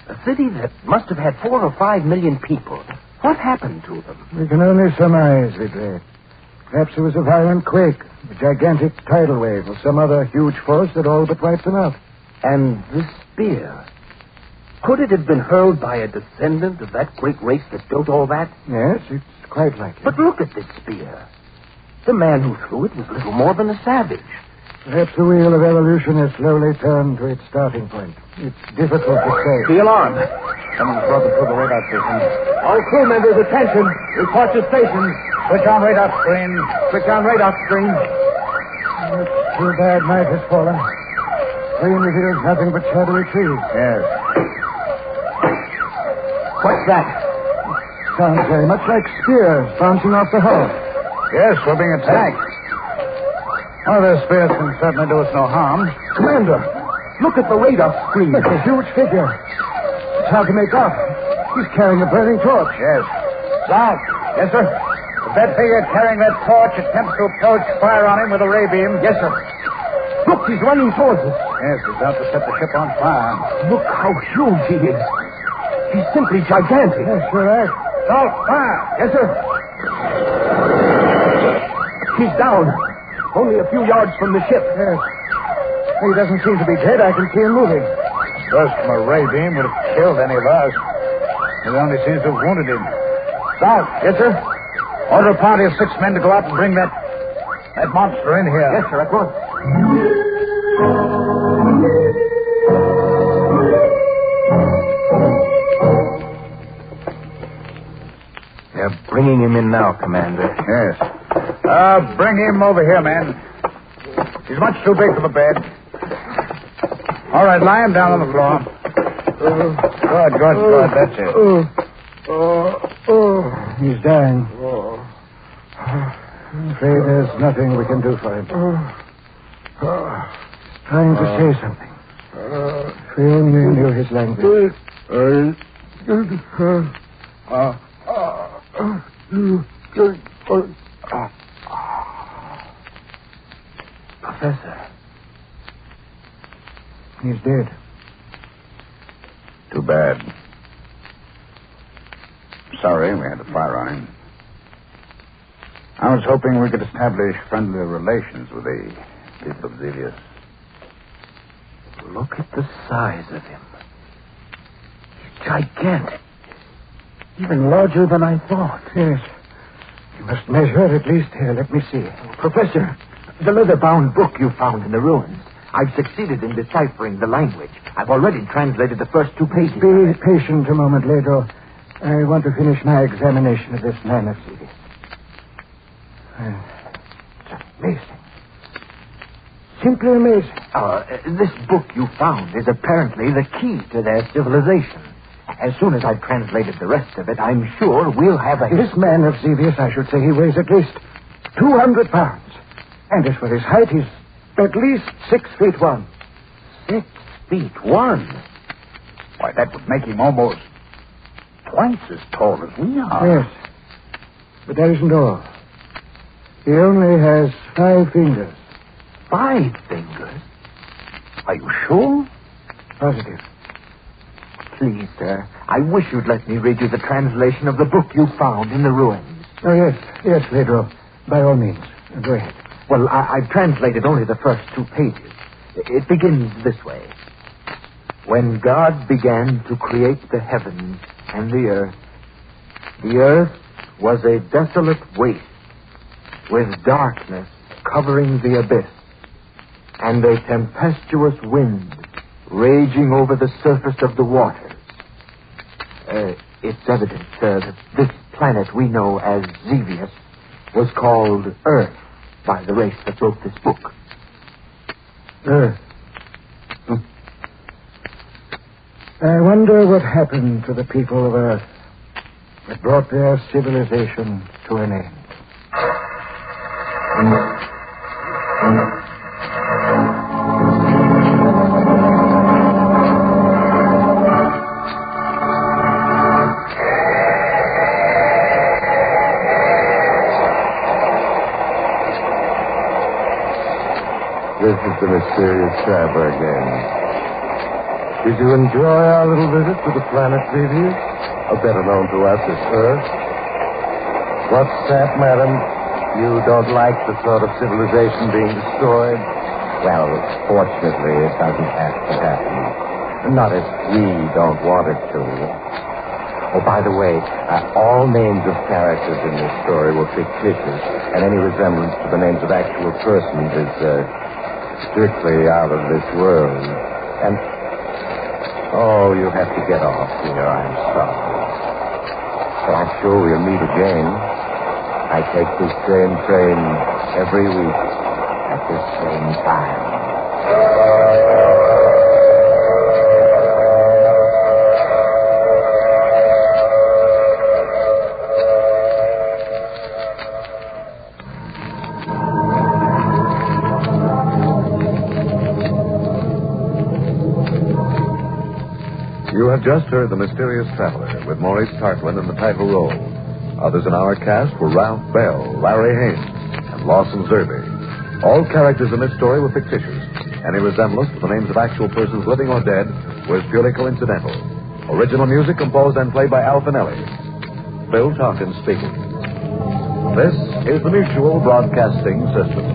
A city that must have had 4 or 5 million people. What happened to them? We can only surmise, Vidra. Perhaps it was a violent quake, a gigantic tidal wave, or some other huge force that all but wiped them out. And this spear... Could it have been hurled by a descendant of that great race that built all that? Yes, it's quite likely. But look at this spear. The man who threw it was little more than a savage. Perhaps the wheel of evolution has slowly turned to its starting point. It's difficult to say. The alarm. Someone's broken through the radar system. All crew members, attention. Report to station. Switch on radar screen. Switch on radar screen. It's too bad night has fallen. Screen reveals nothing but shadowy trees. Yes. What's that? Sounds very much like spears bouncing off the hull. Yes, we're being attacked. One of those spears can certainly do us no harm. Commander, look at the radar screen. It's a huge figure. It's hard to make out. He's carrying a burning torch. Yes. Zal. Yes, sir? If that figure carrying that torch attempts to approach, fire on him with a ray beam. Yes, sir. Look, he's running towards us. Yes, he's out to set the ship on fire. Look how huge he is. He's simply gigantic. Yes, you're right. Salt, fire. Yes, sir. He's down. Only a few yards from the ship. Yes. He doesn't seem to be dead. I can see him moving. Burst from a ray beam would have killed any of us. It only seems to have wounded him. Salt. Yes, sir. Order a party of 6 men to go out and bring that monster in here. Yes, sir, at once. bringing him in now, Commander. Yes. Bring him over here, man. He's much too big for the bed. All right, lie him down on the floor. Good. That's it. He's dying. I'm afraid there's nothing we can do for him. Trying to say something. If we only knew his language. Professor. He's dead. Too bad. Sorry we had to fire on him. I was hoping we could establish friendly relations with the people of Zevius. Look at the size of him. He's gigantic. Even larger than I thought. Yes. You must measure at least. Here, let me see. Professor, the leather-bound book you found in the ruins. I've succeeded in deciphering the language. I've already translated the first 2 pages. Be patient a moment, Ledo. I want to finish my examination of this man of Zevius. It's amazing. Simply amazing. This book you found is apparently the key to their civilization. As soon as I've translated the rest of it, I'm sure we'll have a... This man of Zevius, I should say, he weighs at least 200 pounds. And as for his height, he's at least 6 feet 1. 6 feet 1? Why, that would make him almost twice as tall as we are. Yes. But that isn't all. He only has 5 fingers. 5 fingers? Are you sure? Positive. Please, sir, I wish you'd let me read you the translation of the book you found in the ruins. Oh, yes. Yes, Pedro. By all means. Go ahead. Well, I've translated only the first 2 pages. It begins this way. When God began to create the heavens and the earth was a desolate waste with darkness covering the abyss and a tempestuous wind raging over the surface of the waters. It's evident, sir, that this planet we know as Zevius was called Earth by the race that wrote this book. Earth. I wonder what happened to the people of Earth that brought their civilization to an end. This is the mysterious traveler again. Did you enjoy our little visit to the Planet Zevius, or better known to us as Earth? What's that, madam? You don't like the sort of civilization being destroyed? Well, fortunately, it doesn't have to happen. Not if we don't want it to. Oh, by the way, all names of characters in this story were fictitious, and any resemblance to the names of actual persons is strictly out of this world. And, oh, you have to get off here. I'm sorry. But I'm sure we'll meet again. I take this same train every week at this same time. You have just heard The Mysterious Traveler with Maurice Tarquin in the title role. Others in our cast were Ralph Bell, Larry Haynes, and Lawson Zerby. All characters in this story were fictitious. Any resemblance to the names of actual persons living or dead was purely coincidental. Original music composed and played by Al Finelli. Bill Tompkins speaking. This is the Mutual Broadcasting System.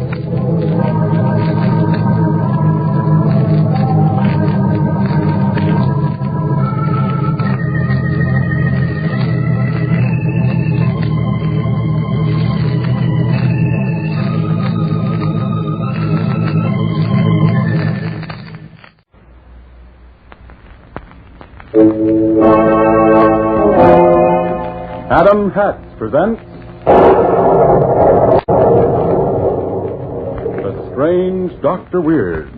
Adam Hatz presents The Strange Dr. Weird.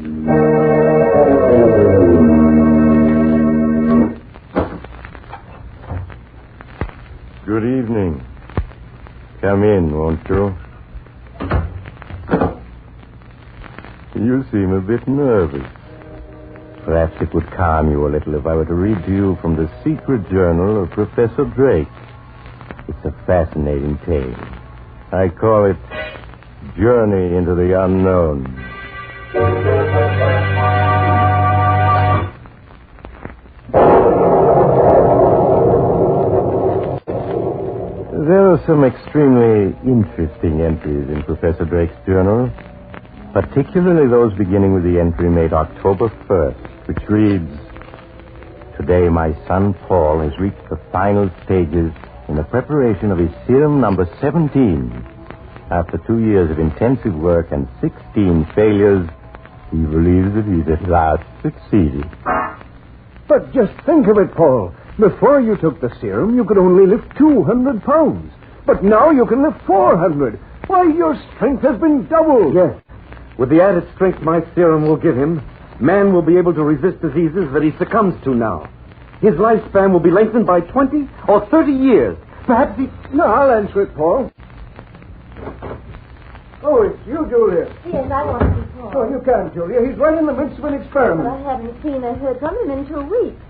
Good evening. Come in, won't you? You seem a bit nervous. Perhaps it would calm you a little if I were to read to you from the secret journal of Professor Drake. It's a fascinating tale. I call it Journey into the Unknown. There are some extremely interesting entries in Professor Drake's journal, particularly those beginning with the entry made October 1st, which reads, "Today my son Paul has reached the final stages in the preparation of his serum number 17. After 2 years of intensive work and 16 failures, he believes that he's at last succeeded." But just think of it, Paul. Before you took the serum, you could only lift 200 pounds. But now you can lift 400. Why, your strength has been doubled. Yes. With the added strength my serum will give him, man will be able to resist diseases that he succumbs to now. His lifespan will be lengthened by 20 or 30 years. Perhaps he... No, I'll answer it, Paul. Oh, it's you, Julia. Yes, I want to see Paul. Oh, you can't, Julia. He's right in the midst of an experiment. But I haven't seen or heard from him in 2 weeks.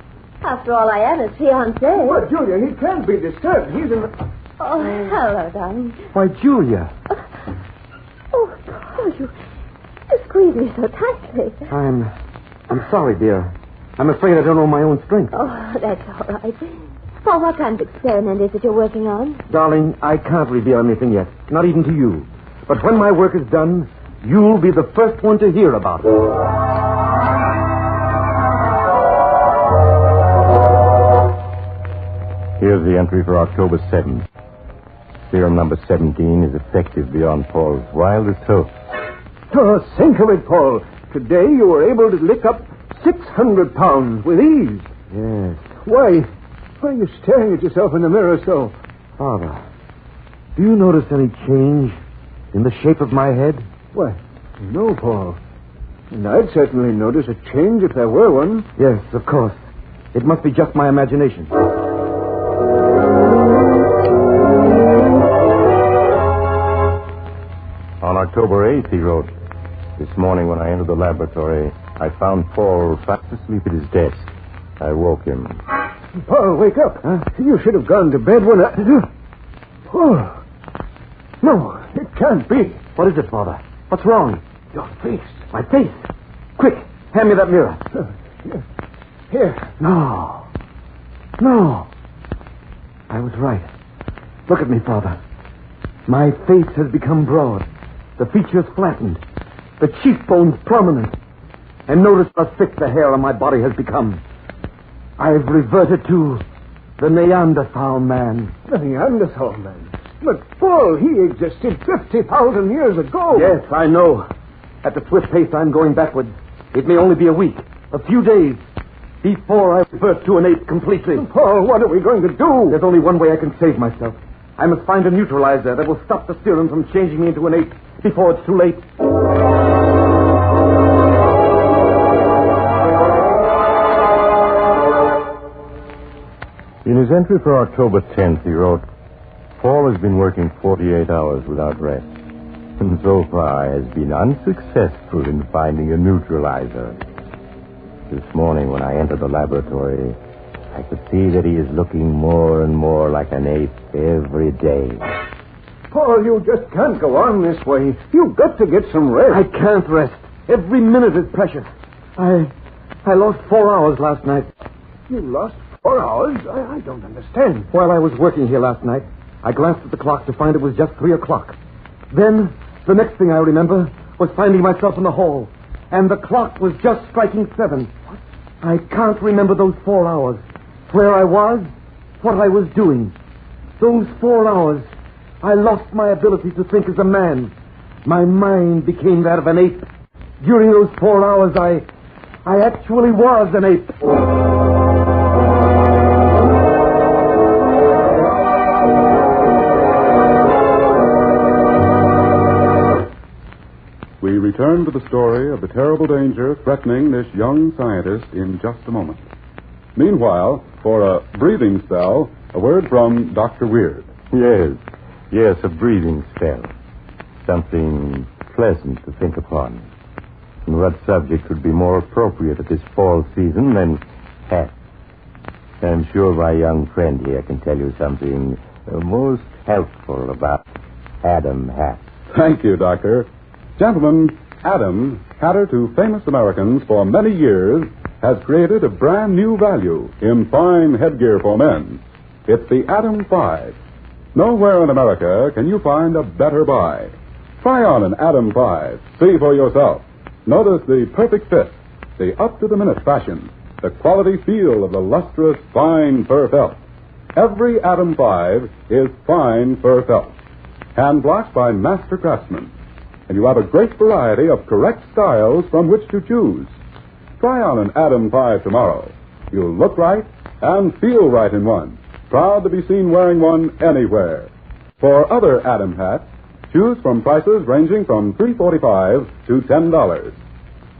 After all, I am his fiancée. But, Julia, he can't be disturbed. He's in the... Oh, hello, darling. Why, Julia. Oh, Paul, you squeeze me so tightly. I'm sorry, dear. I'm afraid I don't know my own strength. Oh, that's all right. Paul, what kind of experiment is it you're working on? Darling, I can't reveal anything yet. Not even to you. But when my work is done, you'll be the first one to hear about it. Here's the entry for October 7th. Serum number 17 is effective beyond Paul's wildest hopes. Oh, think of it, Paul. Today you were able to lick up 600 pounds with ease. Yes. Why are you staring at yourself in the mirror so? Father, do you notice any change in the shape of my head? Why, no, Paul. And I'd certainly notice a change if there were one. Yes, of course. It must be just my imagination. On October 8th, he wrote, "This morning when I entered the laboratory, I found Paul fast asleep at his desk. I woke him." Paul, wake up. Huh? You should have gone to bed when I... Oh. No, it can't be. What is it, Father? What's wrong? Your face. My face? Quick, hand me that mirror. Here. No. I was right. Look at me, Father. My face has become broad. The features flattened. The cheekbones prominent. And notice how thick the hair on my body has become. I've reverted to the Neanderthal man. The Neanderthal man? But, Paul, he existed 50,000 years ago. Yes, I know. At the swift pace I'm going backwards, it may only be a week, a few days, before I revert to an ape completely. Paul, what are we going to do? There's only one way I can save myself. I must find a neutralizer that will stop the serum from changing me into an ape before it's too late. In his entry for October 10th, he wrote, "Paul has been working 48 hours without rest, and so far has been unsuccessful in finding a neutralizer. This morning when I entered the laboratory, I could see that he is looking more and more like an ape every day." Paul, you just can't go on this way. You've got to get some rest. I can't rest. Every minute is precious. I lost 4 hours last night. You lost 4 hours? I don't understand. While I was working here last night, I glanced at the clock to find it was just 3 o'clock. Then, the next thing I remember was finding myself in the hall, and the clock was just striking 7. What? I can't remember those 4 hours. Where I was, what I was doing. Those 4 hours, I lost my ability to think as a man. My mind became that of an ape. During those 4 hours, I actually was an ape. the story of the terrible danger threatening this young scientist in just a moment. Meanwhile, for a breathing spell, a word from Dr. Weird. Yes, a breathing spell. Something pleasant to think upon. And what subject would be more appropriate at this fall season than hats? I'm sure my young friend here can tell you something most helpful about Adam hats. Thank you, Doctor. Gentlemen, Adam, hatter to famous Americans for many years, has created a brand new value in fine headgear for men. It's the Adam 5. Nowhere in America can you find a better buy. Try on an Adam 5. See for yourself. Notice the perfect fit, the up-to-the-minute fashion, the quality feel of the lustrous, fine fur felt. Every Adam 5 is fine fur felt, hand-blocked by master craftsmen. And you have a great variety of correct styles from which to choose. Try on an Adam 5 tomorrow. You'll look right and feel right in one. Proud to be seen wearing one anywhere. For other Adam hats, choose from prices ranging from $3.45 to $10.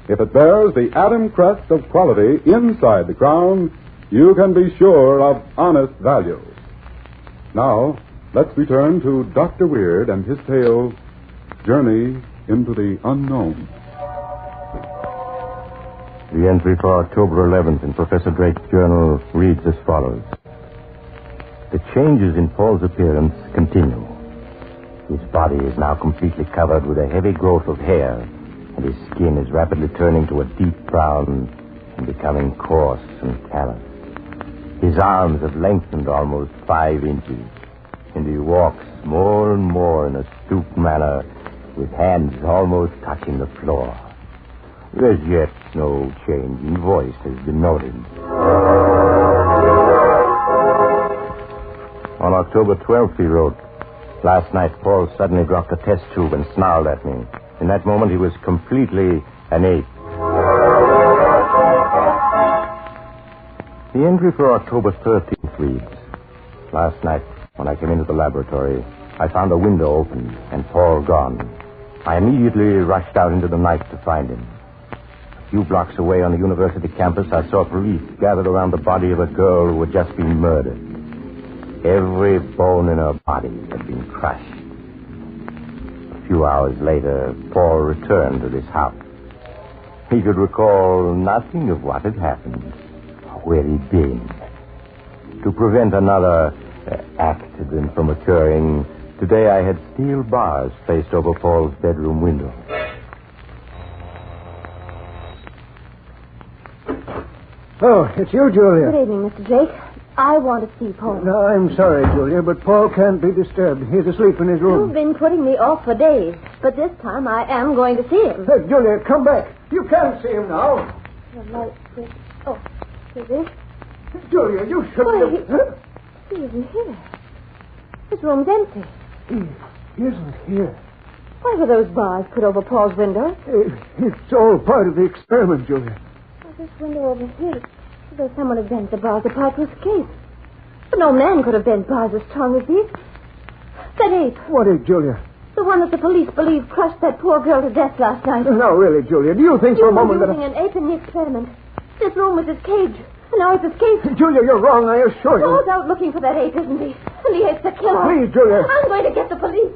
If it bears the Adam crest of quality inside the crown, you can be sure of honest value. Now, let's return to Dr. Weird and his tale, Journey into the Unknown. The entry for October 11th in Professor Drake's journal reads as follows. The changes in Paul's appearance continue. His body is now completely covered with a heavy growth of hair, and his skin is rapidly turning to a deep brown and becoming coarse and callous. His arms have lengthened almost 5 inches, and he walks more and more in a stooped manner, with hands almost touching the floor. As yet, no change in voice has been noted. On October 12th, he wrote, Last night, Paul suddenly dropped a test tube and snarled at me. In that moment, he was completely an ape. The entry for October 13th reads, Last night, when I came into the laboratory, I found a window open and Paul gone. I immediately rushed out into the night to find him. A few blocks away on the university campus, I saw police gathered around the body of a girl who had just been murdered. Every bone in her body had been crushed. A few hours later, Paul returned to this house. He could recall nothing of what had happened, or where he'd been. To prevent another accident from occurring, today I had steel bars placed over Paul's bedroom window. Oh, it's you, Julia. Good evening, Mr. Drake. I want to see Paul. No, I'm sorry, Julia, but Paul can't be disturbed. He's asleep in his room. You've been putting me off for days, but this time I am going to see him. Hey, Julia, come back. You can't see him now. The light switch. Oh, is it? Julia, you shouldn't have... He isn't here. His room's empty. He isn't here. Why were those bars put over Paul's window? It's all part of the experiment, Julia. Well, this window over here... There's someone had bent the bars apart to escape. But no man could have bent bars as strong as these. That ape. What ape, Julia? The one that the police believe crushed that poor girl to death last night. No, really, Julia. Do you think for a moment that... You were using an ape in the experiment. This room was his cage. And now it's escaped. Julia, you're wrong, I assure you. Paul's out looking for that ape, isn't he? And the ape's a killer. Please, Julia. I'm going to get the police.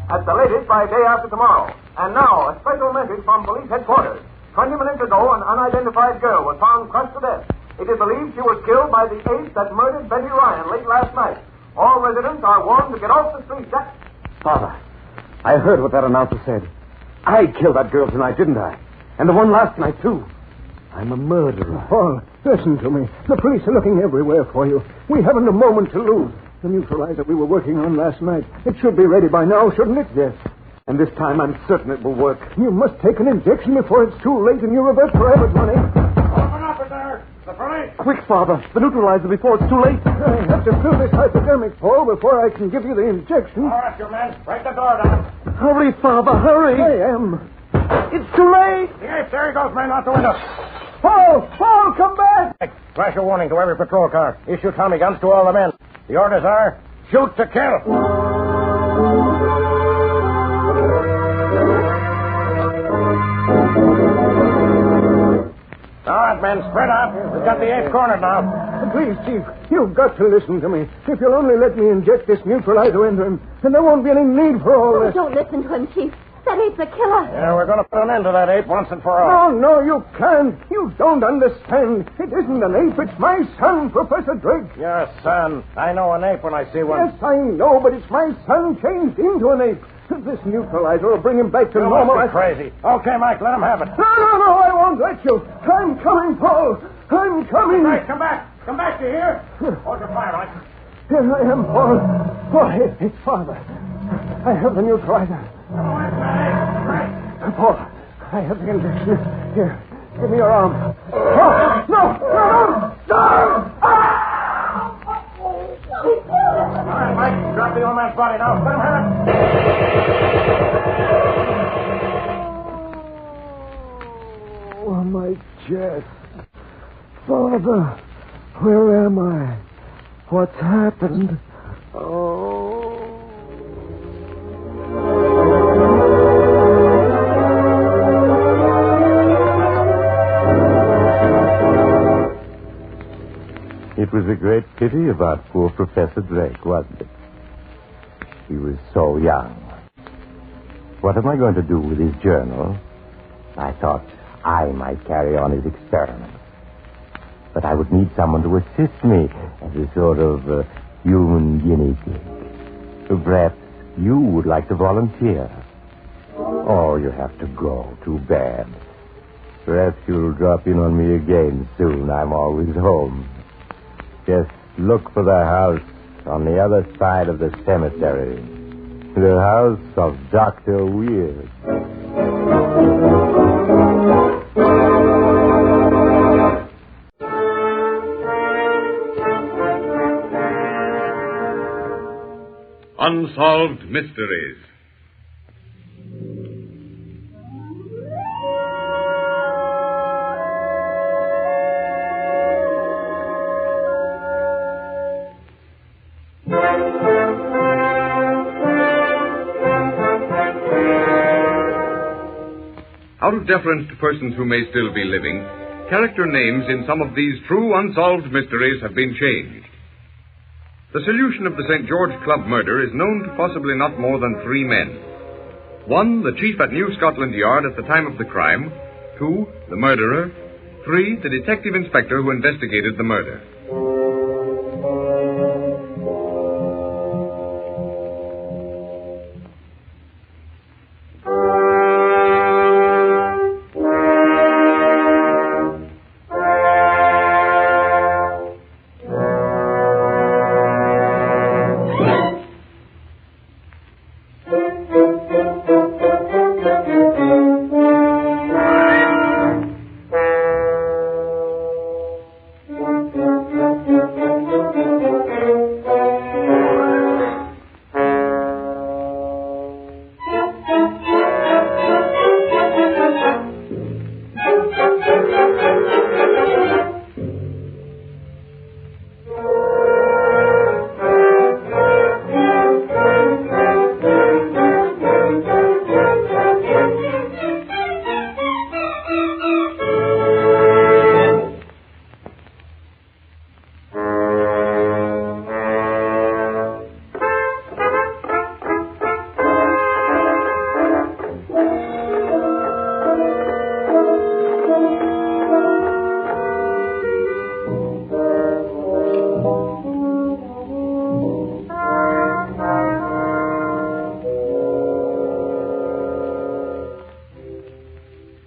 At the latest by day after tomorrow. And now, a special message from police headquarters. 20 minutes ago, an unidentified girl was found crushed to death. It is believed she was killed by the ape that murdered Betty Ryan late last night. All residents are warned to get off the street, Jack. Father, I heard what that announcer said. I killed that girl tonight, didn't I? And the one last night, too. I'm a murderer. Paul, listen to me. The police are looking everywhere for you. We haven't a moment to lose. The neutralizer we were working on last night. It should be ready by now, shouldn't it? Yes. And this time I'm certain it will work. You must take an injection before it's too late and you revert forever, Johnny. Open up in there. The police. Quick, Father. The neutralizer before it's too late. I have to fill this hypodermic, Paul, before I can give you the injection. All right, you men. Break the door down. Hurry, Father, hurry. I am. It's too late. The ape, there he goes, man, out the window. Paul, come back. Flash a warning to every patrol car. Issue Tommy guns to all the men. The orders are, shoot to kill. out, men. Spread out. We've got the 8th cornered now. Please, Chief, you've got to listen to me. If you'll only let me inject this neutralizer into him, then there won't be any need for all this. Don't listen to him, Chief. That ape's a killer. Yeah, we're going to put an end to that ape once and for all. No, you can't. You don't understand. It isn't an ape. It's my son, Professor Drake. Your son. I know an ape when I see one. Yes, I know, but it's my son changed into an ape. This neutralizer will bring him back to You normal. must be crazy. Okay, Mike, let him have it. No, I won't let you. I'm coming, Paul. I'm coming. Right, come back. Come back, do you hear? Hold your fire, Mike. Here I am, Paul. Oh, it's Father. I have the neutralizer. Paul, I have the injection. Here, give me your arm. Oh, no! All right, Mike, drop the old man's body now. Let him have it. Oh, my chest. Father, where am I? What's happened? Oh. It was a great pity about poor Professor Drake, wasn't it? He was so young. What am I going to do with his journal? I thought I might carry on his experiments. But I would need someone to assist me as a sort of human guinea pig. So perhaps you would like to volunteer. Oh, you have to go. Too bad. Perhaps you'll drop in on me again soon. I'm always home. Just look for the house on the other side of the cemetery. The house of Dr. Weird. Unsolved Mysteries. Out of deference to persons who may still be living, character names in some of these true unsolved mysteries have been changed. The solution of the St. George Club murder is known to possibly not more than 3 men. 1, the chief at New Scotland Yard at the time of the crime. 2, the murderer. 3, the detective inspector who investigated the murder.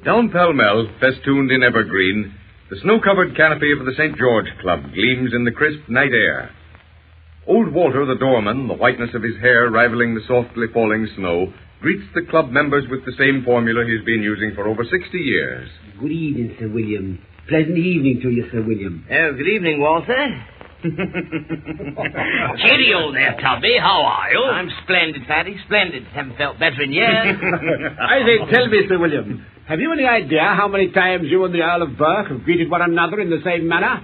Down Pall Mall, festooned in evergreen, the snow-covered canopy of the St. George Club gleams in the crisp night air. Old Walter, the doorman, the whiteness of his hair rivaling the softly falling snow, greets the club members with the same formula he's been using for over 60 years. Good evening, Sir William. Pleasant evening to you, Sir William. Good evening, Walter. Cheerio there, Tubby. How are you? I'm splendid, Fatty, splendid. Haven't felt better in years. I say, tell me, Sir William, have you any idea how many times you and the Earl of Burke have greeted one another in the same manner?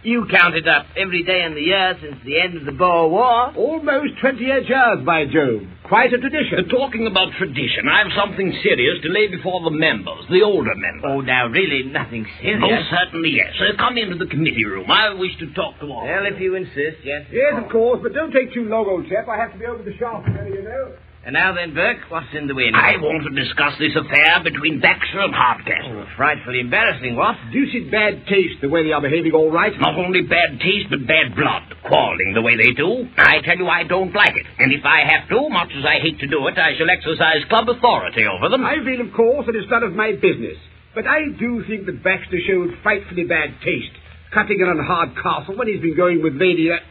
You counted up every day in the year since the end of the Boer War. Almost 28 years, by Jove. quite a tradition. Talking about tradition, I have something serious to lay before the members, the older members. Oh, now, really, nothing serious? Oh, certainly, yes. Come into the committee room. I wish to talk to all. Well, if you insist, yes. Yes, of course, but don't take too long, old chap. I have to be over the shop, you know. And now then, Burke, what's in the wind? I want to discuss this affair between Baxter and Hardcastle. Oh, frightfully embarrassing, what? Deuced bad taste, the way they are behaving, all right. Not only bad taste, but bad blood. Quarreling the way they do. I tell you, I don't like it. And if I have to, much as I hate to do it, I shall exercise club authority over them. I feel, of course, that it's none of my business. But I do think that Baxter showed frightfully bad taste, cutting in on Hardcastle when he's been going with the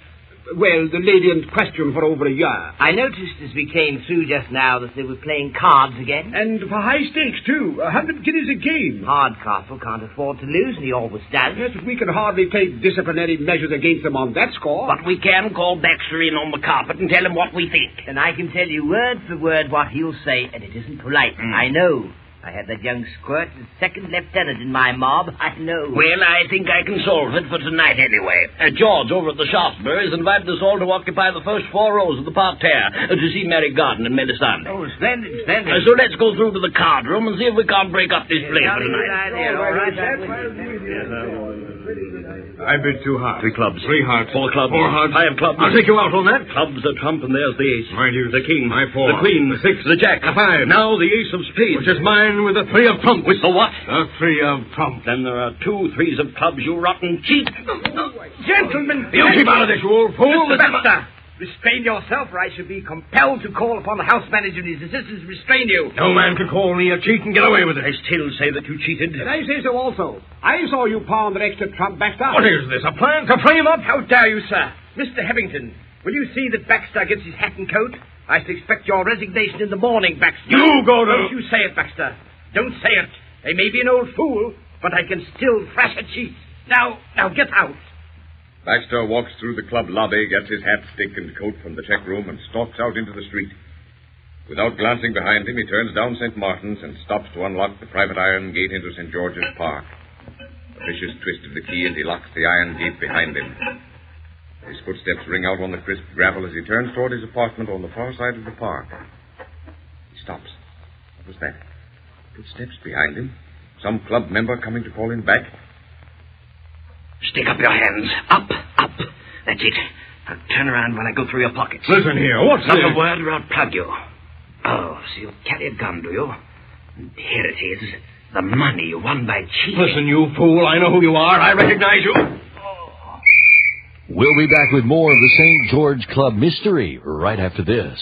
lady in question for over a year. I noticed as we came through just now that they were playing cards again. And for high stakes, too. 100 guineas a game. Hardcastle can't afford to lose, and he always does. Yes, but we can hardly take disciplinary measures against them on that score. But we can call Baxter in on the carpet and tell him what we think. And I can tell you word for word what he'll say, and it isn't polite. I know. I had that young squirt as second lieutenant in my mob. I know. Well, I think I can solve it for tonight anyway. George, over at the Shaftesbury, has invited us all to occupy the first 4 rows of the parterre to see Mary Garden and Melisande. Oh, splendid, splendid. So let's go through to the card room and see if we can't break up this place for tonight. All right. I bid 2 hearts. 3 clubs. 3 hearts. 4 clubs. 4 hearts. 5 clubs. I'll take you out on that. Clubs are trump, and there's the ace. My deuce. The king. My 4. The queen. The 6. The jack. The 5. Now the ace of spades. Which is mine with the 3 of trump. With the what? The 3 of trump. Then there are 2 3s of clubs, you rotten cheat. Gentlemen! You keep out of this, you old fool. Mr. Baxter, restrain yourself, or I shall be compelled to call upon the house manager and his assistants to restrain you. No man can call me a cheat and get away with it. I still say that you cheated. And I say so also. I saw you pawn that extra trump, Baxter. What is this, a plan to frame up? How dare you, sir? Mr. Hevington, will you see that Baxter gets his hat and coat? I shall expect your resignation in the morning, Baxter. You go to... Don't you say it, Baxter. Don't say it. I may be an old fool, but I can still thrash a cheat. Now get out. Baxter walks through the club lobby, gets his hat, stick, and coat from the check room, and stalks out into the street. Without glancing behind him, he turns down St. Martin's and stops to unlock the private iron gate into St. George's Park. A vicious twist of the key, and he locks the iron gate behind him. His footsteps ring out on the crisp gravel as he turns toward his apartment on the far side of the park. He stops. What was that? Footsteps behind him? Some club member coming to call him back? Stick up your hands. Up. That's it. Now turn around when I go through your pockets. Listen here, what's Not this? a word or I'll plug you. Oh, so you carry a gun, do you? And here it is. The money you won by cheating. Listen, you fool, I know who you are. I recognize you. We'll be back with more of the St. George Club Mystery right after this.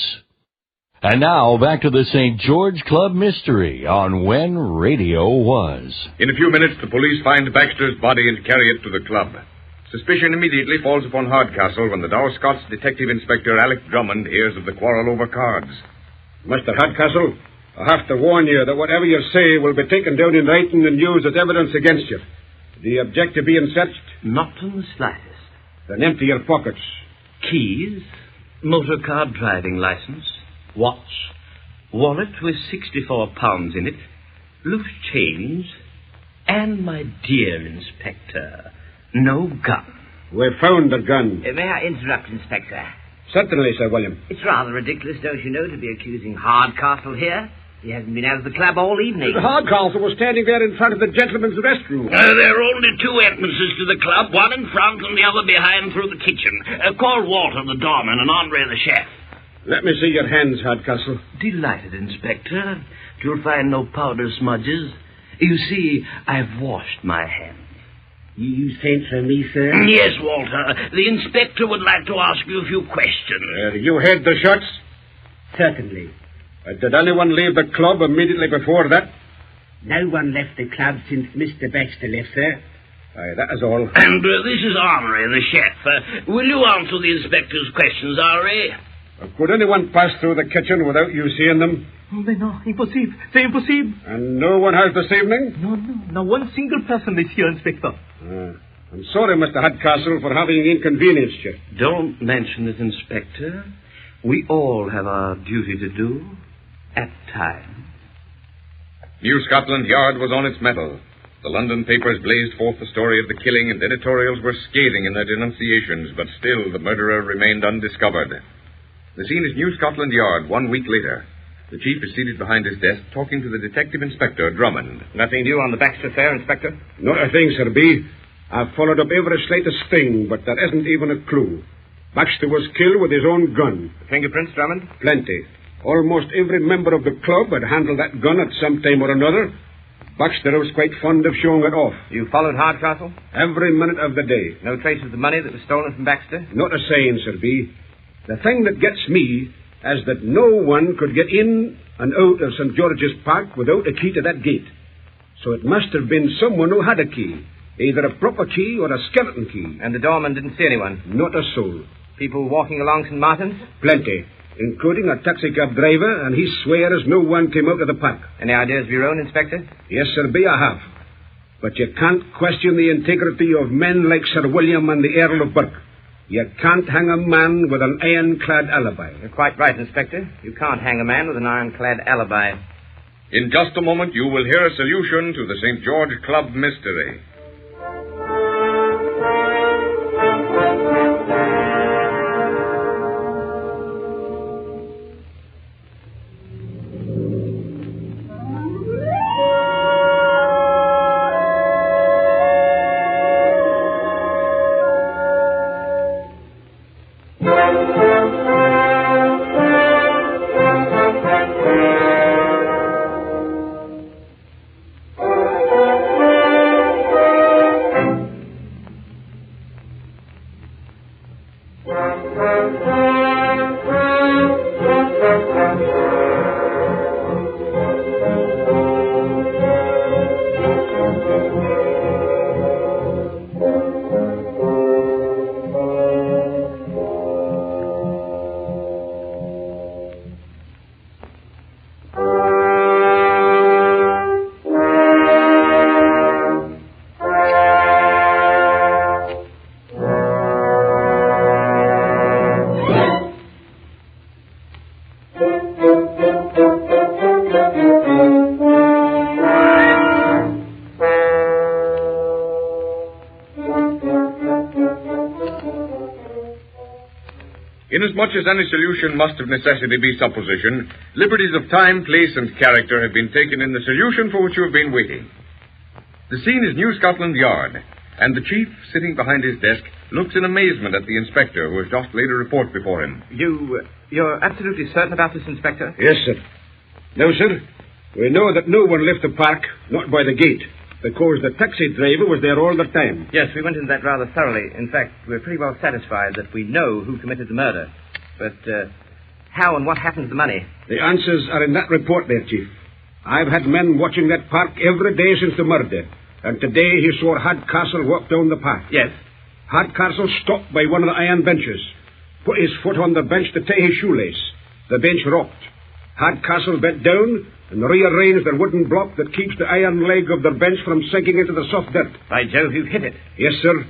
And now, back to the St. George Club Mystery on When Radio Was. In a few minutes, the police find Baxter's body and carry it to the club. Suspicion immediately falls upon Hardcastle when the Dow Scots Detective Inspector Alec Drummond hears of the quarrel over cards. Mr. Hardcastle, I have to warn you that whatever you say will be taken down in writing and used as evidence against you. Do you object to being searched? Not in the slightest. Then empty your pockets. Keys, motor car driving license, watch, wallet with £64 in it, loose change, and, my dear Inspector, no gun. We found the gun. May I interrupt, Inspector? Certainly, Sir William. It's rather ridiculous, don't you know, to be accusing Hardcastle here. He hasn't been out of the club all evening. Hardcastle was standing there in front of the gentleman's restroom. There are only 2 entrances to the club, one in front and the other behind through the kitchen. Call Walter, the doorman, and Andre, the chef. Let me see your hands, Hardcastle. Delighted, Inspector. You'll find no powder smudges. You see, I've washed my hands. You sent for me, sir? Yes, Walter. The inspector would like to ask you a few questions. You heard the shots? Certainly. Did anyone leave the club immediately before that? No one left the club since Mr. Baxter left, sir. Aye, that is all. And this is Henri, the chef. Will you answer the inspector's questions, Henri? Could anyone pass through the kitchen without you seeing them? Oh, no, impossible. C'est impossible. And no one has this evening? No one single person is here, Inspector. I'm sorry, Mr. Hardcastle, for having inconvenienced you. Don't mention it, Inspector. We all have our duty to do at times. New Scotland Yard was on its mettle. The London papers blazed forth the story of the killing, and editorials were scathing in their denunciations, but still the murderer remained undiscovered. The scene is New Scotland Yard 1 week later. The chief is seated behind his desk talking to the detective inspector, Drummond. Nothing new on the Baxter affair, Inspector? Not a thing, Sir B. I've followed up every slightest thing, but there isn't even a clue. Baxter was killed with his own gun. Fingerprints, Drummond? Plenty. Almost every member of the club had handled that gun at some time or another. Baxter was quite fond of showing it off. You followed Hardcastle? Every minute of the day. No trace of the money that was stolen from Baxter? Not a sign, Sir B. The thing that gets me is that no one could get in and out of St. George's Park without a key to that gate. So it must have been someone who had a key. Either a proper key or a skeleton key. And the doorman didn't see anyone? Not a soul. People walking along St. Martin's? Plenty, including a taxicab driver, and he swears no one came out of the park. Any ideas of your own, Inspector? Yes, Sir B, I have. But you can't question the integrity of men like Sir William and the Earl of Burke. You can't hang a man with an ironclad alibi. You're quite right, Inspector. You can't hang a man with an ironclad alibi. In just a moment, you will hear a solution to the St. George Club mystery. Inasmuch as any solution must of necessity be supposition, liberties of time, place, and character have been taken in the solution for which you have been waiting. The scene is New Scotland Yard, and the chief, sitting behind his desk, looks in amazement at the inspector who has just laid a report before him. You're absolutely certain about this, Inspector? Yes, sir. No, sir. We know that no one left the park, not by the gate, because the taxi driver was there all the time. Yes, we went into that rather thoroughly. In fact, we're pretty well satisfied that we know who committed the murder. But how and what happened to the money? The answers are in that report there, Chief. I've had men watching that park every day since the murder. And today he saw Hardcastle walk down the path. Yes. Hardcastle stopped by one of the iron benches, put his foot on the bench to tie his shoelace. The bench rocked. Hardcastle bent down and rearranged the wooden block that keeps the iron leg of the bench from sinking into the soft dirt. By Jove, you've hit it. Yes, sir.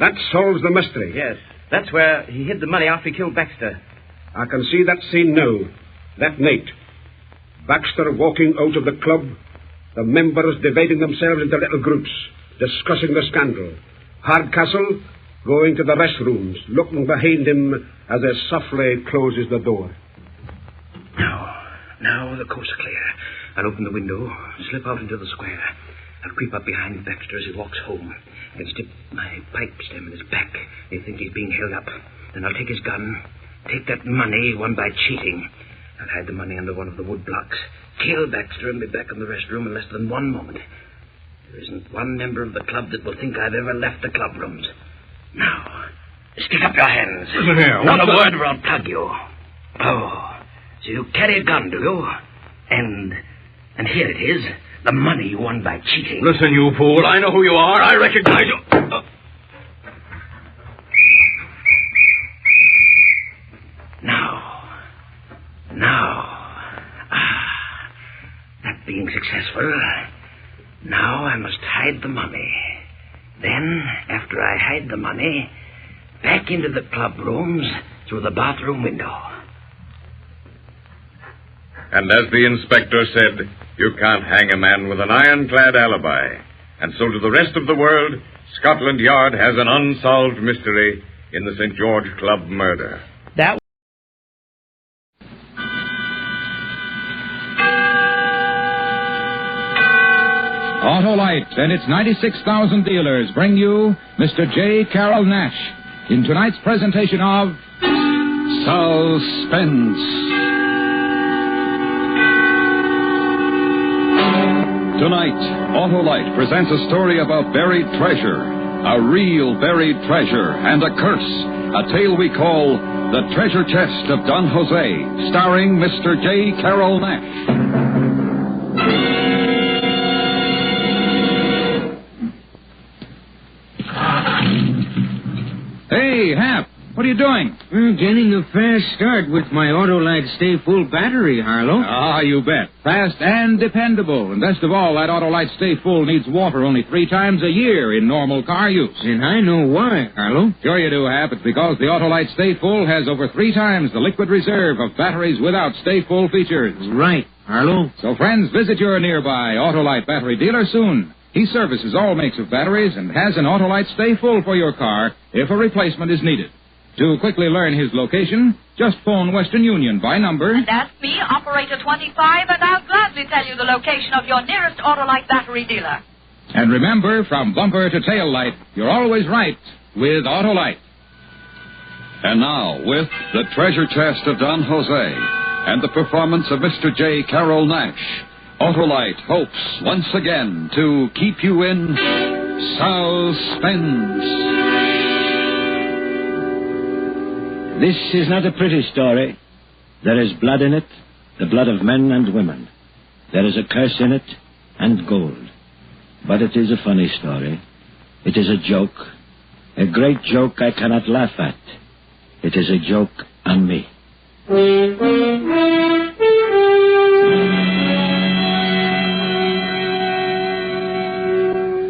That solves the mystery. Yes. That's where he hid the money after he killed Baxter. I can see that scene now. That night. Baxter walking out of the club, the members dividing themselves into little groups, discussing the scandal. Hardcastle going to the restrooms, looking behind him as he softly closes the door. Now the coast's clear. I'll open the window, slip out into the square. I'll creep up behind Baxter as he walks home and stick my pipe stem in his back. They think he's being held up. Then I'll take his gun, take that money won by cheating. I'll hide the money under one of the wood blocks, kill Baxter, and be back in the restroom in less than 1 moment. There isn't one member of the club that will think I've ever left the club rooms. Now, stick up your hands. Listen here. Not a word or I'll plug you. Oh, so you carry a gun, do you? And here it is, the money you won by cheating. Listen, you fool. I know who you are. I recognize you. That being successful, now I must hide the money. Then, after I hide the money, back into the club rooms through the bathroom window. And as the inspector said, you can't hang a man with an ironclad alibi. And so to the rest of the world, Scotland Yard has an unsolved mystery in the St. George Club murder. That Autolite and its 96,000 dealers bring you Mr. J. Carroll Nash in tonight's presentation of Suspense. Tonight, Autolite presents a story about buried treasure, a real buried treasure, and a curse, a tale we call The Treasure Chest of Don Jose, starring Mr. J. Carroll Nash. Hey, Hap, what are you doing? Getting a fast start with my Autolite Stay Full battery, Harlow. Ah, you bet. Fast and dependable. And best of all, that Autolite Stay Full needs water only 3 times a year in normal car use. And I know why, Harlow. Sure you do, Hap. It's because the Autolite Stay Full has over 3 times the liquid reserve of batteries without Stay Full features. Right, Harlow. So, friends, visit your nearby Autolite battery dealer soon. He services all makes of batteries and has an Autolite Stay Full for your car if a replacement is needed. To quickly learn his location, just phone Western Union by number. And ask me, Operator 25, and I'll gladly tell you the location of your nearest Autolite battery dealer. And remember, from bumper to tail light, you're always right with Autolite. And now, with The Treasure Chest of Don Jose and the performance of Mr. J. Carroll Nash, Autolite hopes once again to keep you in suspense. This is not a pretty story. There is blood in it, the blood of men and women. There is a curse in it, and gold. But it is a funny story. It is a joke. A great joke I cannot laugh at. It is a joke on me.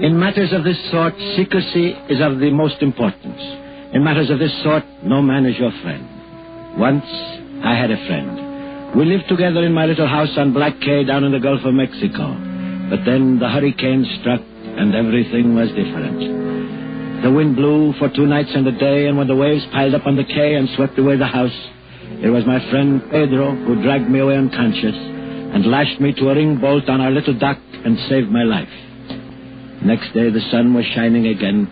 In matters of this sort, secrecy is of the most importance. In matters of this sort, no man is your friend. Once, I had a friend. We lived together in my little house on Black Cay down in the Gulf of Mexico. But then the hurricane struck, and everything was different. The wind blew for 2 nights and a day, and when the waves piled up on the quay and swept away the house, it was my friend Pedro who dragged me away unconscious and lashed me to a ring bolt on our little dock and saved my life. Next day, the sun was shining again,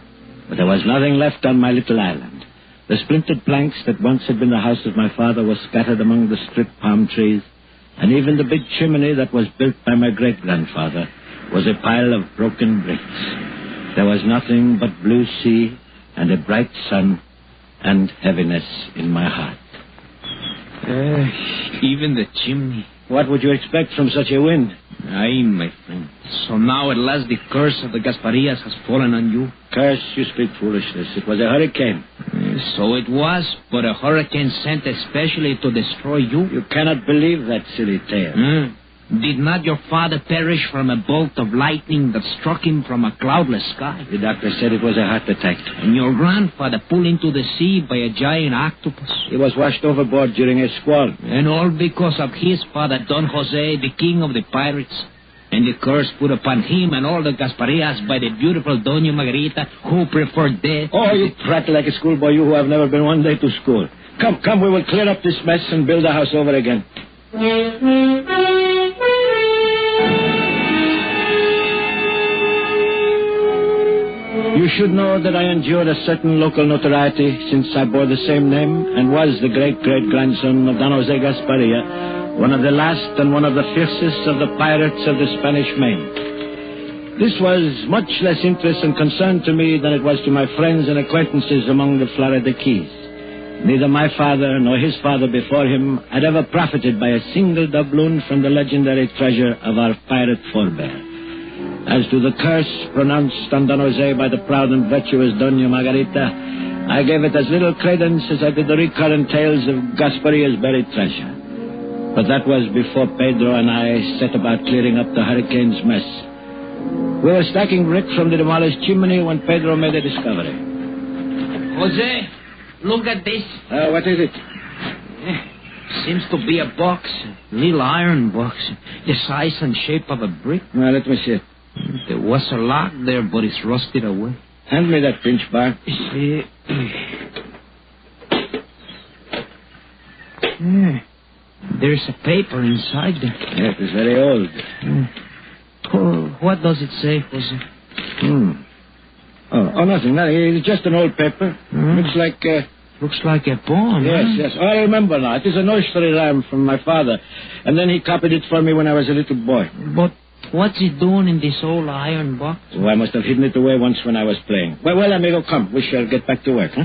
but there was nothing left on my little island. The splintered planks that once had been the house of my father were scattered among the stripped palm trees, and even the big chimney that was built by my great-grandfather was a pile of broken bricks. There was nothing but blue sea and a bright sun and heaviness in my heart. Even the chimney. What would you expect from such a wind? Aye, my friend. So now at last the curse of the Gasparias has fallen on you? Curse? You speak foolishness. It was a hurricane. So it was, but a hurricane sent especially to destroy you? You cannot believe that silly tale. Did not your father perish from a bolt of lightning that struck him from a cloudless sky? The doctor said it was a heart attack. And your grandfather pulled into the sea by a giant octopus? He was washed overboard during a squall. And all because of his father, Don Jose, the king of the pirates. And the curse put upon him and all the Gasparias by the beautiful Doña Margarita, who preferred death. Oh, you prattle like a schoolboy, you who have never been one day to school. Come, we will clear up this mess and build the house over again. You should know that I endured a certain local notoriety since I bore the same name and was the great-great-grandson of Don Jose Gasparia, one of the last and one of the fiercest of the pirates of the Spanish Main. This was much less interest and concern to me than it was to my friends and acquaintances among the Florida Keys. Neither my father nor his father before him had ever profited by a single doubloon from the legendary treasure of our pirate forebear. As to the curse pronounced on Don Jose by the proud and virtuous Doña Margarita, I gave it as little credence as I did the recurrent tales of Gasparia's buried treasure. But that was before Pedro and I set about clearing up the hurricane's mess. We were stacking brick from the demolished chimney when Pedro made a discovery. Jose, look at this. What is it? Seems to be a box, a little iron box, the size and shape of a brick. Well, let me see it. There was a lock there, but it's rusted away. Hand me that pinch bar. There's a paper inside there. Yes, it's very old. Oh, What does it say, Jose? Oh, nothing. It's just an old paper. Looks like... Looks like a poem. Yes. Oh, I remember now. It is a nursery rhyme from my father. And then he copied it for me when I was a little boy. But what's it doing in this old iron box? Oh, I must have hidden it away once when I was playing. Well, amigo, come. We shall get back to work, huh?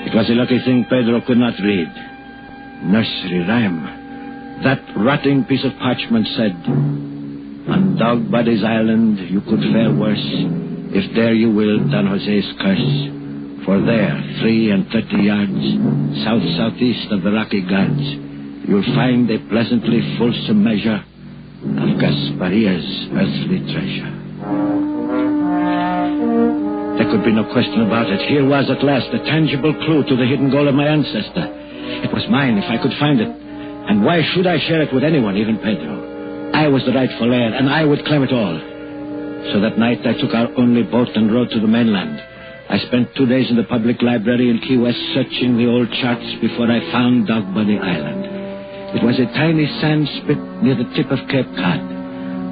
It was a lucky thing Pedro could not read. Nursery rhyme. That rotting piece of parchment said, "On Dog Body's Island you could fare worse, if there you will Don Jose's curse. For there, 33 yards, south-southeast of the Rocky Gods, you'll find a pleasantly fulsome measure of Gasparia's earthly treasure." There could be no question about it. Here was at last a tangible clue to the hidden goal of my ancestor. It was mine if I could find it. And why should I share it with anyone, even Pedro? I was the rightful heir, and I would claim it all. So that night I took our only boat and rowed to the mainland. I spent 2 days in the public library in Key West searching the old charts before I found Dog Body Island. It was a tiny sand spit near the tip of Cape Cod.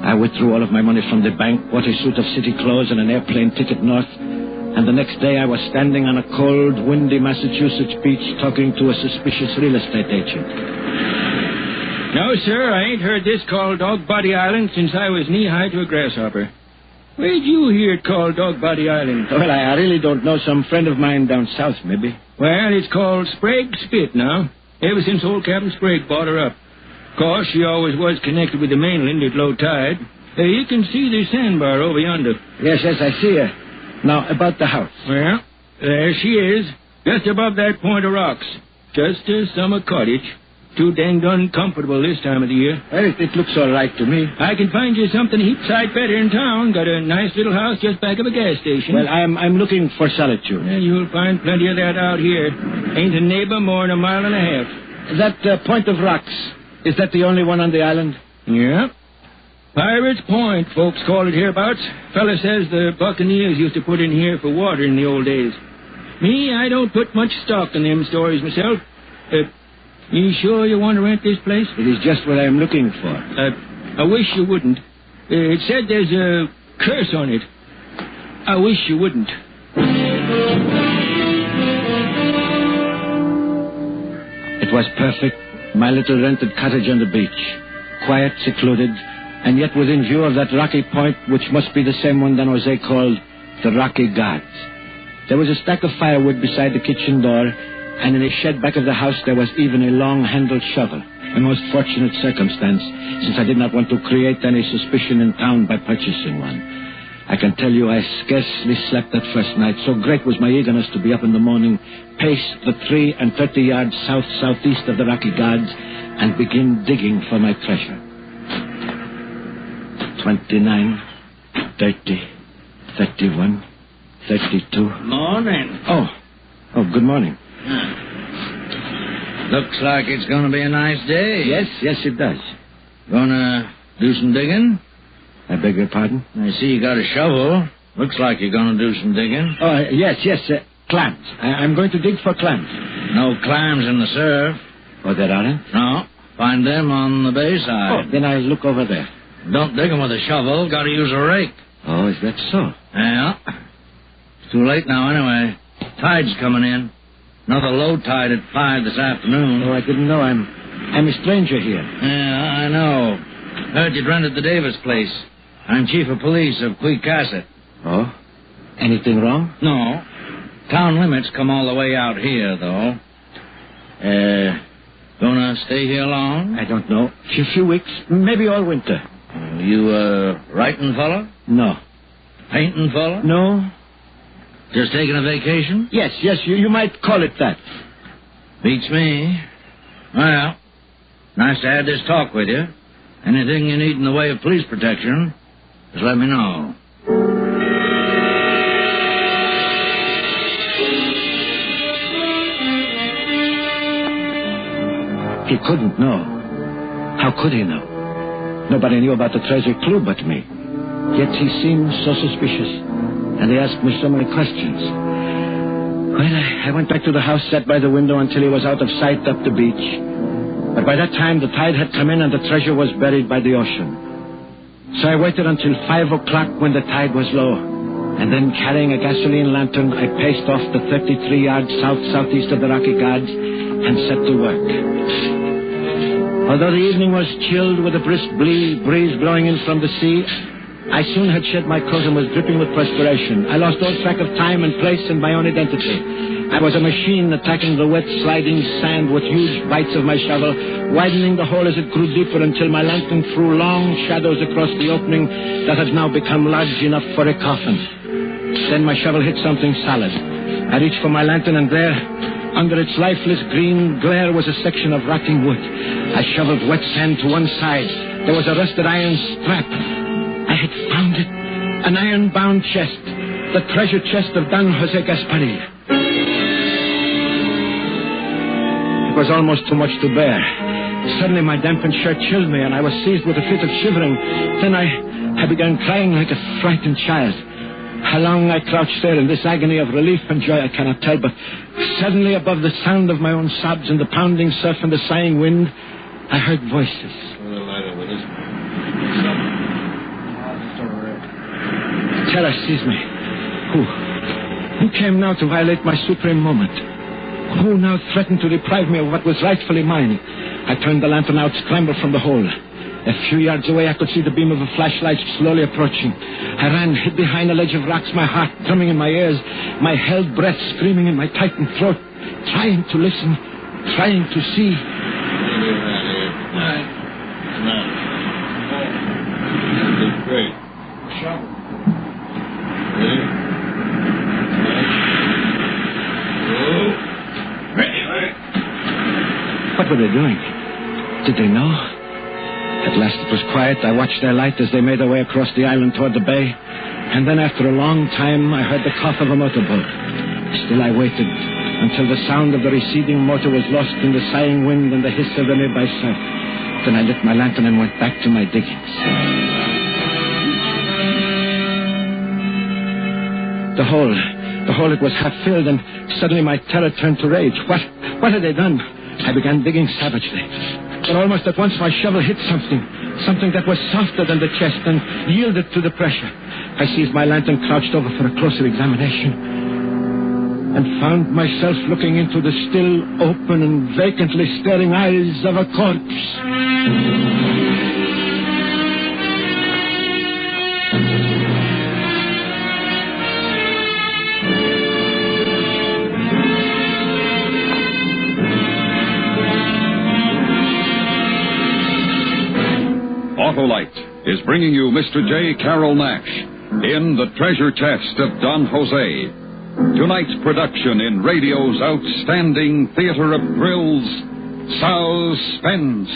I withdrew all of my money from the bank, bought a suit of city clothes and an airplane ticket north, and the next day I was standing on a cold, windy Massachusetts beach talking to a suspicious real estate agent. No, sir, I ain't heard this called Dog Body Island since I was knee-high to a grasshopper. Where'd you hear it called Dog Body Island? Well, I really don't know. Some friend of mine down south, maybe. Well, it's called Sprague Spit now, ever since old Captain Sprague bought her up. Of course, she always was connected with the mainland at low tide. You can see the sandbar over yonder. Yes, I see her. Now, about the house. Well, there she is, just above that point of rocks. Just a summer cottage. Too danged uncomfortable this time of the year. Well, it looks all right to me. I can find you something a heap sight better in town. Got a nice little house just back of a gas station. Well, I'm looking for solitude. Yeah, you'll find plenty of that out here. Ain't a neighbor more than a mile and a half. That point of rocks, is that the only one on the island? Yeah. Pirates Point, folks call it hereabouts. Fella says the buccaneers used to put in here for water in the old days. Me, I don't put much stock in them stories myself. You sure you want to rent this place? It is just what I'm looking for. I wish you wouldn't. It said there's a curse on it. I wish you wouldn't. It was perfect. My little rented cottage on the beach. Quiet, secluded, and yet within view of that rocky point, which must be the same one Don Jose called the Rocky Gods. There was a stack of firewood beside the kitchen door, and in a shed back of the house there was even a long-handled shovel. A most fortunate circumstance, since I did not want to create any suspicion in town by purchasing one. I can tell you I scarcely slept that first night. So great was my eagerness to be up in the morning, pace the 33 yards south-southeast of the Rocky Gods, and begin digging for my treasure. 29, 30, 31, 32. Morning. Oh, good morning. Looks like it's going to be a nice day. Yes, it does. Gonna do some digging? I beg your pardon? I see you got a shovel. Looks like you're going to do some digging. Oh, yes, clams. I'm going to dig for clams. No clams in the surf. Oh, there aren't? No. Find them on the bay side. Oh, then I'll look over there. Don't dig them with a shovel. Got to use a rake. Oh, is that so? Yeah. It's too late now anyway. Tide's coming in. Another low tide at 5 this afternoon. Oh, I didn't know. I'm a stranger here. Yeah, I know. Heard you'd rented the Davis place. I'm chief of police of Queecasset. Oh? Anything wrong? No. Town limits come all the way out here, though. Gonna stay here long? I don't know. A few weeks. Maybe all winter. You a writing fella? No. Painting fella? No. Just taking a vacation? Yes, you might call it that. Beats me. Well, nice to have this talk with you. Anything you need in the way of police protection, just let me know. He couldn't know. How could he know? Nobody knew about the treasure clue but me. Yet he seemed so suspicious. And he asked me so many questions. Well, I went back to the house, sat by the window until he was out of sight up the beach. But by that time, the tide had come in and the treasure was buried by the ocean. So I waited until 5 o'clock when the tide was low. And then, carrying a gasoline lantern, I paced off the 33 yards south-southeast of the Rocky Gods and set to work. Although the evening was chilled with a brisk breeze blowing in from the sea, I soon had shed my coat and was dripping with perspiration. I lost all track of time and place and my own identity. I was a machine attacking the wet, sliding sand with huge bites of my shovel, widening the hole as it grew deeper until my lantern threw long shadows across the opening that had now become large enough for a coffin. Then my shovel hit something solid. I reached for my lantern, and there, under its lifeless green glare, was a section of rotting wood. I shoveled wet sand to one side. There was a rusted iron strap. I had found it. An iron-bound chest. The treasure chest of Don Jose Gaspari. It was almost too much to bear. Suddenly my dampened shirt chilled me, and I was seized with a fit of shivering. Then I began crying like a frightened child. How long I crouched there in this agony of relief and joy I cannot tell, but suddenly above the sound of my own sobs and the pounding surf and the sighing wind, I heard voices. Terror seized me. Who came now to violate my supreme moment? Who now threatened to deprive me of what was rightfully mine? I turned the lantern out, scrambled from the hole. A few yards away, I could see the beam of a flashlight slowly approaching. I ran, hid behind a ledge of rocks, my heart drumming in my ears, my held breath screaming in my tightened throat, trying to listen, trying to see. What were they doing? Did they know? At last it was quiet. I watched their light as they made their way across the island toward the bay. And then after a long time, I heard the cough of a motorboat. Still I waited until the sound of the receding motor was lost in the sighing wind and the hiss of the nearby surf. Then I lit my lantern and went back to my diggings. The hole, it was half filled, and suddenly my terror turned to rage. What had they done? I began digging savagely. But almost at once my shovel hit something that was softer than the chest and yielded to the pressure. I seized my lantern, crouched over for a closer examination, and found myself looking into the still open and vacantly staring eyes of a corpse. Autolite is bringing you Mr. J. Carroll Nash in The Treasure Chest of Don Jose. Tonight's production in radio's outstanding theater of thrills, Suspense.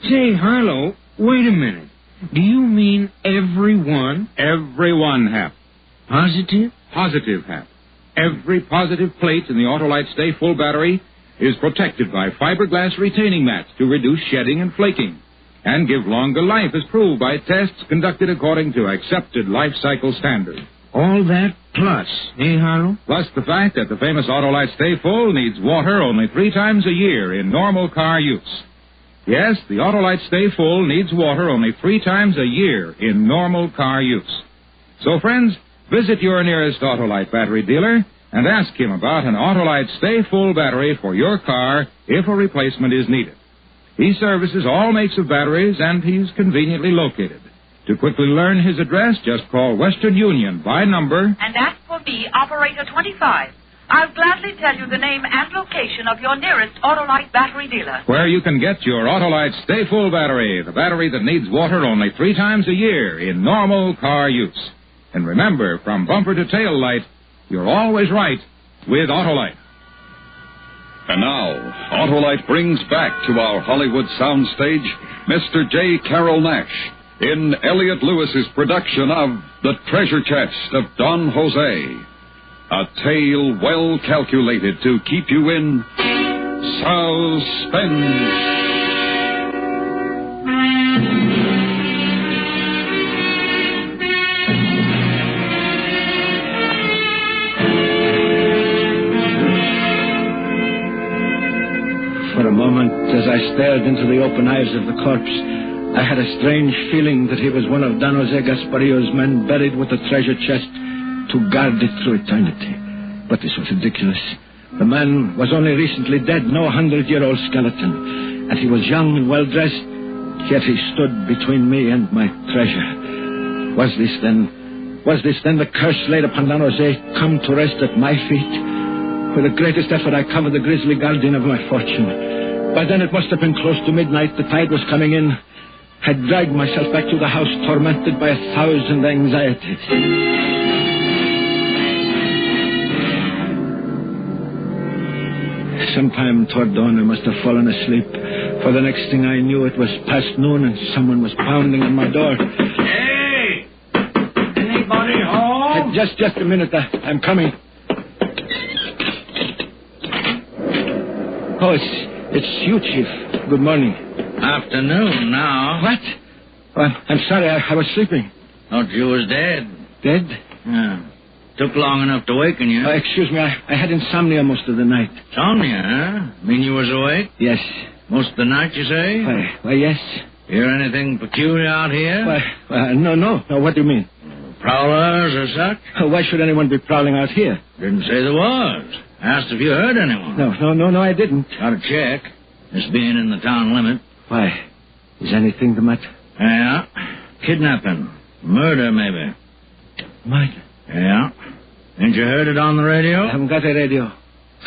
Say, Harlow, wait a minute. Do you mean everyone? Everyone, Hap. Positive? Positive, Hap. Every positive plate in the Autolite Stay Full battery is protected by fiberglass retaining mats to reduce shedding and flaking and give longer life as proved by tests conducted according to accepted life cycle standards. All that plus, Harlow? Plus the fact that the famous Autolite Stay Full needs water only 3 times a year in normal car use. Yes, the Autolite Stay Full needs water only 3 times a year in normal car use. So, friends, visit your nearest Autolite battery dealer and ask him about an Autolite Stay Full battery for your car if a replacement is needed. He services all makes of batteries, and he's conveniently located. To quickly learn his address, just call Western Union by number. And ask for me, Operator 25. I'll gladly tell you the name and location of your nearest Autolite battery dealer. Where you can get your Autolite Stay Full battery, the battery that needs water only 3 times a year in normal car use. And remember, from bumper to tail light, you're always right with Autolite. And now, Autolite brings back to our Hollywood soundstage Mr. J. Carroll Nash in Elliot Lewis's production of The Treasure Chest of Don Jose. A tale well calculated to keep you in suspense. I stared into the open eyes of the corpse, I had a strange feeling that he was one of Don Jose Gaspario's men buried with a treasure chest to guard it through eternity. But this was ridiculous. The man was only recently dead, no 100-year-old skeleton. And he was young and well-dressed, yet he stood between me and my treasure. Was this then the curse laid upon Don Jose, come to rest at my feet? With the greatest effort, I covered the grisly guardian of my fortune. By then it must have been close to midnight. The tide was coming in. I dragged myself back to the house, tormented by 1,000 anxieties. Sometime toward dawn, I must have fallen asleep, for the next thing I knew, it was past noon and someone was pounding on my door. Hey! Anybody home? Just a minute. I'm coming. Oh, it's you, Chief. Good morning. Afternoon now. What? Well, I'm sorry. I was sleeping. Thought you was dead. Dead? Yeah. Took long enough to waken you. Excuse me. I had insomnia most of the night. Insomnia, huh? Mean you was awake? Yes. Most of the night, you say? Why, yes. Hear anything peculiar out here? No. What do you mean? Prowlers or such? Why should anyone be prowling out here? Didn't say there was. Asked if you heard anyone. No, I didn't. Gotta check. This being in the town limit. Why? Is anything the matter? Yeah. Kidnapping. Murder, maybe. Murder? Yeah. Ain't you heard it on the radio? I haven't got a radio.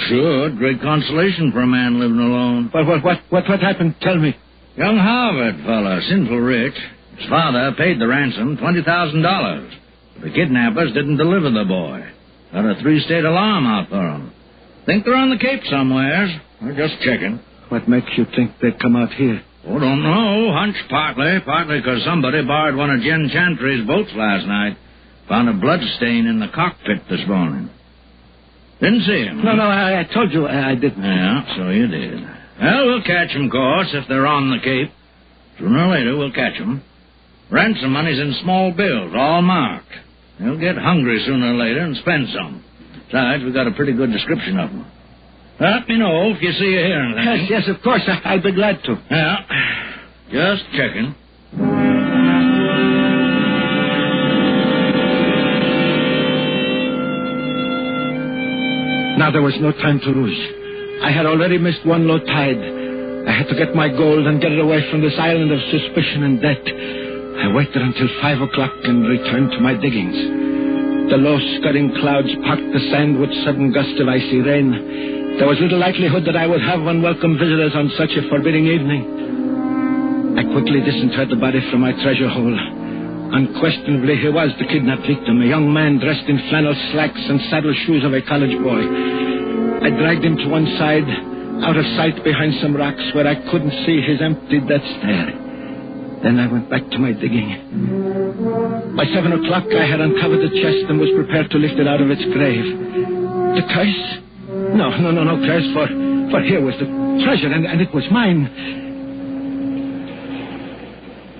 Sure. Great consolation for a man living alone. What happened? Tell me. Young Harvard fella, sinful rich. His father paid the ransom, $20,000. The kidnappers didn't deliver the boy. Got a 3-state alarm out for him. Think they're on the Cape somewheres. We're just checking. What makes you think they'd come out here? Oh, don't know. Hunch partly because somebody borrowed one of Jen Chantry's boats last night. Found a blood stain in the cockpit this morning. Didn't see him. No, I told you I didn't. Yeah, so you did. Well, we'll catch them, of course, if they're on the Cape. Sooner or later, we'll catch them. Ransom money's in small bills, all marked. They'll get hungry sooner or later and spend some. Besides, we've got a pretty good description of them. Let me know if you see or hear anything. Yes, of course. I'd be glad to. Yeah, just checking. Now there was no time to lose. I had already missed one low tide. I had to get my gold and get it away from this island of suspicion and debt. I waited until 5 o'clock and returned to my diggings. The low scudding clouds packed the sand with sudden gusts of icy rain. There was little likelihood that I would have unwelcome visitors on such a forbidding evening. I quickly disinterred the body from my treasure hole. Unquestionably, he was the kidnapped victim, a young man dressed in flannel slacks and saddle shoes of a college boy. I dragged him to one side, out of sight behind some rocks where I couldn't see his empty death stare. Then I went back to my digging. By 7 o'clock, I had uncovered the chest and was prepared to lift it out of its grave. The curse? No curse, for here was the treasure, and it was mine.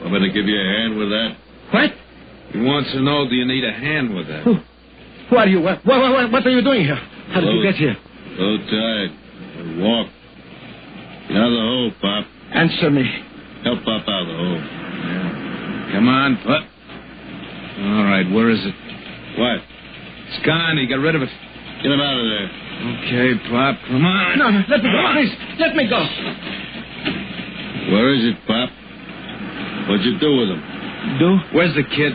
I'm going to give you a hand with that. What? He wants to know, do you need a hand with that? Who are you? What are you doing here? How did you get here? So tired. Walk. Get out of the hole, Pop. Answer me. Help Pop out of the hole. Yeah. Come on, Pop. All right, where is it? What? It's gone. He got rid of it. Get him out of there. Okay, Pop, come on. No, let me go. Please, let me go. Where is it, Pop? What'd you do with him? Do? Where's the kid?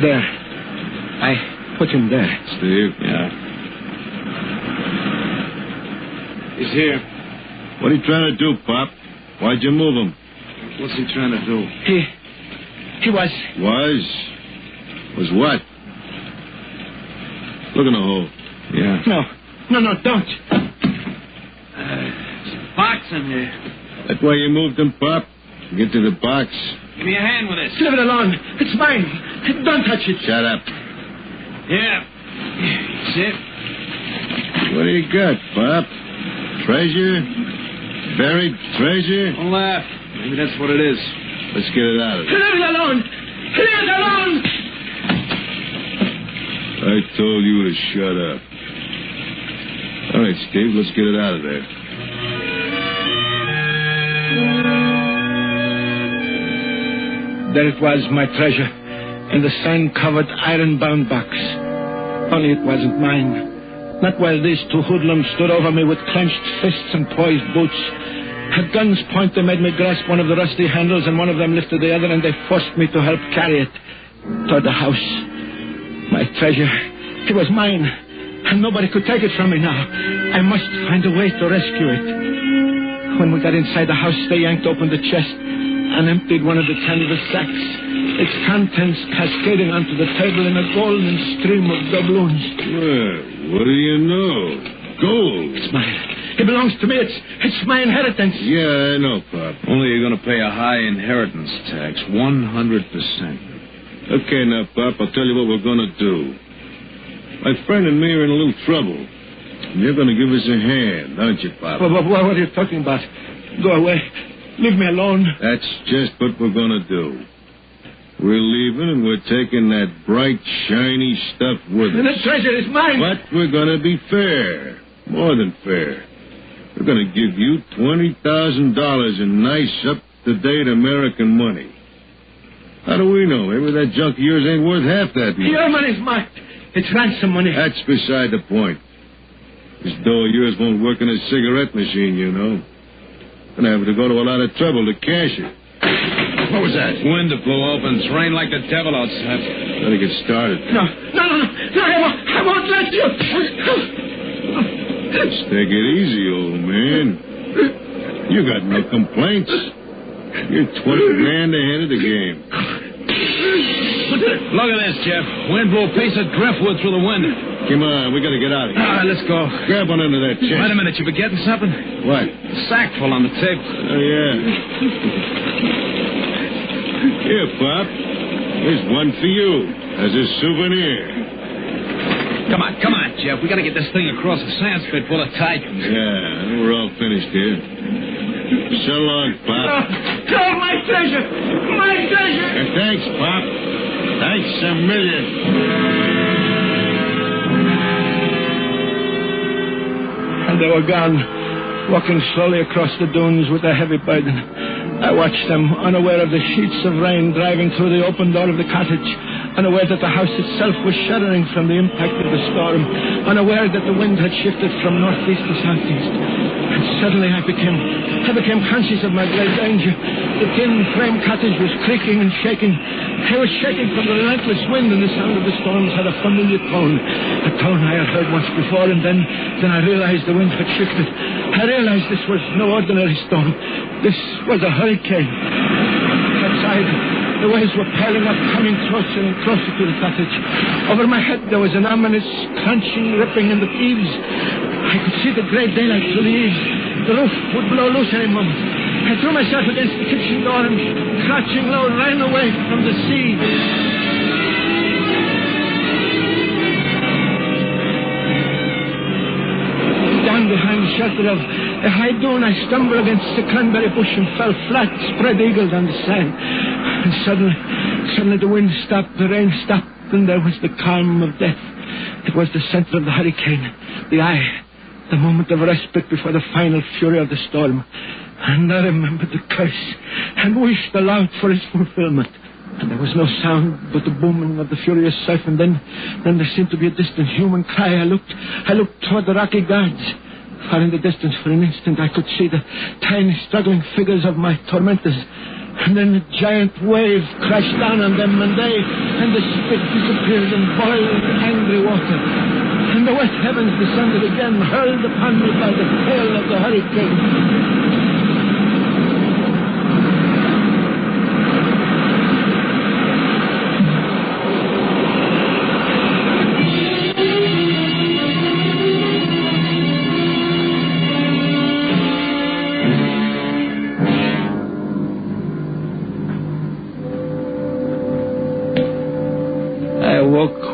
There. I put him there. Steve? Yeah. He's here. What are you trying to do, Pop? Why'd you move him? What's he trying to do? He was... Was what? Look in the hole. Yeah. No, don't. There's a box in here. That's why you moved him, Pop? Get to the box. Give me a hand with this. Leave it alone. It's mine. Don't touch it. Shut up. Yeah. That's it. What do you got, Pop? Treasure? Buried treasure? Don't laugh. Maybe that's what it is. Let's get it out of there. Leave it alone. Leave it alone. I told you to shut up. All right, Steve, let's get it out of there. There it was, my treasure, in the sand-covered, iron-bound box. Only it wasn't mine. Not while these two hoodlums stood over me with clenched fists and poised boots. At gun's point, they made me grasp one of the rusty handles, and one of them lifted the other, and they forced me to help carry it toward the house. My treasure, it was mine, and nobody could take it from me now. I must find a way to rescue it. When we got inside the house, they yanked open the chest and emptied one of the canvas sacks, its contents cascading onto the table in a golden stream of doubloons. Well, what do you know? Gold. It's mine. It belongs to me. It's my inheritance. Yeah, I know, Pop. Only you're going to pay a high inheritance tax, 100%. Okay, now, Pop, I'll tell you what we're going to do. My friend and me are in a little trouble. And you're going to give us a hand, aren't you, Pop? What are you talking about? Go away. Leave me alone. That's just what we're going to do. We're leaving, and we're taking that bright, shiny stuff with us. And the treasure is mine. But we're going to be fair. More than fair. We're going to give you $20,000 in nice, up-to-date American money. How do we know? Maybe that junk of yours ain't worth half that much. Your money's mine. It's ransom money. That's beside the point. This dough of yours won't work in a cigarette machine, you know. Gonna have to go to a lot of trouble to cash it. What was that? Window blew open. It's rained like the devil outside. Better get started. No, I won't let you. Just take it easy, old man. You got no complaints. You're 20 grand ahead of the game. Look at this, Jeff. Wind blew a piece of driftwood through the window. Come on, we got to get out of here. All right, let's go. Grab one under that chest. Wait a minute, you forgetting something? What? A sack full on the table. Oh, yeah. Here, Pop. Here's one for you as a souvenir. Come on, Jeff. We got to get this thing across the sand spit full of tide. Yeah, we're all finished here. So long, Pop. No, my treasure! My treasure! Thanks, Pop. Thanks a million. And they were gone, walking slowly across the dunes with a heavy burden. I watched them, unaware of the sheets of rain driving through the open door of the cottage, unaware that the house itself was shuddering from the impact of the storm, unaware that the wind had shifted from northeast to southeast. And suddenly I became conscious of my great danger. The tin frame cottage was creaking and shaking. I was shaking from the relentless wind, and the sound of the storms had a familiar tone, a tone I had heard once before, and then I realized the wind had shifted. I realized this was no ordinary storm. This was a hurricane. Outside, the waves were piling up, coming closer and closer to the cottage. Over my head, there was an ominous crunching, ripping in the eaves. I could see the gray daylight through the eaves. The roof would blow loose any moment. I threw myself against the kitchen door and, crouching low, ran away from the sea. Down behind the shelter of a high dune, I stumbled against the cranberry bush and fell flat, spread-eagled on the sand. And suddenly the wind stopped, the rain stopped, and there was the calm of death. It was the center of the hurricane, the eye, the moment of respite before the final fury of the storm. And I remembered the curse and wished aloud for its fulfillment. And there was no sound but the booming of the furious surf, and then there seemed to be a distant human cry. I looked toward the rocky guards. Far in the distance, for an instant, I could see the tiny, struggling figures of my tormentors. And then a giant wave crashed down on them, and the spit disappeared in boiled, angry water. And the wet heavens descended again, hurled upon me by the tail of the hurricane.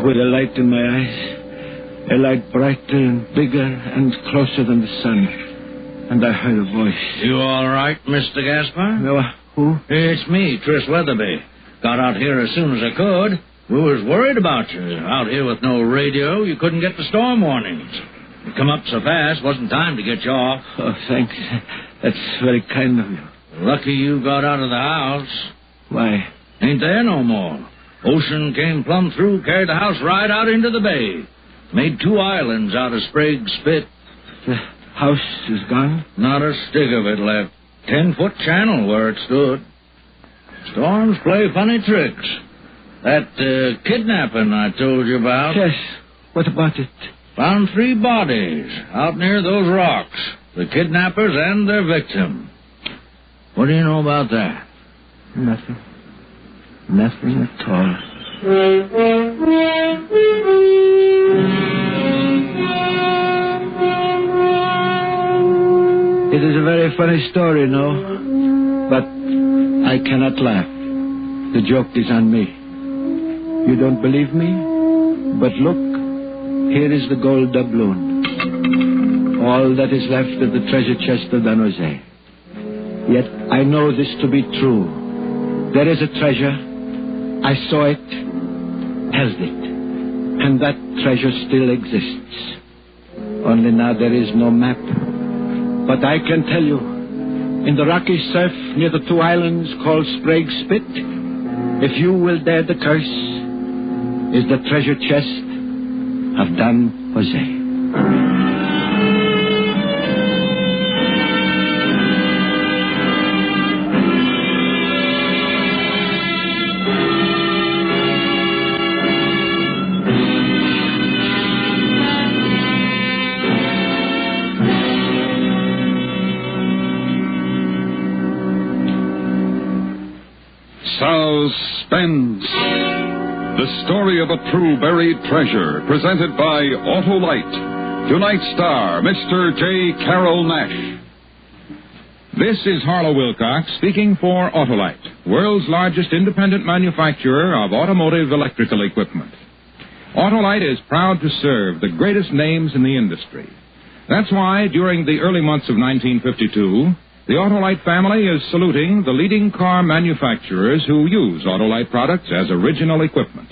With a light in my eyes, a light brighter and bigger and closer than the sun. And I heard a voice. You all right, Mr. Gaspar? No, who? It's me, Tris Weatherby. Got out here as soon as I could. We was worried about you. Out here with no radio, you couldn't get the storm warnings. You come up so fast, wasn't time to get you off. Oh, thanks. That's very kind of you. Lucky you got out of the house. Why? Ain't there no more. Ocean came plumb through, carried the house right out into the bay. Made 2 islands out of Sprague's Spit. The house is gone? Not a stick of it left. 10-foot channel where it stood. Storms play funny tricks. That kidnapping I told you about. Yes. What about it? Found 3 bodies out near those rocks. The kidnappers and their victim. What do you know about that? Nothing. Nothing at all. It is a very funny story, no? But I cannot laugh. The joke is on me. You don't believe me? But look, here is the gold doubloon. All that is left of the treasure chest of Don Jose. Yet I know this to be true. There is a treasure. I saw it, held it, and that treasure still exists. Only now there is no map. But I can tell you, in the rocky surf near the 2 islands called Sprague's Spit, if you will dare the curse, is the treasure chest of Don Jose. Suspense. The story of a true buried treasure, presented by Autolite. Tonight's star, Mr. J. Carroll Nash. This is Harlow Wilcox speaking for Autolite, world's largest independent manufacturer of automotive electrical equipment. Autolite is proud to serve the greatest names in the industry. That's why, during the early months of 1952, the Autolite family is saluting the leading car manufacturers who use Autolite products as original equipment.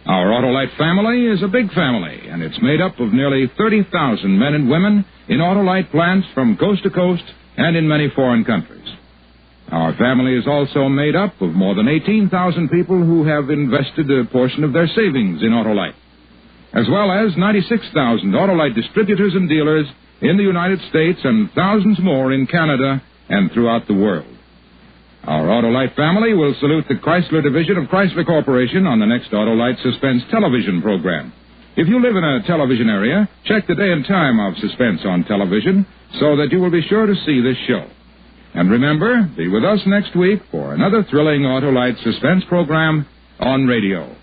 Our Autolite family is a big family, and it's made up of nearly 30,000 men and women in Autolite plants from coast to coast and in many foreign countries. Our family is also made up of more than 18,000 people who have invested a portion of their savings in Autolite, as well as 96,000 Autolite distributors and dealers in the United States and thousands more in Canada and throughout the world. Our Autolite family will salute the Chrysler division of Chrysler Corporation on the next Autolite Suspense television program. If you live in a television area, check the day and time of Suspense on television so that you will be sure to see this show. And remember, be with us next week for another thrilling Autolite Suspense program on radio.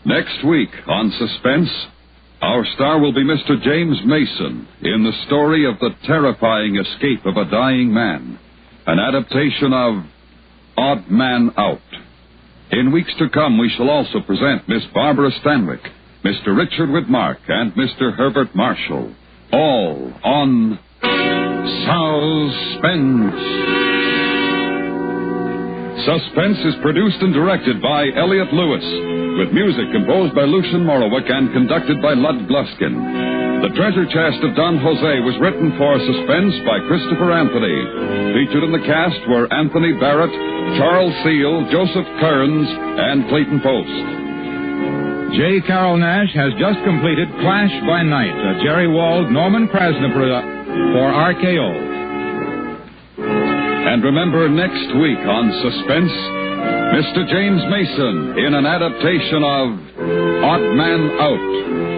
Next week on Suspense, our star will be Mr. James Mason in the story of the terrifying escape of a dying man, an adaptation of Odd Man Out. In weeks to come, we shall also present Miss Barbara Stanwyck, Mr. Richard Whitmark, and Mr. Herbert Marshall, all on Suspense. Suspense is produced and directed by Elliott Lewis, with music composed by Lucien Morawick and conducted by Lud Gluskin. The Treasure Chest of Don Jose was written for Suspense by Christopher Anthony. Featured in the cast were Anthony Barrett, Charles Seal, Joseph Kearns, and Clayton Post. J. Carroll Nash has just completed Clash by Night, a Jerry Wald, Norman Krasner for RKO. And remember, next week on Suspense, Mr. James Mason in an adaptation of Odd Man Out.